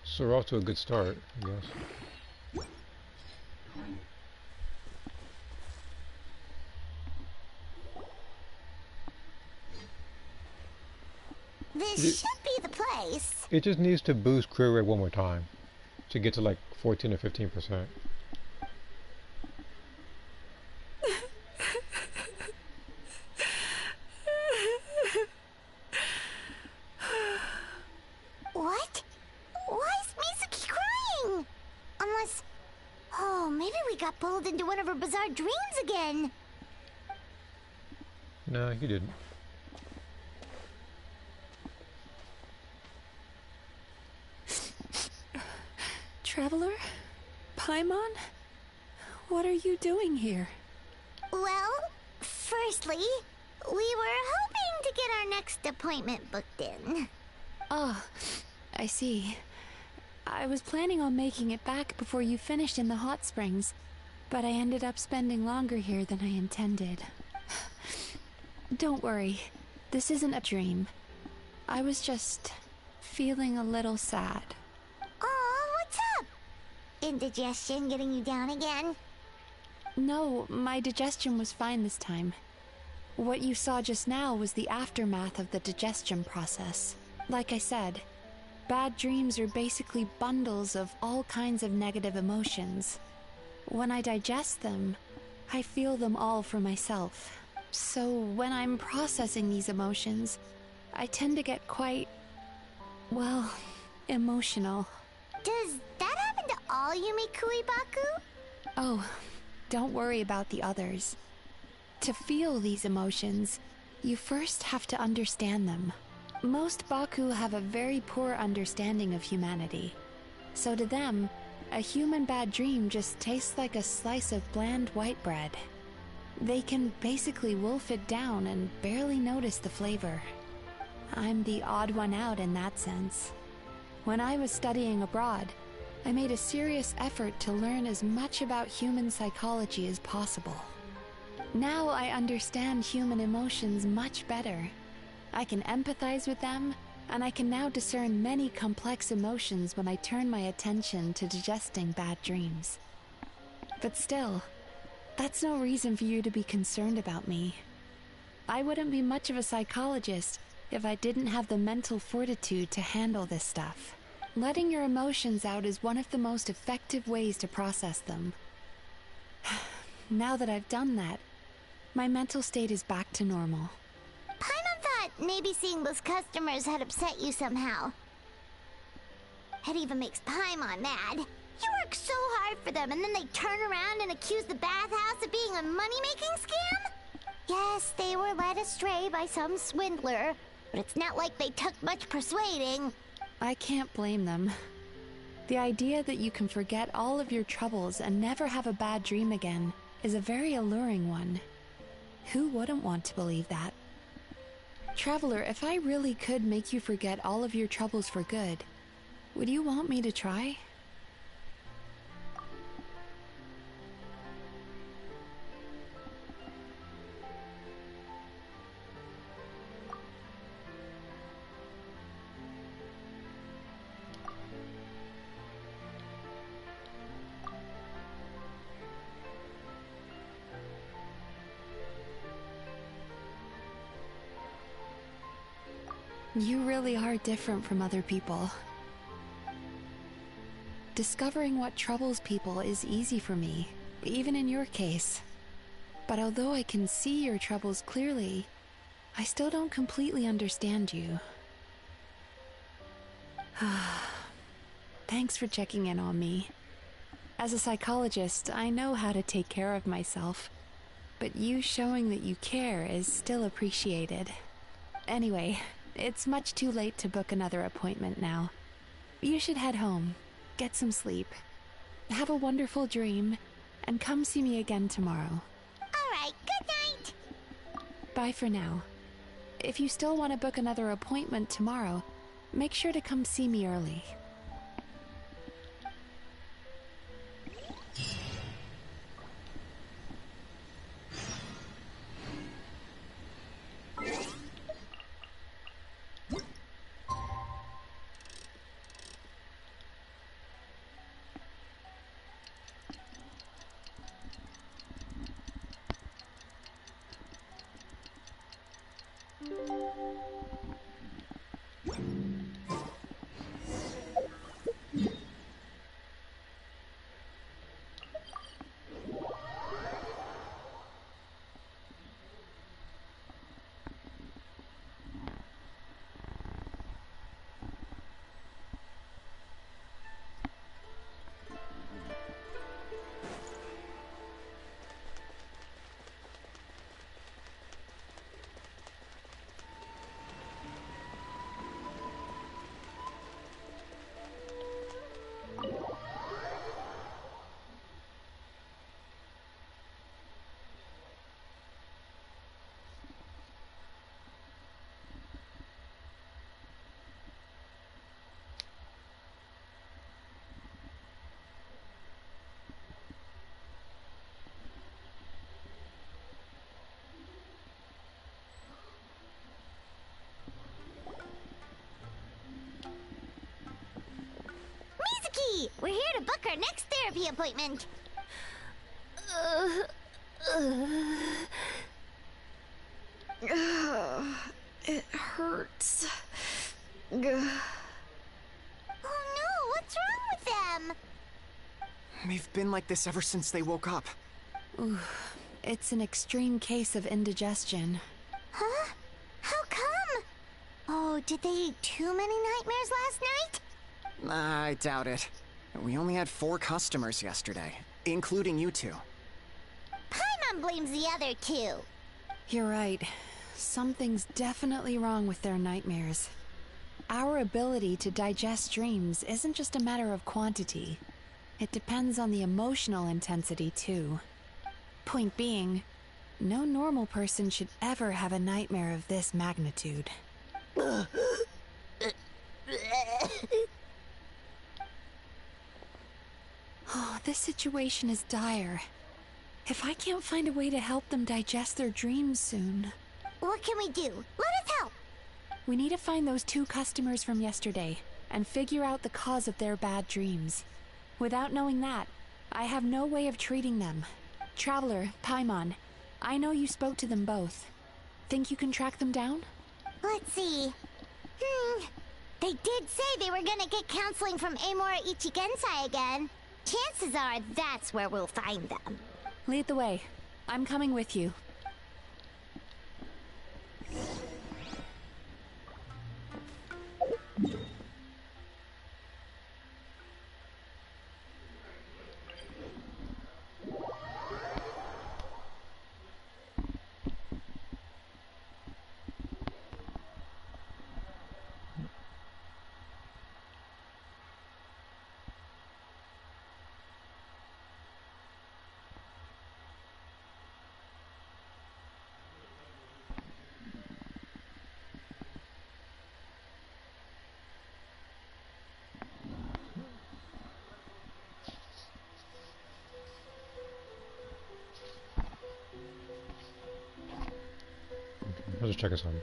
So we're off to a good start, I guess. This should be the place. It just needs to boost crit rate one more time to get to like 14 or 15%. What? Why is Mizuki crying? Unless... Oh, maybe we got pulled into one of her bizarre dreams again. No, you didn't. Traveler? Paimon? What are you doing here? Well, firstly, we were hoping to get our next appointment booked in. Oh, I see. I was planning on making it back before you finished in the hot springs, but I ended up spending longer here than I intended. Don't worry, this isn't a dream. I was just feeling a little sad. Oh, what's up? Indigestion getting you down again? No, my digestion was fine this time. What you saw just now was the aftermath of the digestion process. Like I said, bad dreams are basically bundles of all kinds of negative emotions. When I digest them, I feel them all for myself. So when I'm processing these emotions, I tend to get quite, well, emotional. Does that happen to all Yumikui Baku? Oh, don't worry about the others. To feel these emotions, you first have to understand them. Most Baku have a very poor understanding of humanity. So to them, a human bad dream just tastes like a slice of bland white bread. They can basically wolf it down and barely notice the flavor. I'm the odd one out in that sense. When I was studying abroad, I made a serious effort to learn as much about human psychology as possible. Now I understand human emotions much better. I can empathize with them, and I can now discern many complex emotions when I turn my attention to digesting bad dreams. But still, that's no reason for you to be concerned about me. I wouldn't be much of a psychologist if I didn't have the mental fortitude to handle this stuff. Letting your emotions out is one of the most effective ways to process them. Now that I've done that, my mental state is back to normal. Paimon thought maybe seeing those customers had upset you somehow. It even makes Paimon mad. You work so hard for them and then they turn around and accuse the bathhouse of being a money-making scam? Yes, they were led astray by some swindler, but it's not like they took much persuading. I can't blame them. The idea that you can forget all of your troubles and never have a bad dream again is a very alluring one. Who wouldn't want to believe that? Traveler, if I really could make you forget all of your troubles for good, would you want me to try? You really are different from other people. Discovering what troubles people is easy for me, even in your case. But although I can see your troubles clearly, I still don't completely understand you. Thanks for checking in on me. As a psychologist, I know how to take care of myself, but you showing that you care is still appreciated. Anyway, it's much too late to book another appointment now. You should head home, get some sleep, have a wonderful dream, and come see me again tomorrow. Alright, good night! Bye for now. If you still want to book another appointment tomorrow, make sure to come see me early. Mizuki! We're here to book our next therapy appointment. It hurts. Oh no, what's wrong with them? They've been like this ever since they woke up. It's an extreme case of indigestion. Huh? How come? Oh, did they eat too many nightmares last night? I doubt it. We only had 4 customers yesterday, including you two. Paimon blames the other 2. You're right. Something's definitely wrong with their nightmares. Our ability to digest dreams isn't just a matter of quantity. It depends on the emotional intensity, too. Point being, no normal person should ever have a nightmare of this magnitude. This situation is dire. If I can't find a way to help them digest their dreams soon... What can we do? Let us help! We need to find those 2 customers from yesterday and figure out the cause of their bad dreams. Without knowing that, I have no way of treating them. Traveler, Paimon, I know you spoke to them both. Think you can track them down? Let's see. They did say they were gonna get counseling from Amora Ichigensai again. Chances are that's where we'll find them. Lead the way. I'm coming with you. I'll just check us on.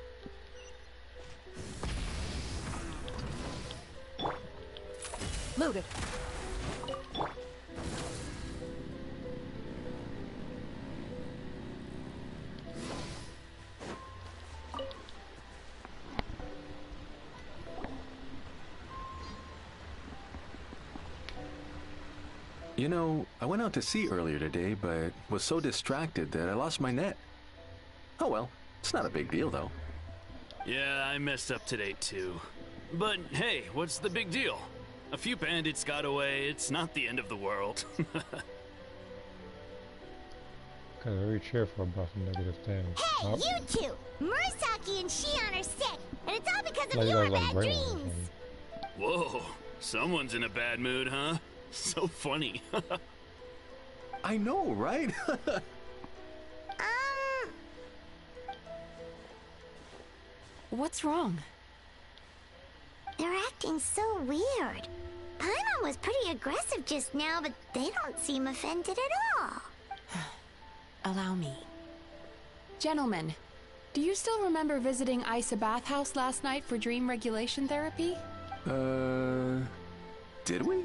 Loaded. You know, I went out to sea earlier today, but was so distracted that I lost my net. Oh well, it's not a big deal though. Yeah, I messed up today too. But hey, what's the big deal? A few bandits got away, it's not the end of the world. Got very cheerful about some negative things. Hey, oh. You two! Murasaki and Shion are sick, and it's all because of Like your you guys bad like dreams! Whoa, someone's in a bad mood, huh? So funny. I know, right? What's wrong? They're acting so weird. Paimon was pretty aggressive just now, but they don't seem offended at all. Allow me. Gentlemen, do you still remember visiting Isa Bathhouse last night for dream regulation therapy? Did we?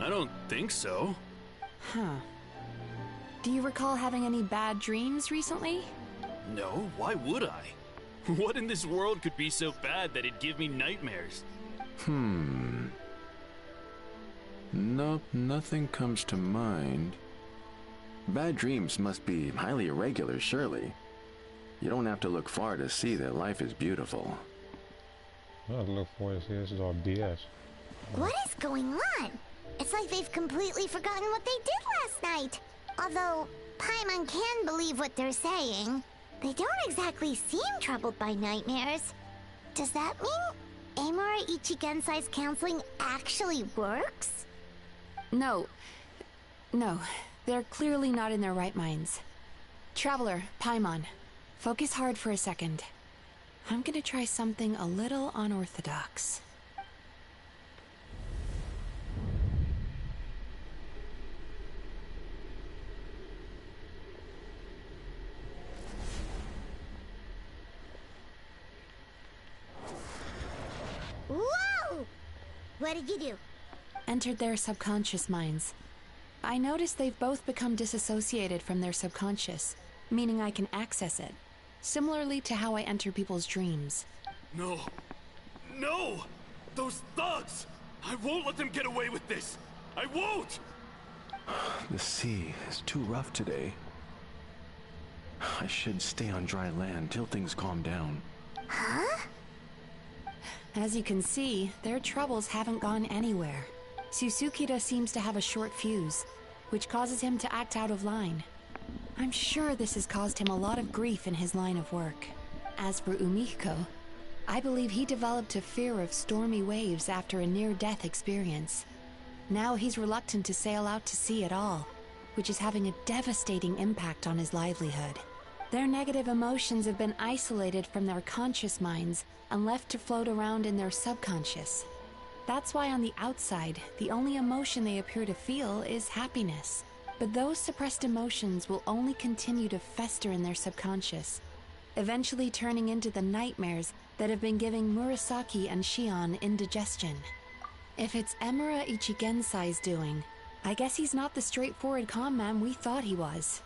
I don't think so. Huh. Do you recall having any bad dreams recently? No, why would I? What in this world could be so bad that it'd give me nightmares? Nope, nothing comes to mind. Bad dreams must be highly irregular, surely. You don't have to look far to see that life is beautiful. I look forward to see this is all BS. What is going on? It's like they've completely forgotten what they did last night. Although Paimon can believe what they're saying, they don't exactly seem troubled by nightmares. Does that mean Amora Ichigensai's counseling actually works? No. No, they're clearly not in their right minds. Traveler, Paimon, focus hard for a second. I'm gonna try something a little unorthodox. Whoa! What did you do? Entered their subconscious minds. I noticed they've both become disassociated from their subconscious, meaning I can access it, similarly to how I enter people's dreams. No! No! Those thugs! I won't let them get away with this! I won't! The sea is too rough today. I should stay on dry land till things calm down. Huh? As you can see, their troubles haven't gone anywhere. Susukida seems to have a short fuse, which causes him to act out of line. I'm sure this has caused him a lot of grief in his line of work. As for Umiko, I believe he developed a fear of stormy waves after a near-death experience. Now he's reluctant to sail out to sea at all, which is having a devastating impact on his livelihood. Their negative emotions have been isolated from their conscious minds and left to float around in their subconscious. That's why on the outside, the only emotion they appear to feel is happiness. But those suppressed emotions will only continue to fester in their subconscious, eventually turning into the nightmares that have been giving Murasaki and Shion indigestion. If it's Emura Ichigensai's doing, I guess he's not the straightforward con man we thought he was.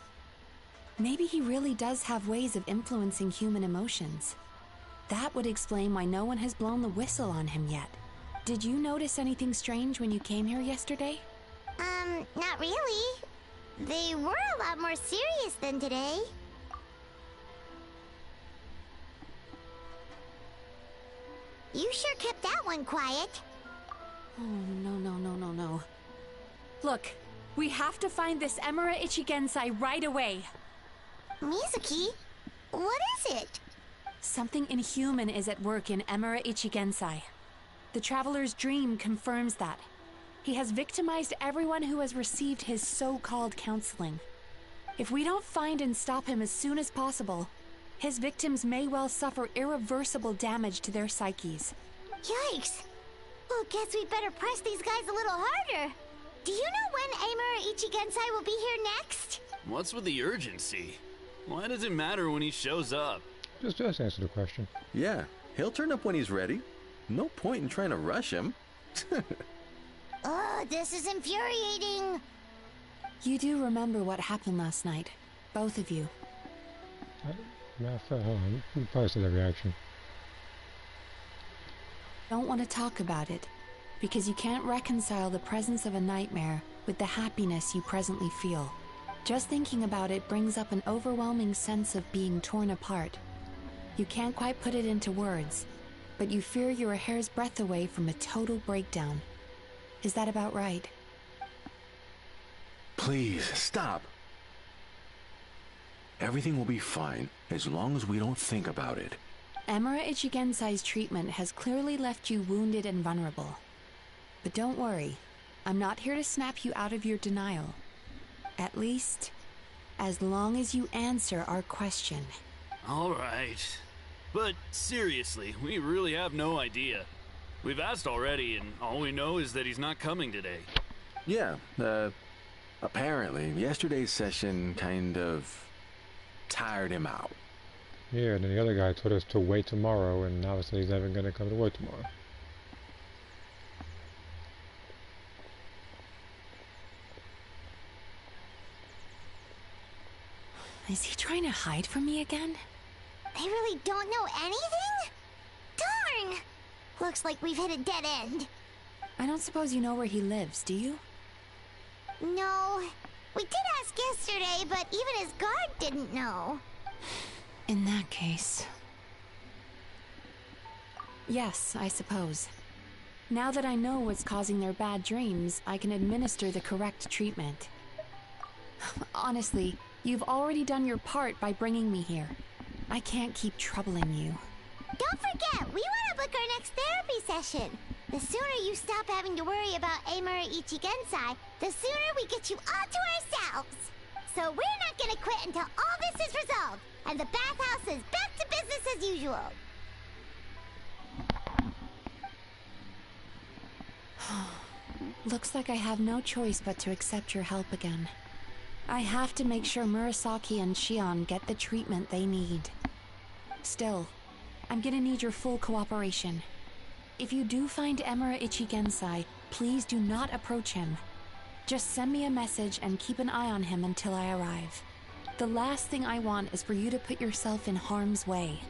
Maybe he really does have ways of influencing human emotions. That would explain why no one has blown the whistle on him yet. Did you notice anything strange when you came here yesterday? Not really. They were a lot more serious than today. You sure kept that one quiet. Oh, no. Look, we have to find this Emura Ichigensai right away. Mizuki, what is it? Something inhuman is at work in Emura Ichigensai. The Traveler's dream confirms that. He has victimized everyone who has received his so-called counseling. If we don't find and stop him as soon as possible, his victims may well suffer irreversible damage to their psyches. Yikes! Well, guess we'd better press these guys a little harder. Do you know when Emura Ichigensai will be here next? What's with the urgency? Why does it matter when he shows up? Just answer the question. Yeah, he'll turn up when he's ready. No point in trying to rush him. Oh, this is infuriating. You do remember what happened last night, both of you. Matter of fact, hold on. You probably said that reaction. Don't want to talk about it, because you can't reconcile the presence of a nightmare with the happiness you presently feel. Just thinking about it brings up an overwhelming sense of being torn apart. You can't quite put it into words, but you fear you're a hair's breadth away from a total breakdown. Is that about right? Please, stop. Everything will be fine as long as we don't think about it. Emura Ichigensai's treatment has clearly left you wounded and vulnerable. But don't worry, I'm not here to snap you out of your denial. At least, as long as you answer our question. All right. But seriously, we really have no idea. We've asked already, and all we know is that he's not coming today. Yeah, apparently, yesterday's session kind of tired him out. Yeah, and then the other guy told us to wait tomorrow, and now said he's never gonna come to work tomorrow. Is he trying to hide from me again? They really don't know anything? Darn! Looks like we've hit a dead end. I don't suppose you know where he lives, do you? No. We did ask yesterday, but even his guard didn't know. In that case... Yes, I suppose. Now that I know what's causing their bad dreams, I can administer the correct treatment. Honestly, you've already done your part by bringing me here. I can't keep troubling you. Don't forget, we want to book our next therapy session. The sooner you stop having to worry about Emura Ichigensai, the sooner we get you all to ourselves. So we're not gonna quit until all this is resolved, and the bathhouse is back to business as usual. Looks like I have no choice but to accept your help again. I have to make sure Murasaki and Shion get the treatment they need. Still, I'm gonna need your full cooperation. If you do find Emura Ichigensai, please do not approach him. Just send me a message and keep an eye on him until I arrive. The last thing I want is for you to put yourself in harm's way.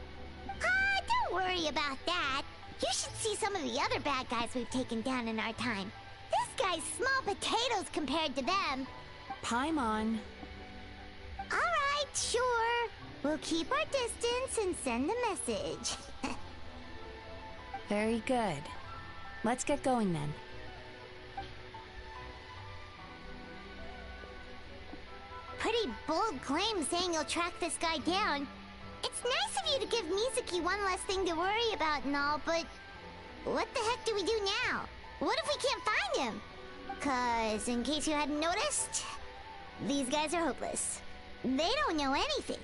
Don't worry about that. You should see some of the other bad guys we've taken down in our time. This guy's small potatoes compared to them. Paimon. Alright, sure. We'll keep our distance and send the message. Very good. Let's get going then. Pretty bold claim saying you'll track this guy down. It's nice of you to give Mizuki one less thing to worry about and all, but what the heck do we do now? What if we can't find him? 'Cause, in case you hadn't noticed, these guys are hopeless. They don't know anything.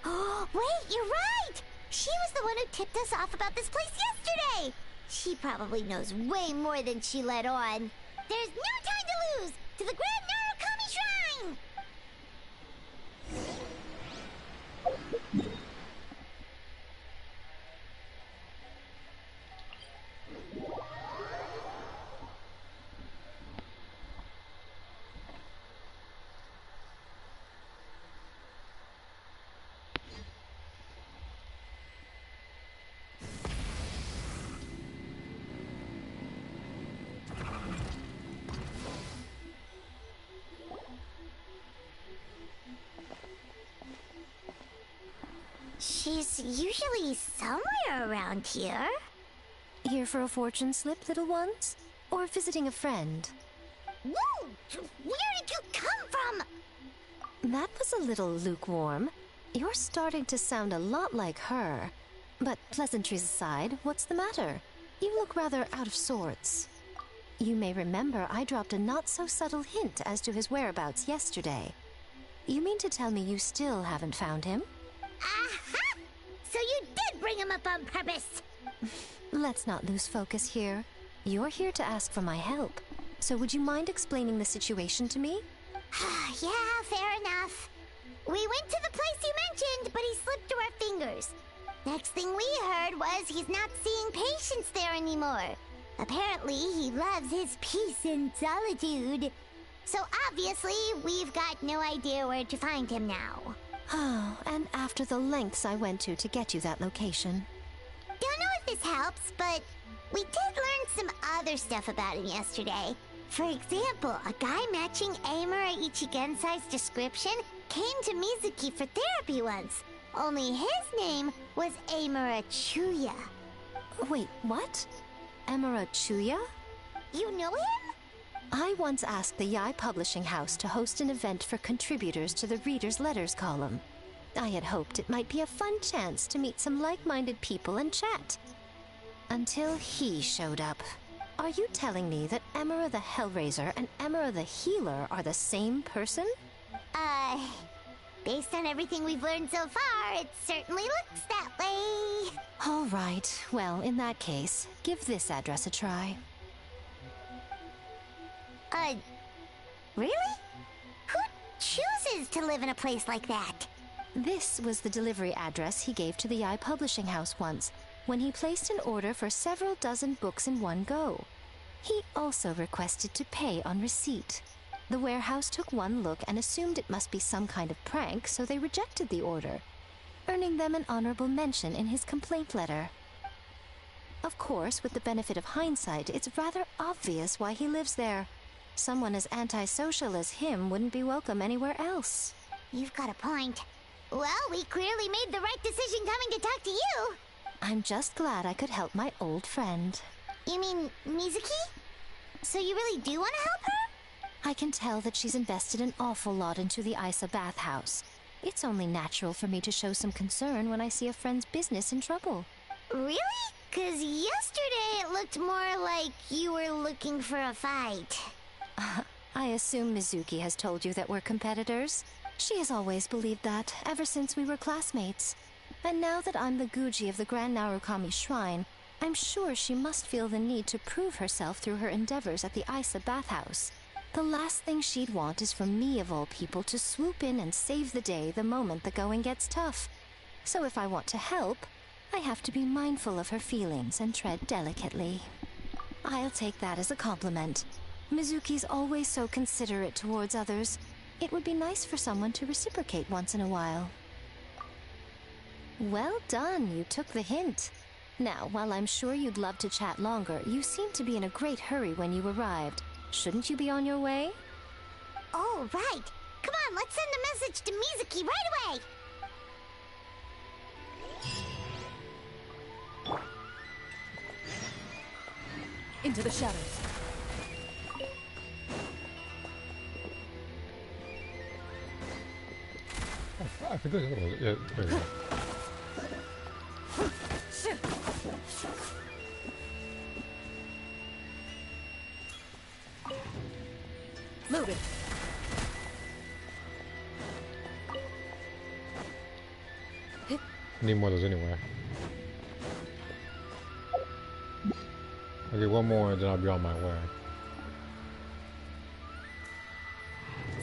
Oh, wait, you're right! She was the one who tipped us off about this place yesterday! She probably knows way more than she let on. There's no time to lose! To the Grand Narukami Shrine! She's usually somewhere around here. Here for a fortune slip, little ones? Or visiting a friend? Whoa! Where did you come from? That was a little lukewarm. You're starting to sound a lot like her. But pleasantries aside, what's the matter? You look rather out of sorts. You may remember I dropped a not-so-subtle hint as to his whereabouts yesterday. You mean to tell me you still haven't found him? Aha! So you did bring him up on purpose! Let's not lose focus here. You're here to ask for my help. So would you mind explaining the situation to me? Yeah, fair enough. We went to the place you mentioned, but he slipped through our fingers. Next thing we heard was he's not seeing patients there anymore. Apparently, he loves his peace and solitude. So obviously, we've got no idea where to find him now. Oh, and after the lengths I went to get you that location. Don't know if this helps, but we did learn some other stuff about him yesterday. For example, a guy matching Amura Ichigensai's description came to Mizuki for therapy once. Only his name was Amura Chuya. Wait, what? Amura Chuya? You know him? I once asked the Yai Publishing House to host an event for contributors to the Reader's Letters column. I had hoped it might be a fun chance to meet some like-minded people and chat. Until he showed up. Are you telling me that Amura the Hellraiser and Amura the Healer are the same person? Based on everything we've learned so far, it certainly looks that way. All right. Well, in that case, give this address a try. Really? Who chooses to live in a place like that? This was the delivery address he gave to the Yai Publishing House once, when he placed an order for several dozen books in one go. He also requested to pay on receipt. The warehouse took one look and assumed it must be some kind of prank, so they rejected the order, earning them an honorable mention in his complaint letter. Of course, with the benefit of hindsight, it's rather obvious why he lives there. Someone as antisocial as him wouldn't be welcome anywhere else. You've got a point. Well, we clearly made the right decision coming to talk to you. I'm just glad I could help my old friend. You mean Mizuki? So you really do want to help her? I can tell that she's invested an awful lot into the Isa bathhouse. It's only natural for me to show some concern when I see a friend's business in trouble. Really? 'Cause yesterday it looked more like you were looking for a fight. I assume Mizuki has told you that we're competitors. She has always believed that, ever since we were classmates. And now that I'm the Guji of the Grand Narukami Shrine, I'm sure she must feel the need to prove herself through her endeavors at the Isa bathhouse. The last thing she'd want is for me, of all people, to swoop in and save the day the moment the going gets tough. So if I want to help, I have to be mindful of her feelings and tread delicately. I'll take that as a compliment. Mizuki's always so considerate towards others. It would be nice for someone to reciprocate once in a while. Well done, you took the hint. Now, while I'm sure you'd love to chat longer, you seemed to be in a great hurry when you arrived. Shouldn't you be on your way? Oh, right. Come on, let's send a message to Mizuki right away. Into the shadows. I forgot what it was. Yeah, there we go. Loaded. Need more of those anyway. I'll get one more and then I'll be on my way.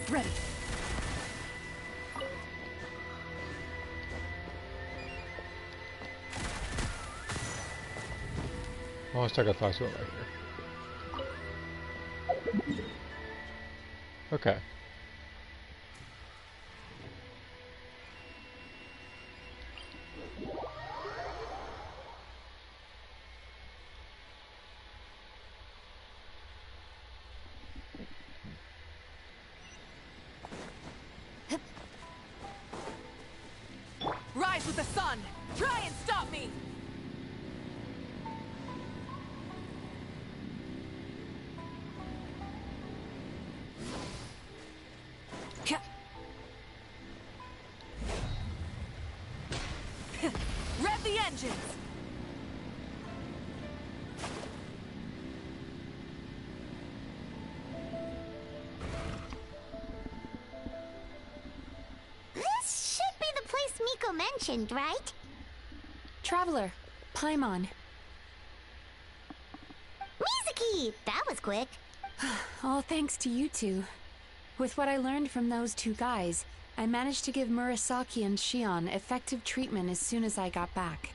Ready. Oh, let's take a fast one right here. Okay. Rise with the sun! Try and stop me! Rev the engines! This should be the place Miko mentioned, right? Traveler, Paimon. Mizuki! That was quick. All thanks to you two. With what I learned from those two guys, I managed to give Murasaki and Shion effective treatment as soon as I got back.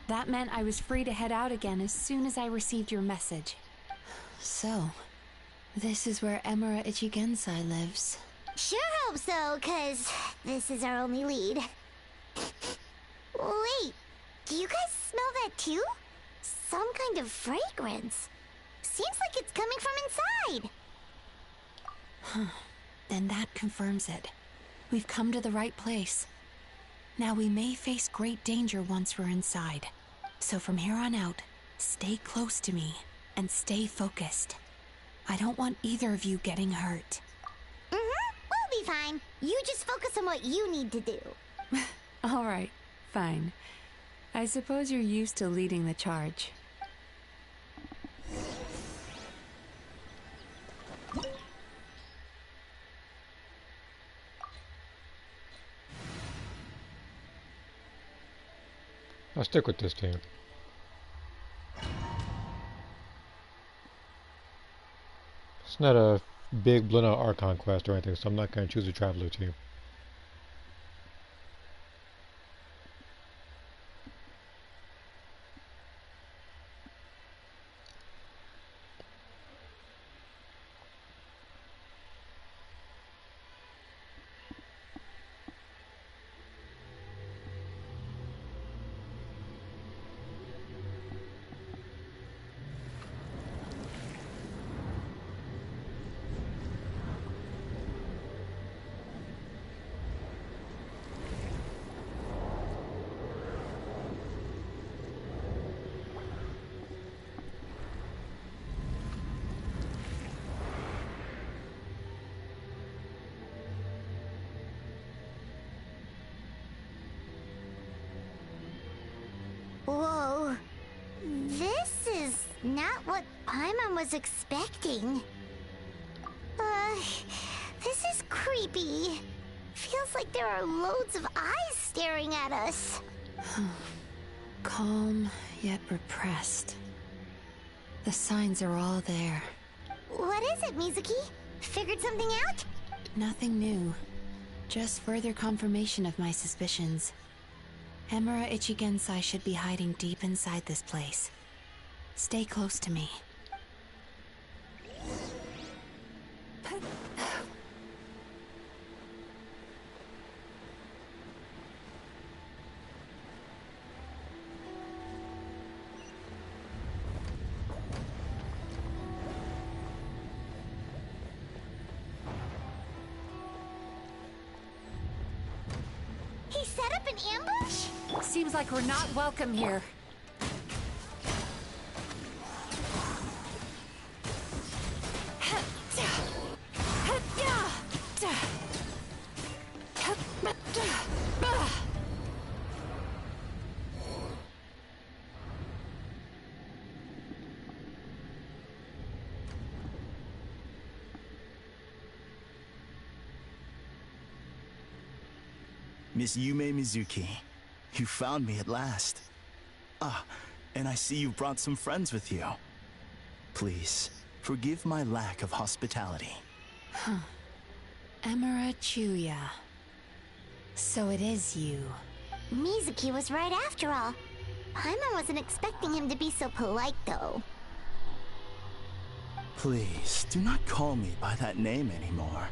That meant I was free to head out again as soon as I received your message. So, this is where Emura Ichigensai lives. Sure hope so, 'cause this is our only lead. Wait, do you guys smell that too? Some kind of fragrance. Seems like it's coming from inside. Huh. Then that confirms it. We've come to the right place. Now we may face great danger once we're inside. So from here on out, stay close to me and stay focused. I don't want either of you getting hurt. We'll be fine. You just focus on what you need to do. All right, fine. I suppose you're used to leading the charge. I'll stick with this team. It's not a big blown out Archon quest or anything, so I'm not going to choose a Traveler team. Whoa. This is not what Paimon was expecting. This is creepy. Feels like there are loads of eyes staring at us. Calm, yet repressed. The signs are all there. What is it, Mizuki? Figured something out? Nothing new. Just further confirmation of my suspicions. Emura Ichigensai should be hiding deep inside this place. Stay close to me. He set up an ambush? Seems like we're not welcome here. Miss Yume Mizuki, you found me at last. Ah, and I see you brought some friends with you. Please, forgive my lack of hospitality. Huh. Emira Chuya. So it is you. Mizuki was right after all. Paimon wasn't expecting him to be so polite, though. Please, do not call me by that name anymore.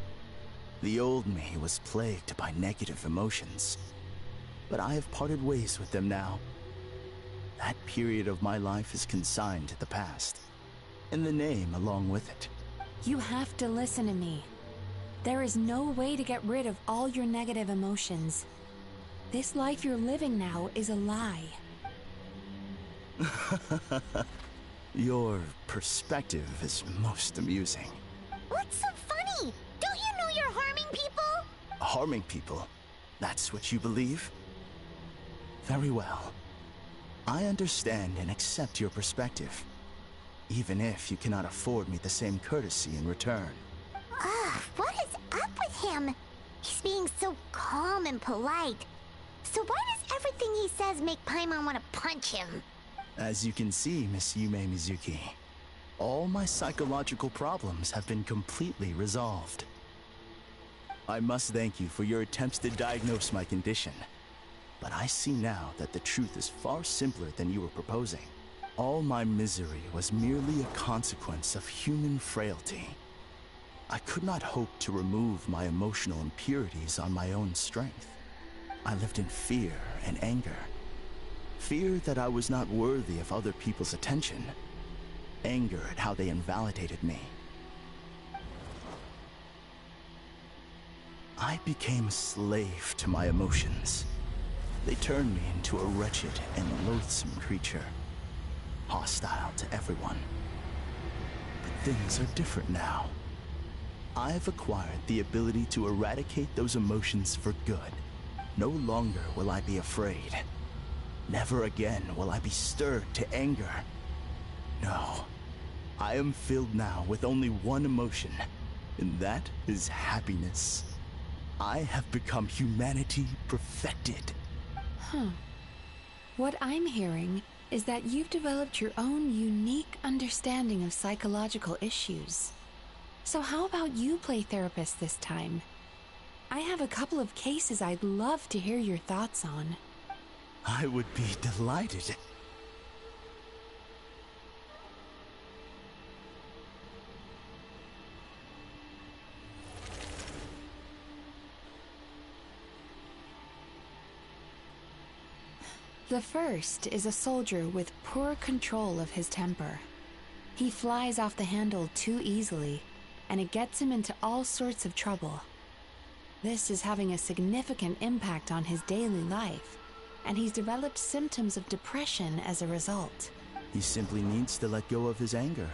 The old me was plagued by negative emotions, but I have parted ways with them now. That period of my life is consigned to the past, and the name along with it. You have to listen to me. There is no way to get rid of all your negative emotions. This life you're living now is a lie. Your perspective is most amusing. What's so funny? Don't you know you're harming people? Harming people? That's what you believe? Very well. I understand and accept your perspective, even if you cannot afford me the same courtesy in return. What is up with him? He's being so calm and polite. So why does everything he says make Paimon want to punch him? As you can see, Miss Yume Mizuki, all my psychological problems have been completely resolved. I must thank you for your attempts to diagnose my condition, but I see now that the truth is far simpler than you were proposing. All my misery was merely a consequence of human frailty. I could not hope to remove my emotional impurities on my own strength. I lived in fear and anger. Fear that I was not worthy of other people's attention. Anger at how they invalidated me. I became a slave to my emotions. They turned me into a wretched and loathsome creature, hostile to everyone. But things are different now. I've acquired the ability to eradicate those emotions for good. No longer will I be afraid. Never again will I be stirred to anger. No, I am filled now with only one emotion, and that is happiness. I have become humanity perfected. What I'm hearing is that you've developed your own unique understanding of psychological issues. So how about you play therapist this time? I have a couple of cases I'd love to hear your thoughts on. I would be delighted. The first is a soldier with poor control of his temper. He flies off the handle too easily, and it gets him into all sorts of trouble. This is having a significant impact on his daily life, and he's developed symptoms of depression as a result. He simply needs to let go of his anger.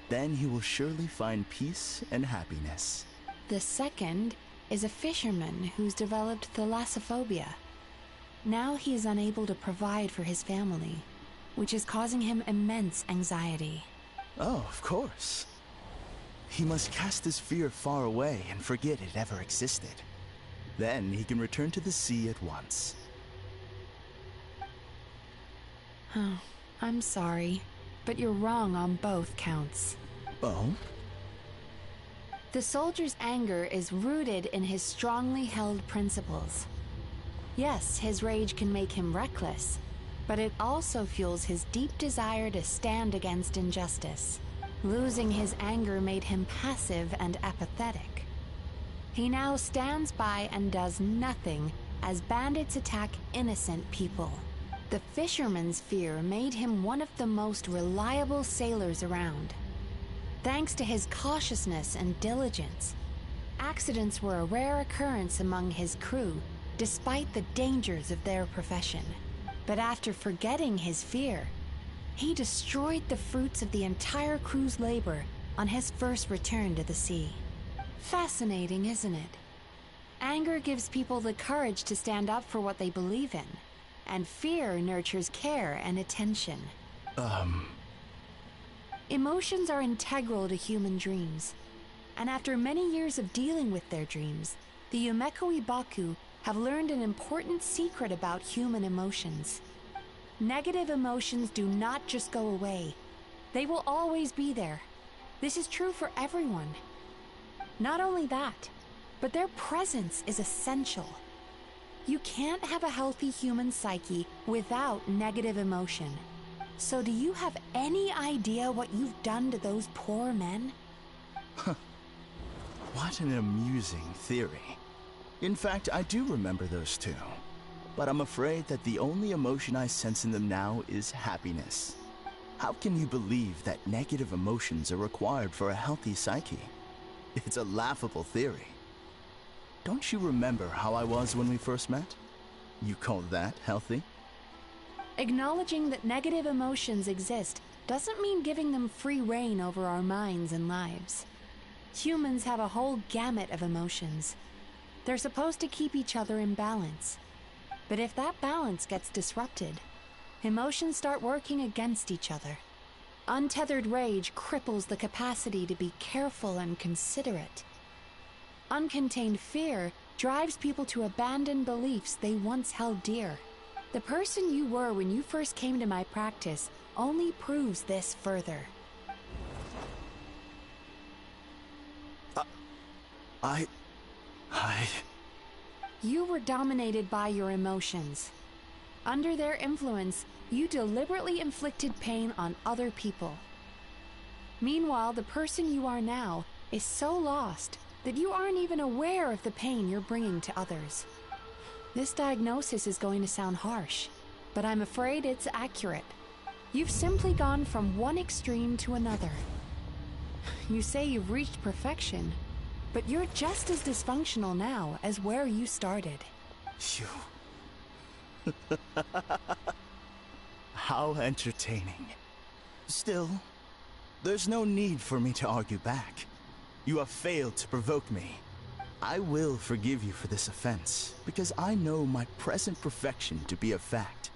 Then he will surely find peace and happiness. The second is a fisherman who's developed thalassophobia. Now he is unable to provide for his family, which is causing him immense anxiety. Oh, of course. He must cast his fear far away and forget it ever existed. Then he can return to the sea at once. Oh, I'm sorry, but you're wrong on both counts. Oh? The soldier's anger is rooted in his strongly held principles. Yes, his rage can make him reckless, but it also fuels his deep desire to stand against injustice. Losing his anger made him passive and apathetic. He now stands by and does nothing as bandits attack innocent people. The fisherman's fear made him one of the most reliable sailors around. Thanks to his cautiousness and diligence, accidents were a rare occurrence among his crew, despite the dangers of their profession. But after forgetting his fear, he destroyed the fruits of the entire crew's labor on his first return to the sea. Fascinating, isn't it? Anger gives people the courage to stand up for what they believe in, and fear nurtures care and attention. Emotions are integral to human dreams, and after many years of dealing with their dreams, the Yumeko Ibaku have learned an important secret about human emotions. Negative emotions do not just go away. They will always be there. This is true for everyone. Not only that, but their presence is essential. You can't have a healthy human psyche without negative emotion. So do you have any idea what you've done to those poor men? What an amusing theory. In fact, I do remember those two. But I'm afraid that the only emotion I sense in them now is happiness. How can you believe that negative emotions are required for a healthy psyche? It's a laughable theory. Don't you remember how I was when we first met? You call that healthy? Acknowledging that negative emotions exist doesn't mean giving them free rein over our minds and lives. Humans have a whole gamut of emotions. They're supposed to keep each other in balance. But if that balance gets disrupted, emotions start working against each other. Untethered rage cripples the capacity to be careful and considerate. Uncontained fear drives people to abandon beliefs they once held dear. The person you were when you first came to my practice only proves this further. You were dominated by your emotions. Under their influence, you deliberately inflicted pain on other people. Meanwhile, the person you are now is so lost that you aren't even aware of the pain you're bringing to others. This diagnosis is going to sound harsh, but I'm afraid it's accurate. You've simply gone from one extreme to another. You say you've reached perfection, but you're just as dysfunctional now as where you started. How entertaining. Still, there's no need for me to argue back. You have failed to provoke me. I will forgive you for this offense, because I know my present perfection to be a fact.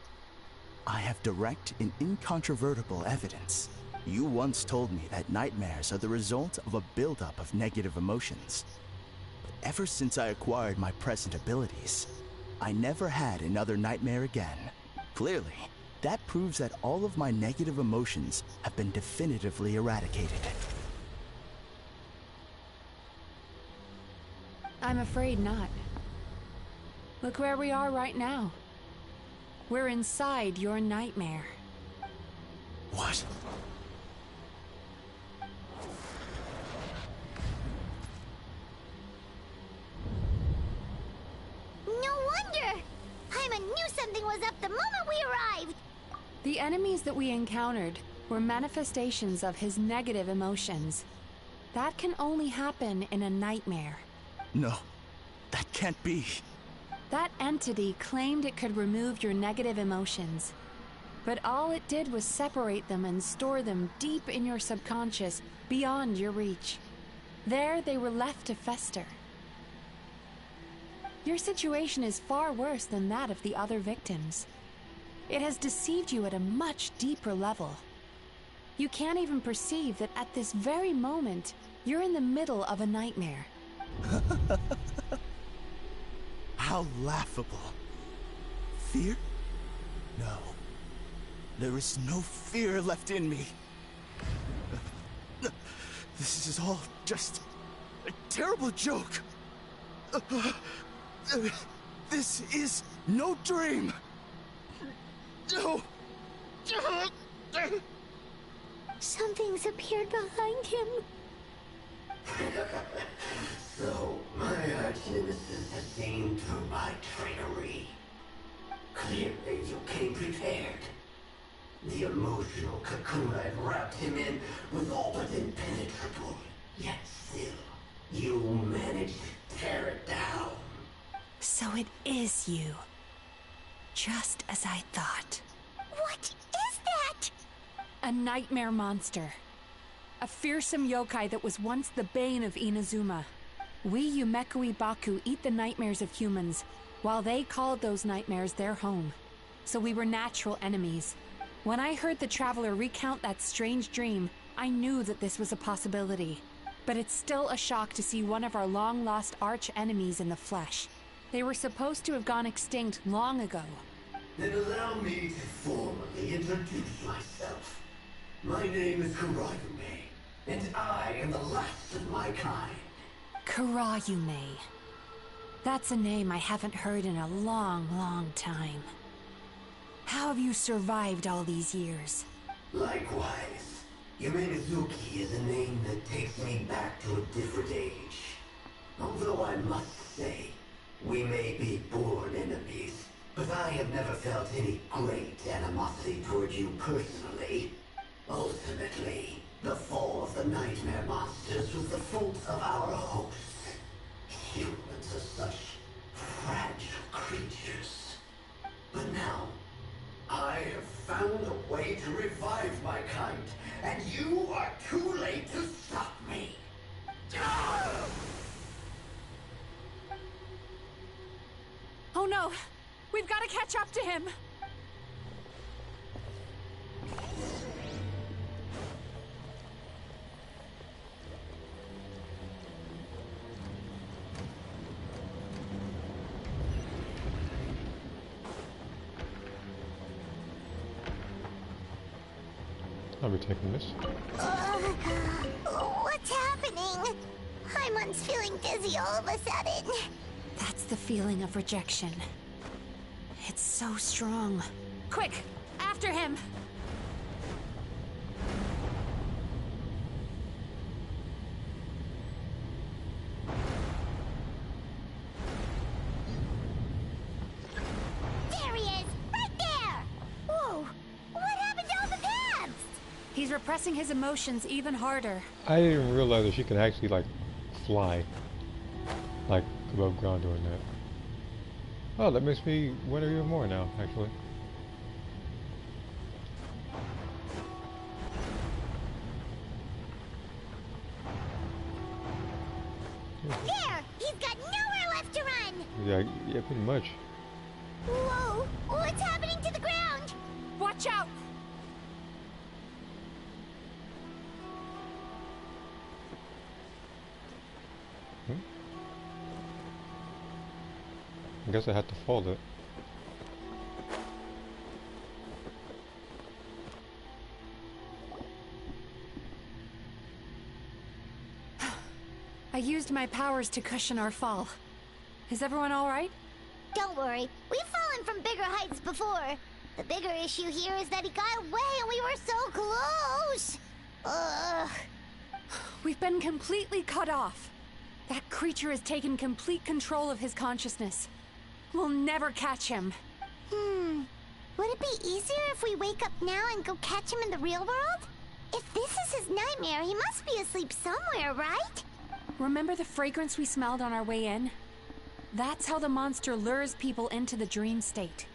I have direct and incontrovertible evidence. You once told me that nightmares are the result of a buildup of negative emotions. But ever since I acquired my present abilities, I never had another nightmare again. Clearly, that proves that all of my negative emotions have been definitively eradicated. I'm afraid not. Look where we are right now. We're inside your nightmare. What? No wonder! Paimon knew something was up the moment we arrived! The enemies that we encountered were manifestations of his negative emotions. That can only happen in a nightmare. No, that can't be. That entity claimed it could remove your negative emotions. But all it did was separate them and store them deep in your subconscious, beyond your reach. There they were left to fester. Your situation is far worse than that of the other victims. It has deceived you at a much deeper level. You can't even perceive that at this very moment, you're in the middle of a nightmare. How laughable. Fear? No. There is no fear left in me. This is all just a terrible joke. This is no dream. No. Something's appeared behind him. So, my arch-nemesis has seen through my trickery. Clearly, you came prepared. The emotional cocoon I've wrapped him in was all but impenetrable. Yet still, you managed to tear it down. So it is you. Just as I thought. What is that? A nightmare monster. A fearsome yokai that was once the bane of Inazuma. We Yumekui Baku eat the nightmares of humans, while they called those nightmares their home. So we were natural enemies. When I heard the traveler recount that strange dream, I knew that this was a possibility. But it's still a shock to see one of our long-lost arch-enemies in the flesh. They were supposed to have gone extinct long ago. Then allow me to formally introduce myself. My name is Kurayume, and I am the last of my kind. Kurayume. That's a name I haven't heard in a long, long time. How have you survived all these years? Likewise. Mizuki is a name that takes me back to a different age. Although I must say, we may be born enemies, but I have never felt any great animosity toward you personally. Ultimately, the fall of the nightmare monsters was the fault of our hosts. Humans are such fragile creatures. But now, I have found a way to revive my kind, and you are too late to stop me. Oh no! We've got to catch up to him! I'll be taking this. What's happening? Paimon's feeling dizzy all of a sudden. That's the feeling of rejection. It's so strong. Quick! After him! There he is! Right there! Whoa! What happened to all the paths? He's repressing his emotions even harder. I didn't realize that she can actually, like, fly. Like, above ground doing that. Oh, that makes me wonder even more now, actually. There! He's got nowhere left to run! Yeah, pretty much. Whoa! What's happening to the ground? Watch out! I guess I had to fold it. I used my powers to cushion our fall. Is everyone all right? Don't worry. We've fallen from bigger heights before. The bigger issue here is that he got away and we were so close. Ugh. We've been completely cut off. That creature has taken complete control of his consciousness. We'll never catch him. Would it be easier if we wake up now and go catch him in the real world? If this is his nightmare, he must be asleep somewhere, right? Remember the fragrance we smelled on our way in? That's how the monster lures people into the dream state.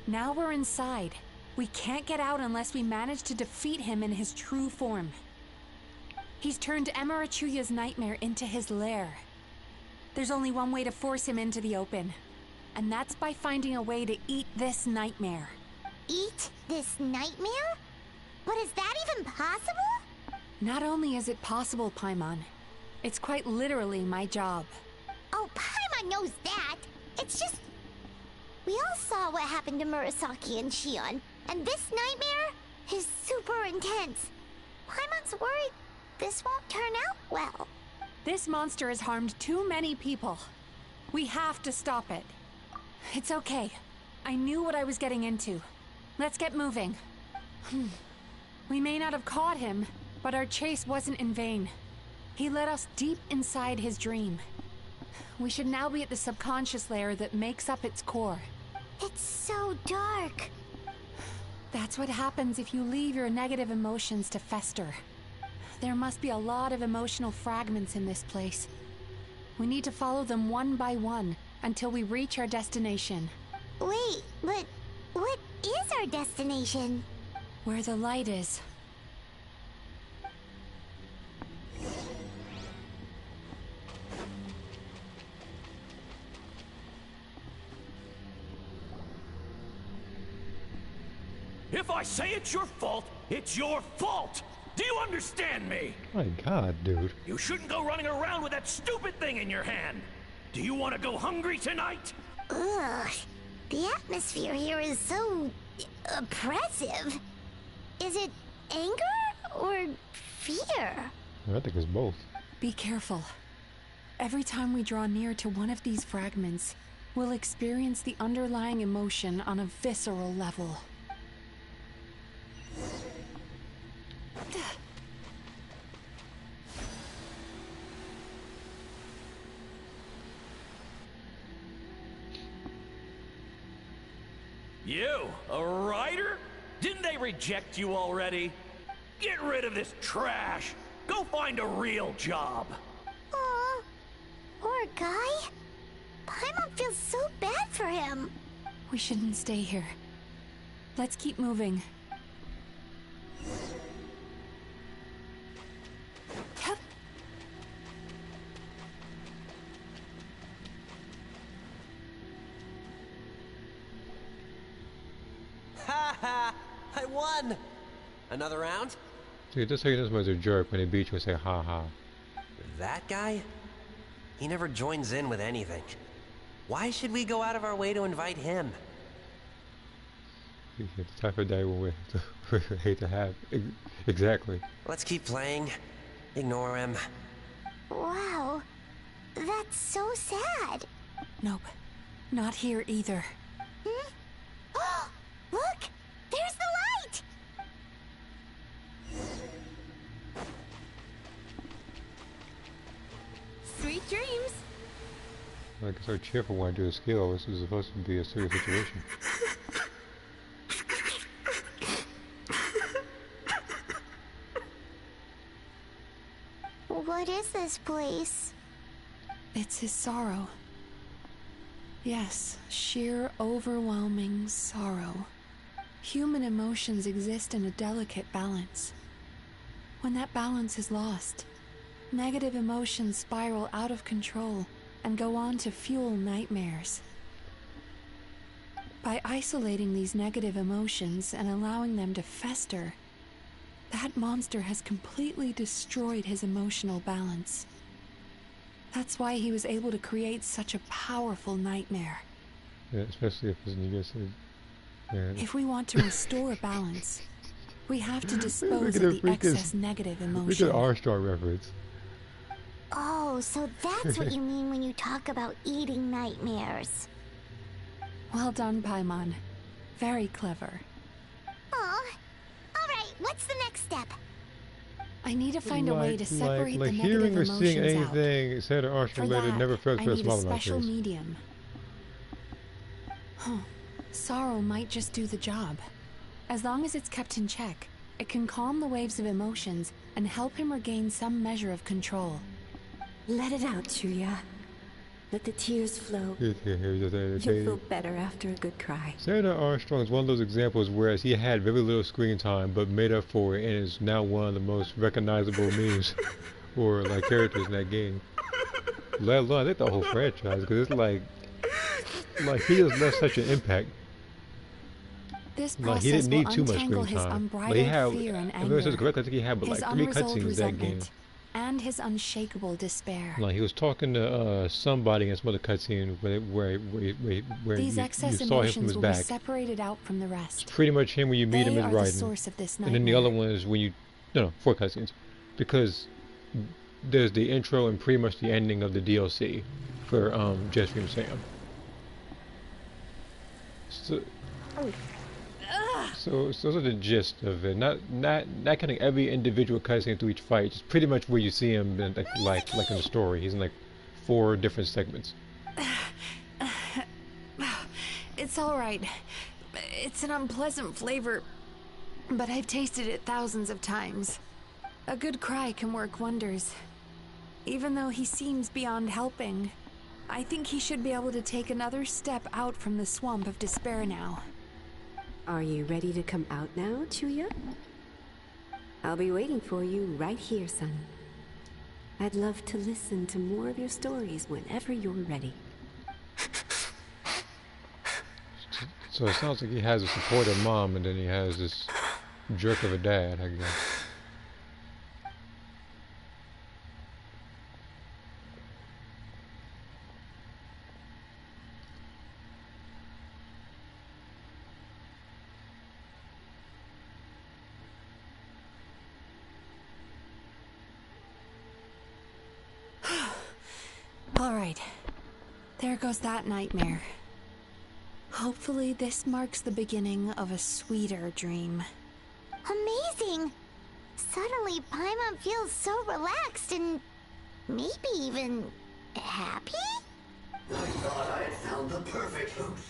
Now we're inside. We can't get out unless we manage to defeat him in his true form. He's turned Emarachuya's nightmare into his lair. There's only one way to force him into the open. And that's by finding a way to eat this nightmare. Eat this nightmare? But is that even possible? Not only is it possible, Paimon, it's quite literally my job. Oh, Paimon knows that. It's just... We all saw what happened to Murasaki and Shion. And this nightmare is super intense. Paimon's worried this won't turn out well. This monster has harmed too many people. We have to stop it. It's okay. I knew what I was getting into. Let's get moving. We may not have caught him, but our chase wasn't in vain. He led us deep inside his dream. We should now be at the subconscious layer that makes up its core. It's so dark. That's what happens if you leave your negative emotions to fester. There must be a lot of emotional fragments in this place. We need to follow them one by one until we reach our destination. Wait, but what is our destination? Where the light is. If I say it's your fault, it's your fault! Do you understand me? My God, dude. You shouldn't go running around with that stupid thing in your hand! Do you want to go hungry tonight? Ugh. The atmosphere here is so... oppressive. Is it anger or fear? I think it's both. Be careful. Every time we draw near to one of these fragments, we'll experience the underlying emotion on a visceral level. You, a writer? Didn't they reject you already? Get rid of this trash. Go find a real job. Aw, poor guy. Paimon feels so bad for him. We shouldn't stay here. Let's keep moving. Ha ha! I won! Another round? See, just so you know somebody's a jerk when they beat you and say ha ha. That guy? He never joins in with anything. Why should we go out of our way to invite him? The type of day we hate to have. Exactly. Let's keep playing. Ignore him. Wow, that's so sad. Nope, not here either. Hmm? Oh, look! There's the light! Sweet dreams! Like, so cheerful when I do a skill. This is supposed to be a serious situation. What is this place? It's his sorrow. Yes, sheer overwhelming sorrow. Human emotions exist in a delicate balance. When that balance is lost, negative emotions spiral out of control and go on to fuel nightmares. By isolating these negative emotions and allowing them to fester, that monster has completely destroyed his emotional balance. That's why he was able to create such a powerful nightmare. Yeah, especially if it's Nigga. Yeah. If we want to restore balance, we have to dispose of the excess negative emotion. Look at R-Star reference. Oh, so that's what you mean when you talk about eating nightmares. Well done, Paimon. Very clever. Aw. Alright, what's the next step? I need to find a way to separate the negative hearing or seeing emotions out. anything said or R-Star related never felt I for a need small a amount of special space. medium. Huh. Sorrow might just do the job. As long as it's kept in check, it can calm the waves of emotions and help him regain some measure of control. Let it out, Chuya. Let the tears flow. You'll feel better after a good cry. Senator Armstrong is one of those examples where he had very little screen time but made up for it and is now one of the most recognizable memes or like characters in that game. Let alone I think the whole franchise, because it's like he just left such an impact. This Like he didn't need too much screen time. Like he had, fear and if it was anger, correct, I think he had but like 3 cutscenes that game. And his unshakable despair. Like he was talking to somebody in some other cutscene where These you excess saw him from emotions his will back. be separated out from the rest. It's pretty much him when you meet him is They are the riding, source of this and then the other one is when you 4 cutscenes, because there's the intro and pretty much the ending of the DLC for Jetstream Sam. So those are the gist of it. Not cutting every individual cutscene through each fight. Just pretty much where you see him in, like in the story. He's in like 4 different segments. It's all right. It's an unpleasant flavor, but I've tasted it thousands of times. A good cry can work wonders. Even though he seems beyond helping, I think he should be able to take another step out from the swamp of despair now. Are you ready to come out now, Chuya? I'll be waiting for you right here, son. I'd love to listen to more of your stories whenever you're ready. So it sounds like he has a supportive mom, and then he has this jerk of a dad, I guess. All right. There goes that nightmare. Hopefully this marks the beginning of a sweeter dream. Amazing! Suddenly, Paimon feels so relaxed and maybe even happy? I thought I had found the perfect host,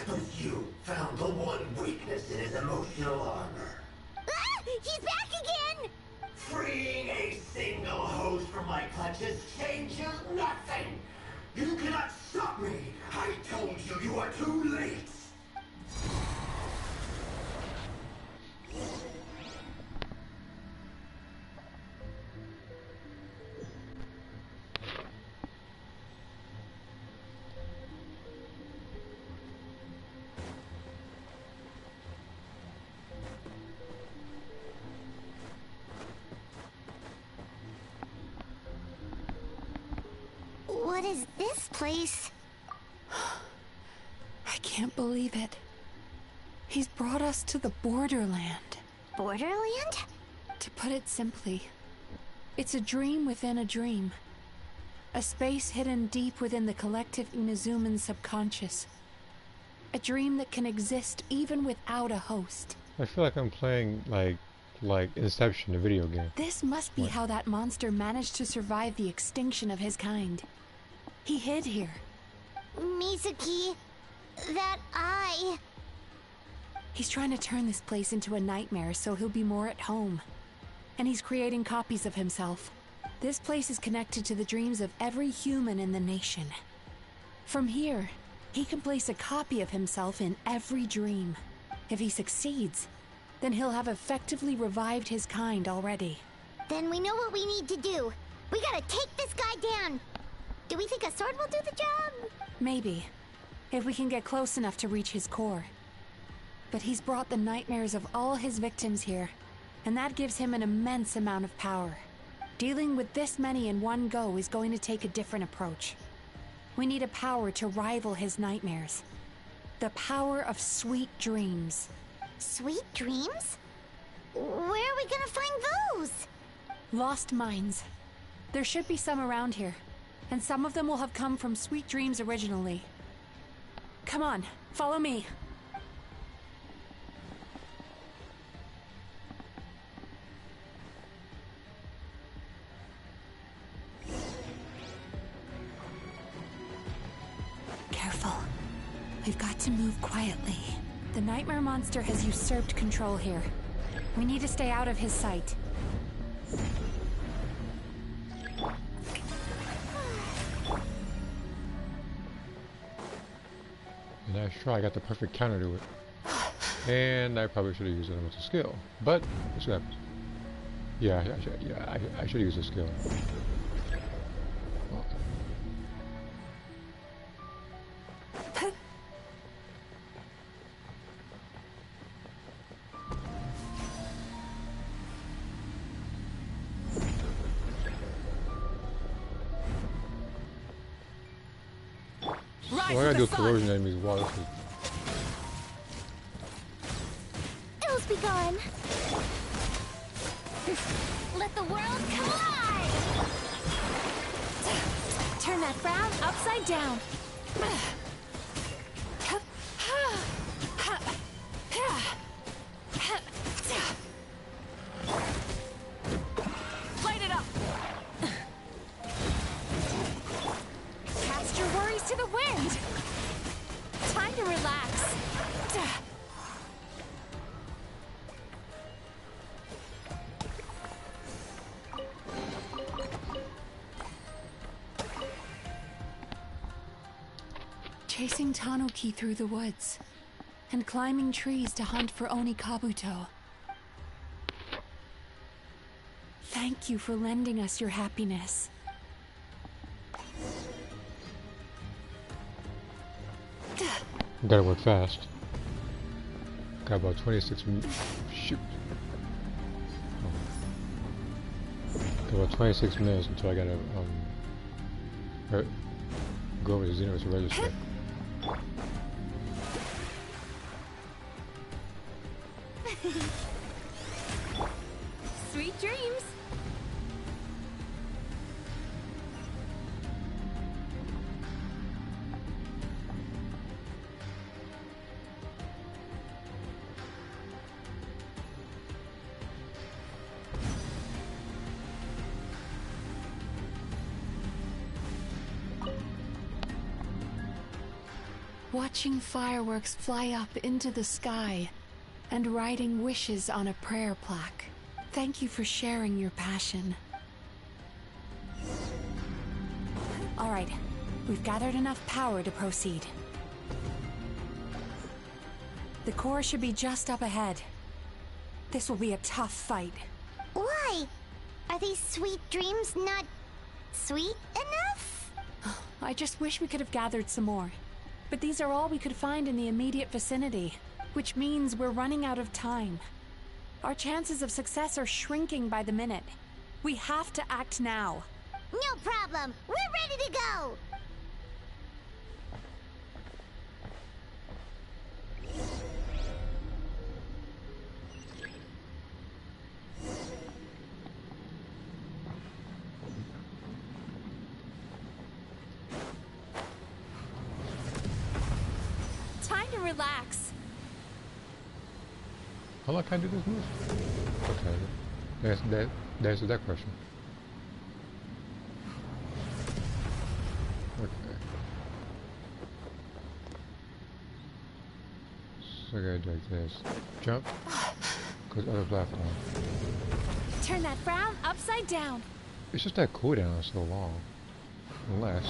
but you found the one weakness in his emotional armor. Ah! He's back again! Freeing a single host from my clutches changes nothing! You cannot stop me! I told you, you are too late! What is this place? I can't believe it. He's brought us to the Borderland. Borderland? To put it simply, it's a dream within a dream. A space hidden deep within the collective Inazuman subconscious. A dream that can exist even without a host. I feel like I'm playing like Inception, the video game. This must be how that monster managed to survive the extinction of his kind. He hid here. Mizuki, that eye. He's trying to turn this place into a nightmare so he'll be more at home. And he's creating copies of himself. This place is connected to the dreams of every human in the nation. From here, he can place a copy of himself in every dream. If he succeeds, then he'll have effectively revived his kind already. Then we know what we need to do. We gotta take this guy down. Do we think a sword will do the job? Maybe, if we can get close enough to reach his core. But he's brought the nightmares of all his victims here, and that gives him an immense amount of power. Dealing with this many in one go is going to take a different approach. We need a power to rival his nightmares. The power of sweet dreams. Sweet dreams? Where are we gonna find those? Lost minds. There should be some around here, and some of them will have come from sweet dreams originally. Come on, follow me. Careful. We've got to move quietly. The nightmare monster has usurped control here. We need to stay out of his sight. Nice try, I got the perfect counter to it. And I probably should have used elemental skill. But, let's go. Yeah, I should use a skill. So I gotta do corrosion enemies while this is... Ills be gone. Let the world collide! Turn that frown upside down. Light it up. Cast your worries to the wind. Time to relax. Chasing Tanuki through the woods, and climbing trees to hunt for Oni Kabuto. Thank you for lending us your happiness. Gotta work fast. Got about 26 shoot. Got about 26 minutes until I gotta go over to Xenos to register. Sweet dreams. Watching fireworks fly up into the sky and writing wishes on a prayer plaque. Thank you for sharing your passion. All right, we've gathered enough power to proceed. The core should be just up ahead. This will be a tough fight. Why? Are these sweet dreams not sweet enough? I just wish we could have gathered some more. But these are all we could find in the immediate vicinity, which means we're running out of time. Our chances of success are shrinking by the minute. We have to act now. No problem. We're ready to go. Time to relax. How long can I do this move? Okay, there's that question. Okay. So I gotta do like this. Jump. Goes other platform. Turn that frown upside down. It's just that cooldown is so long. Unless.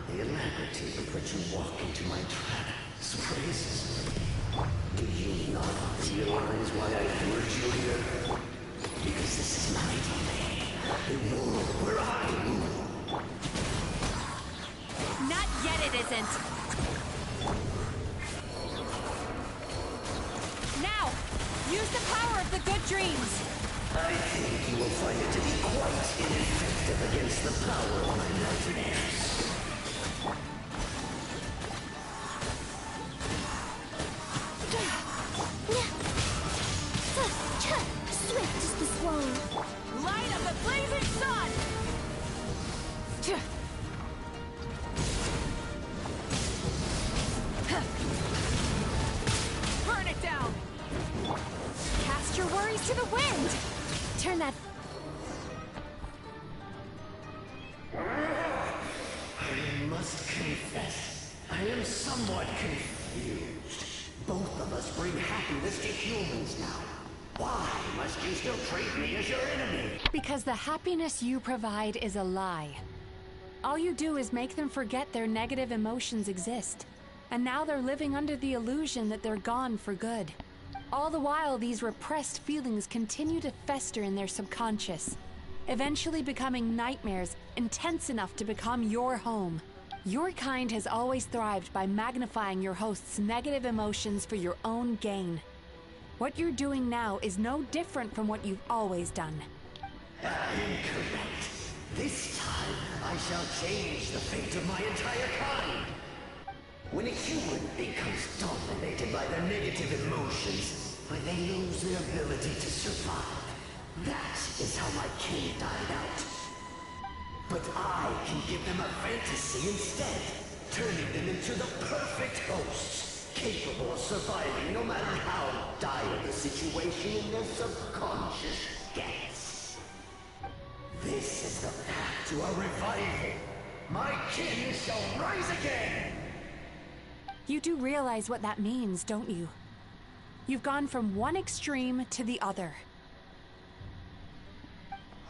The alacrity with which you walk into my trap surprises me. Do you not realize why I lured you here? Because this is my domain. The world where I rule. Not yet it isn't. Now, use the power of the good dreams. I think you will find it to be quite ineffective against the power of my nightmares. Swift as the swallow. Light of the blazing sun! Burn it down! Cast your worries to the wind. Turn that... I must confess, I am somewhat confused. Both of us bring happiness to humans now. Why must you still treat me as your enemy? Because the happiness you provide is a lie. All you do is make them forget their negative emotions exist. And now they're living under the illusion that they're gone for good. All the while, these repressed feelings continue to fester in their subconscious, eventually becoming nightmares intense enough to become your home. Your kind has always thrived by magnifying your host's negative emotions for your own gain. What you're doing now is no different from what you've always done. Incorrect. This time, I shall change the fate of my entire kind. When a human becomes dominated by their negative emotions, they lose their ability to survive. That is how my king died out. But I can give them a fantasy instead, turning them into the perfect hosts, capable of surviving no matter how dire the situation in their subconscious gets. This is the path to a revival. My king shall rise again! You do realize what that means, don't you? You've gone from one extreme to the other.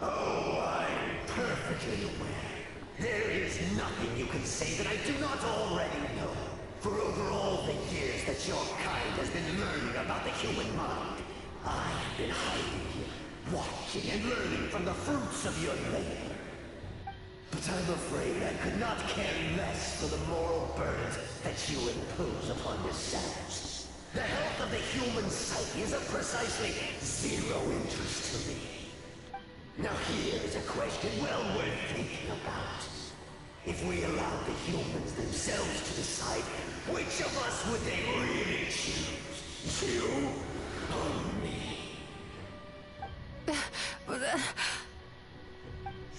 Oh, I'm perfectly aware. There is nothing you can say that I do not already know. For over all the years that your kind has been learning about the human mind, I have been hiding here, watching and learning from the fruits of your labor. But I'm afraid I could not care less for the moral burdens that you impose upon yourselves. The health of the human psyche is of precisely zero interest to me. Now here is a question well worth thinking about. If we allowed the humans themselves to decide, which of us would they really choose? You or me?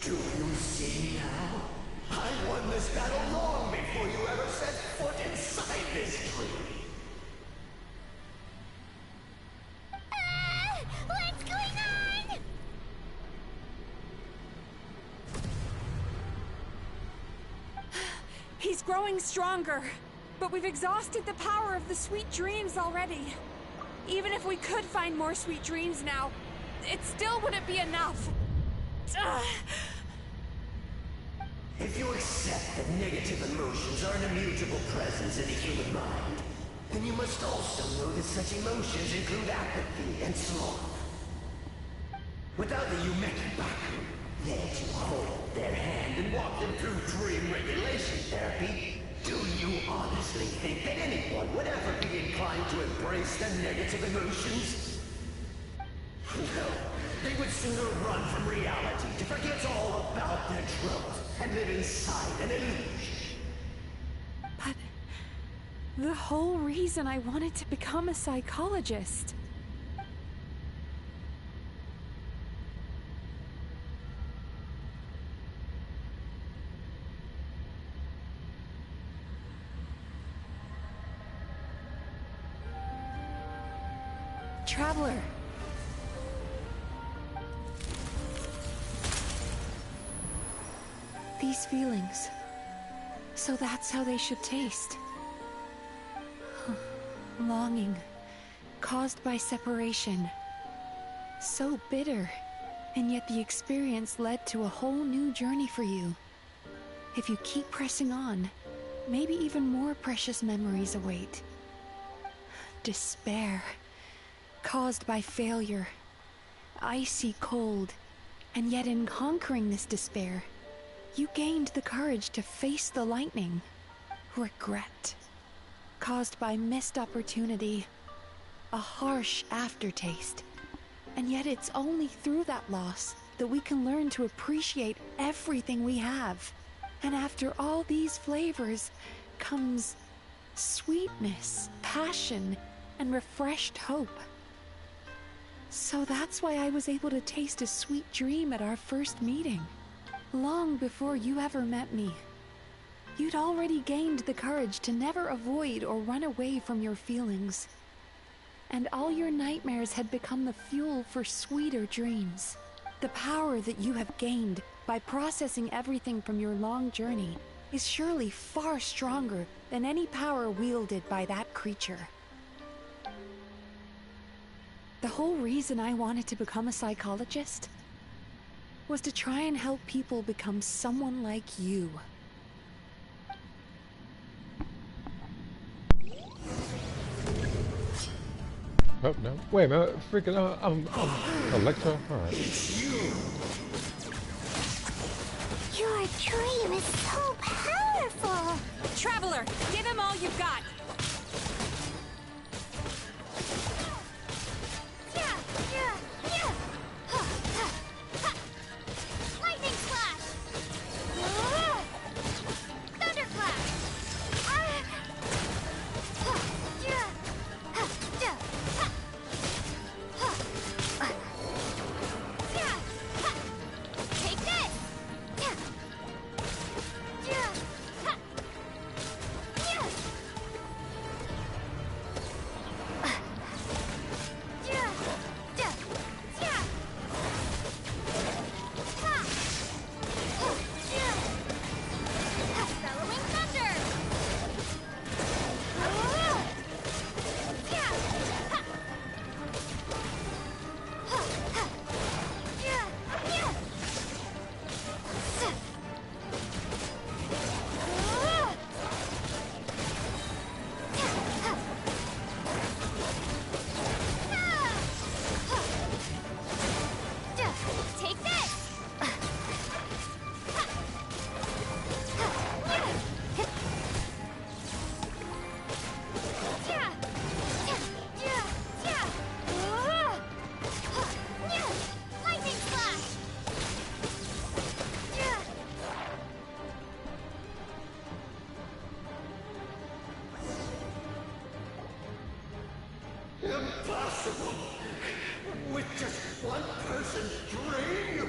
Do you see now? I won this battle long before you ever set foot inside this tree. What's going on? He's growing stronger, but we've exhausted the power of the sweet dreams already. Even if we could find more sweet dreams now, it still wouldn't be enough. If you accept that negative emotions are an immutable presence in the human mind, then you must also know that such emotions include apathy and sloth. Without the Yumeki Baku there to hold their hand and walk them through dream regulation therapy, do you honestly think that anyone would ever be inclined to embrace their negative emotions? No, they would sooner run from reality to forget all about their troubles and live inside an illusion. But the whole reason I wanted to become a psychologist. Traveler. These feelings. So that's how they should taste. Longing. Caused by separation. So bitter. And yet the experience led to a whole new journey for you. If you keep pressing on, maybe even more precious memories await. Despair. Caused by failure. Icy cold. And yet in conquering this despair, you gained the courage to face the lightning. Regret. Caused by missed opportunity. A harsh aftertaste. And yet it's only through that loss that we can learn to appreciate everything we have. And after all these flavors comes sweetness, passion, and refreshed hope. So that's why I was able to taste a sweet dream at our first meeting. Long before you ever met me. You'd already gained the courage to never avoid or run away from your feelings. And all your nightmares had become the fuel for sweeter dreams. The power that you have gained by processing everything from your long journey is surely far stronger than any power wielded by that creature. The whole reason I wanted to become a psychologist was to try and help people become someone like you. Oh, no. Wait a minute. Freaking out. I'm Electra? Alright. Your dream is so powerful! Traveler, give him all you've got! Lightning slash! Thunderclap! Take this! Bellowing thunder! Take this! Lightning slash! Impossible! With just one person's dream?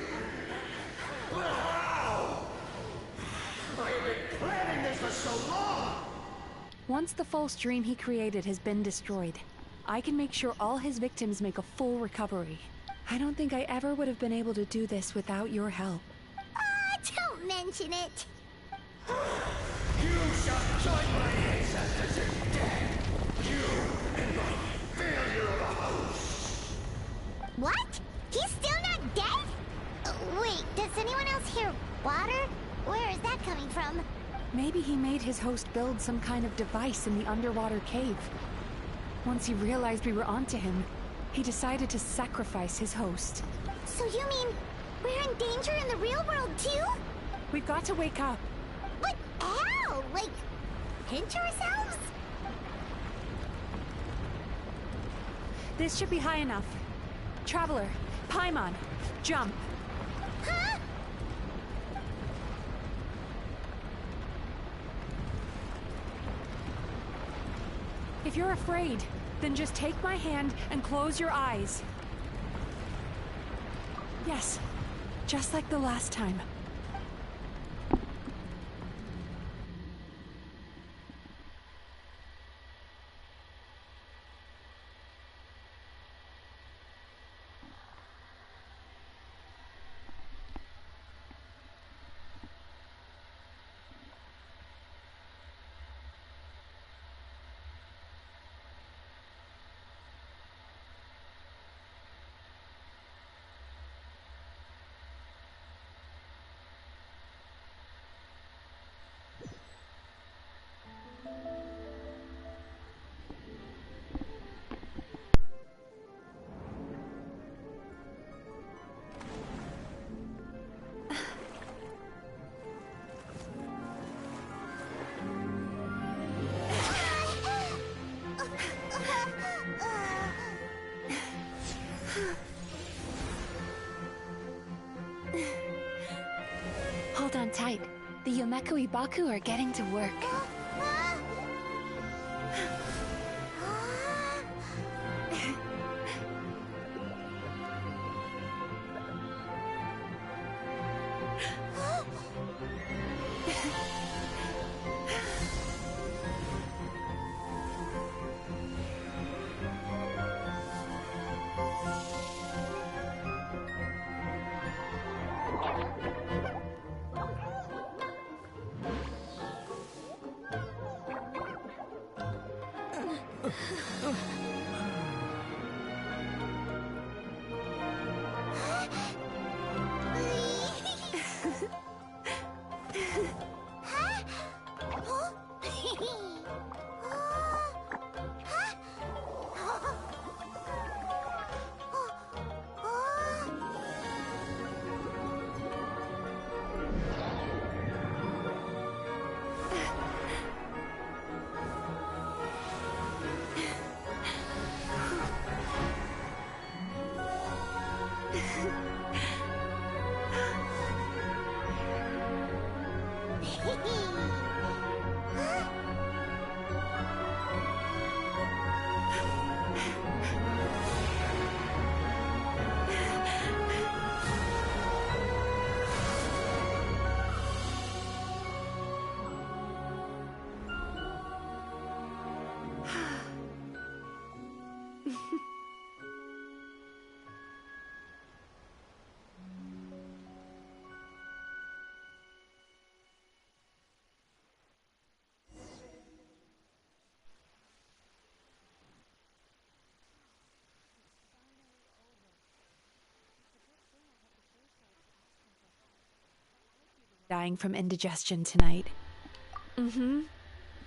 How? I so long? Once the false dream he created has been destroyed, I can make sure all his victims make a full recovery. I don't think I ever would have been able to do this without your help. Don't mention it. You shall join my ancestors in death. You and my failure of a host. What? He's still not dead? Wait, does anyone else hear water? Where is that coming from? Maybe he made his host build some kind of device in the underwater cave. Once he realized we were onto him, he decided to sacrifice his host. So you mean we're in danger in the real world too? We've got to wake up. But how? Like, pinch ourselves? This should be high enough. Traveler, Paimon, jump. Huh? If you're afraid, then just take my hand and close your eyes. Yes, just like the last time. Hold on tight. The Yomeku Ibaku are getting to work. Dying from indigestion tonight.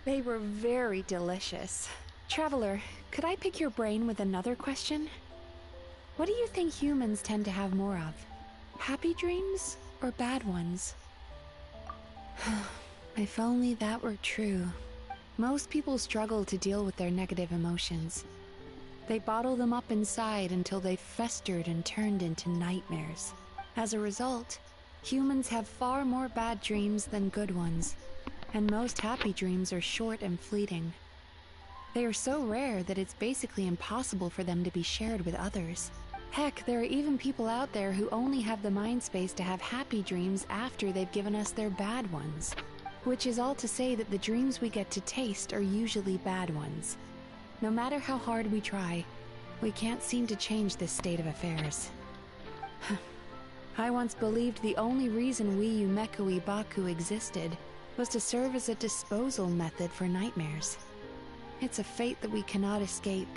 They were very delicious. Traveler, could I pick your brain with another question? What do you think humans tend to have more of? Happy dreams or bad ones? If only that were true. Most people struggle to deal with their negative emotions. They bottle them up inside until they've festered and turned into nightmares. As a result, humans have far more bad dreams than good ones, and most happy dreams are short and fleeting. They are so rare that it's basically impossible for them to be shared with others. Heck, there are even people out there who only have the mind space to have happy dreams after they've given us their bad ones. Which is all to say that the dreams we get to taste are usually bad ones. No matter how hard we try, we can't seem to change this state of affairs. I once believed the only reason we Yumeko Baku existed was to serve as a disposal method for nightmares. It's a fate that we cannot escape,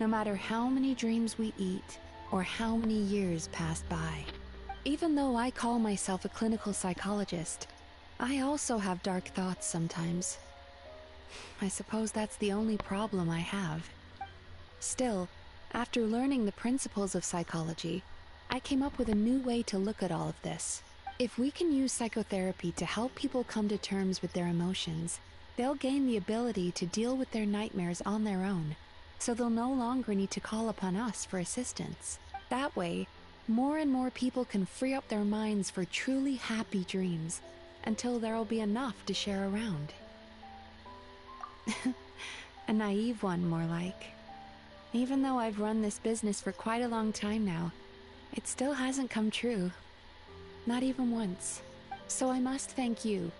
no matter how many dreams we eat or how many years pass by. Even though I call myself a clinical psychologist, I also have dark thoughts sometimes. I suppose that's the only problem I have. Still, after learning the principles of psychology, I came up with a new way to look at all of this. If we can use psychotherapy to help people come to terms with their emotions, they'll gain the ability to deal with their nightmares on their own, so they'll no longer need to call upon us for assistance. That way, more and more people can free up their minds for truly happy dreams, until there'll be enough to share around. A naive one, more like. Even though I've run this business for quite a long time now, it still hasn't come true. Not even once. So I must thank you,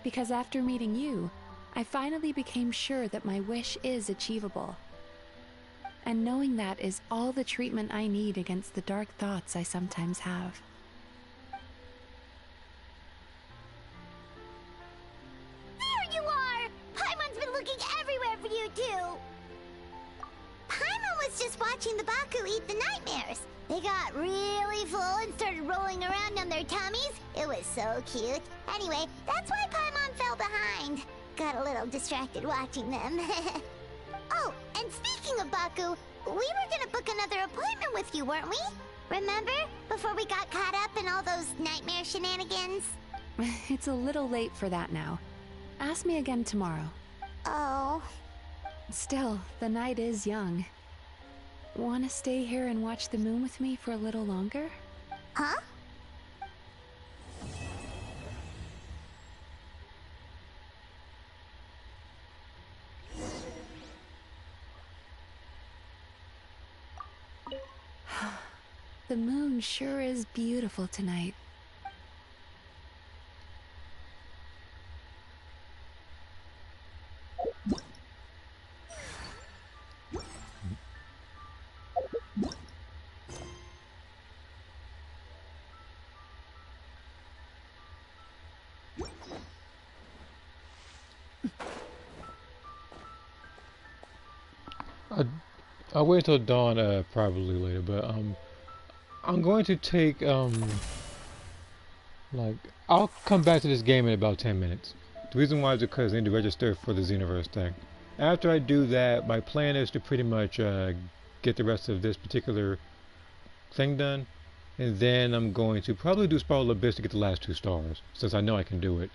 because after meeting you, I finally became sure that my wish is achievable. And knowing that is all the treatment I need against the dark thoughts I sometimes have. There you are! Paimon's been looking everywhere for you, too! Paimon was just watching the Baku eat the nightmares. They got really full and started rolling around on their tummies. It was so cute. Anyway, that's why Paimon fell behind. Got a little distracted watching them. Oh, and speaking of Baku, we were gonna book another appointment with you, weren't we? Remember? Before we got caught up in all those nightmare shenanigans? It's a little late for that now. Ask me again tomorrow. Oh. Still, the night is young. Wanna stay here and watch the moon with me for a little longer? Huh? The moon sure is beautiful tonight. I'll wait till dawn, probably later, but I'm going to take like I'll come back to this game in about 10 minutes. The reason why is because I need to register for the Xenoverse thing. After I do that, my plan is to pretty much get the rest of this particular thing done, and then I'm going to probably do Spiral Abyss to get the last 2 stars, since I know I can do it.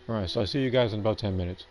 Alright, so I'll see you guys in about 10 minutes.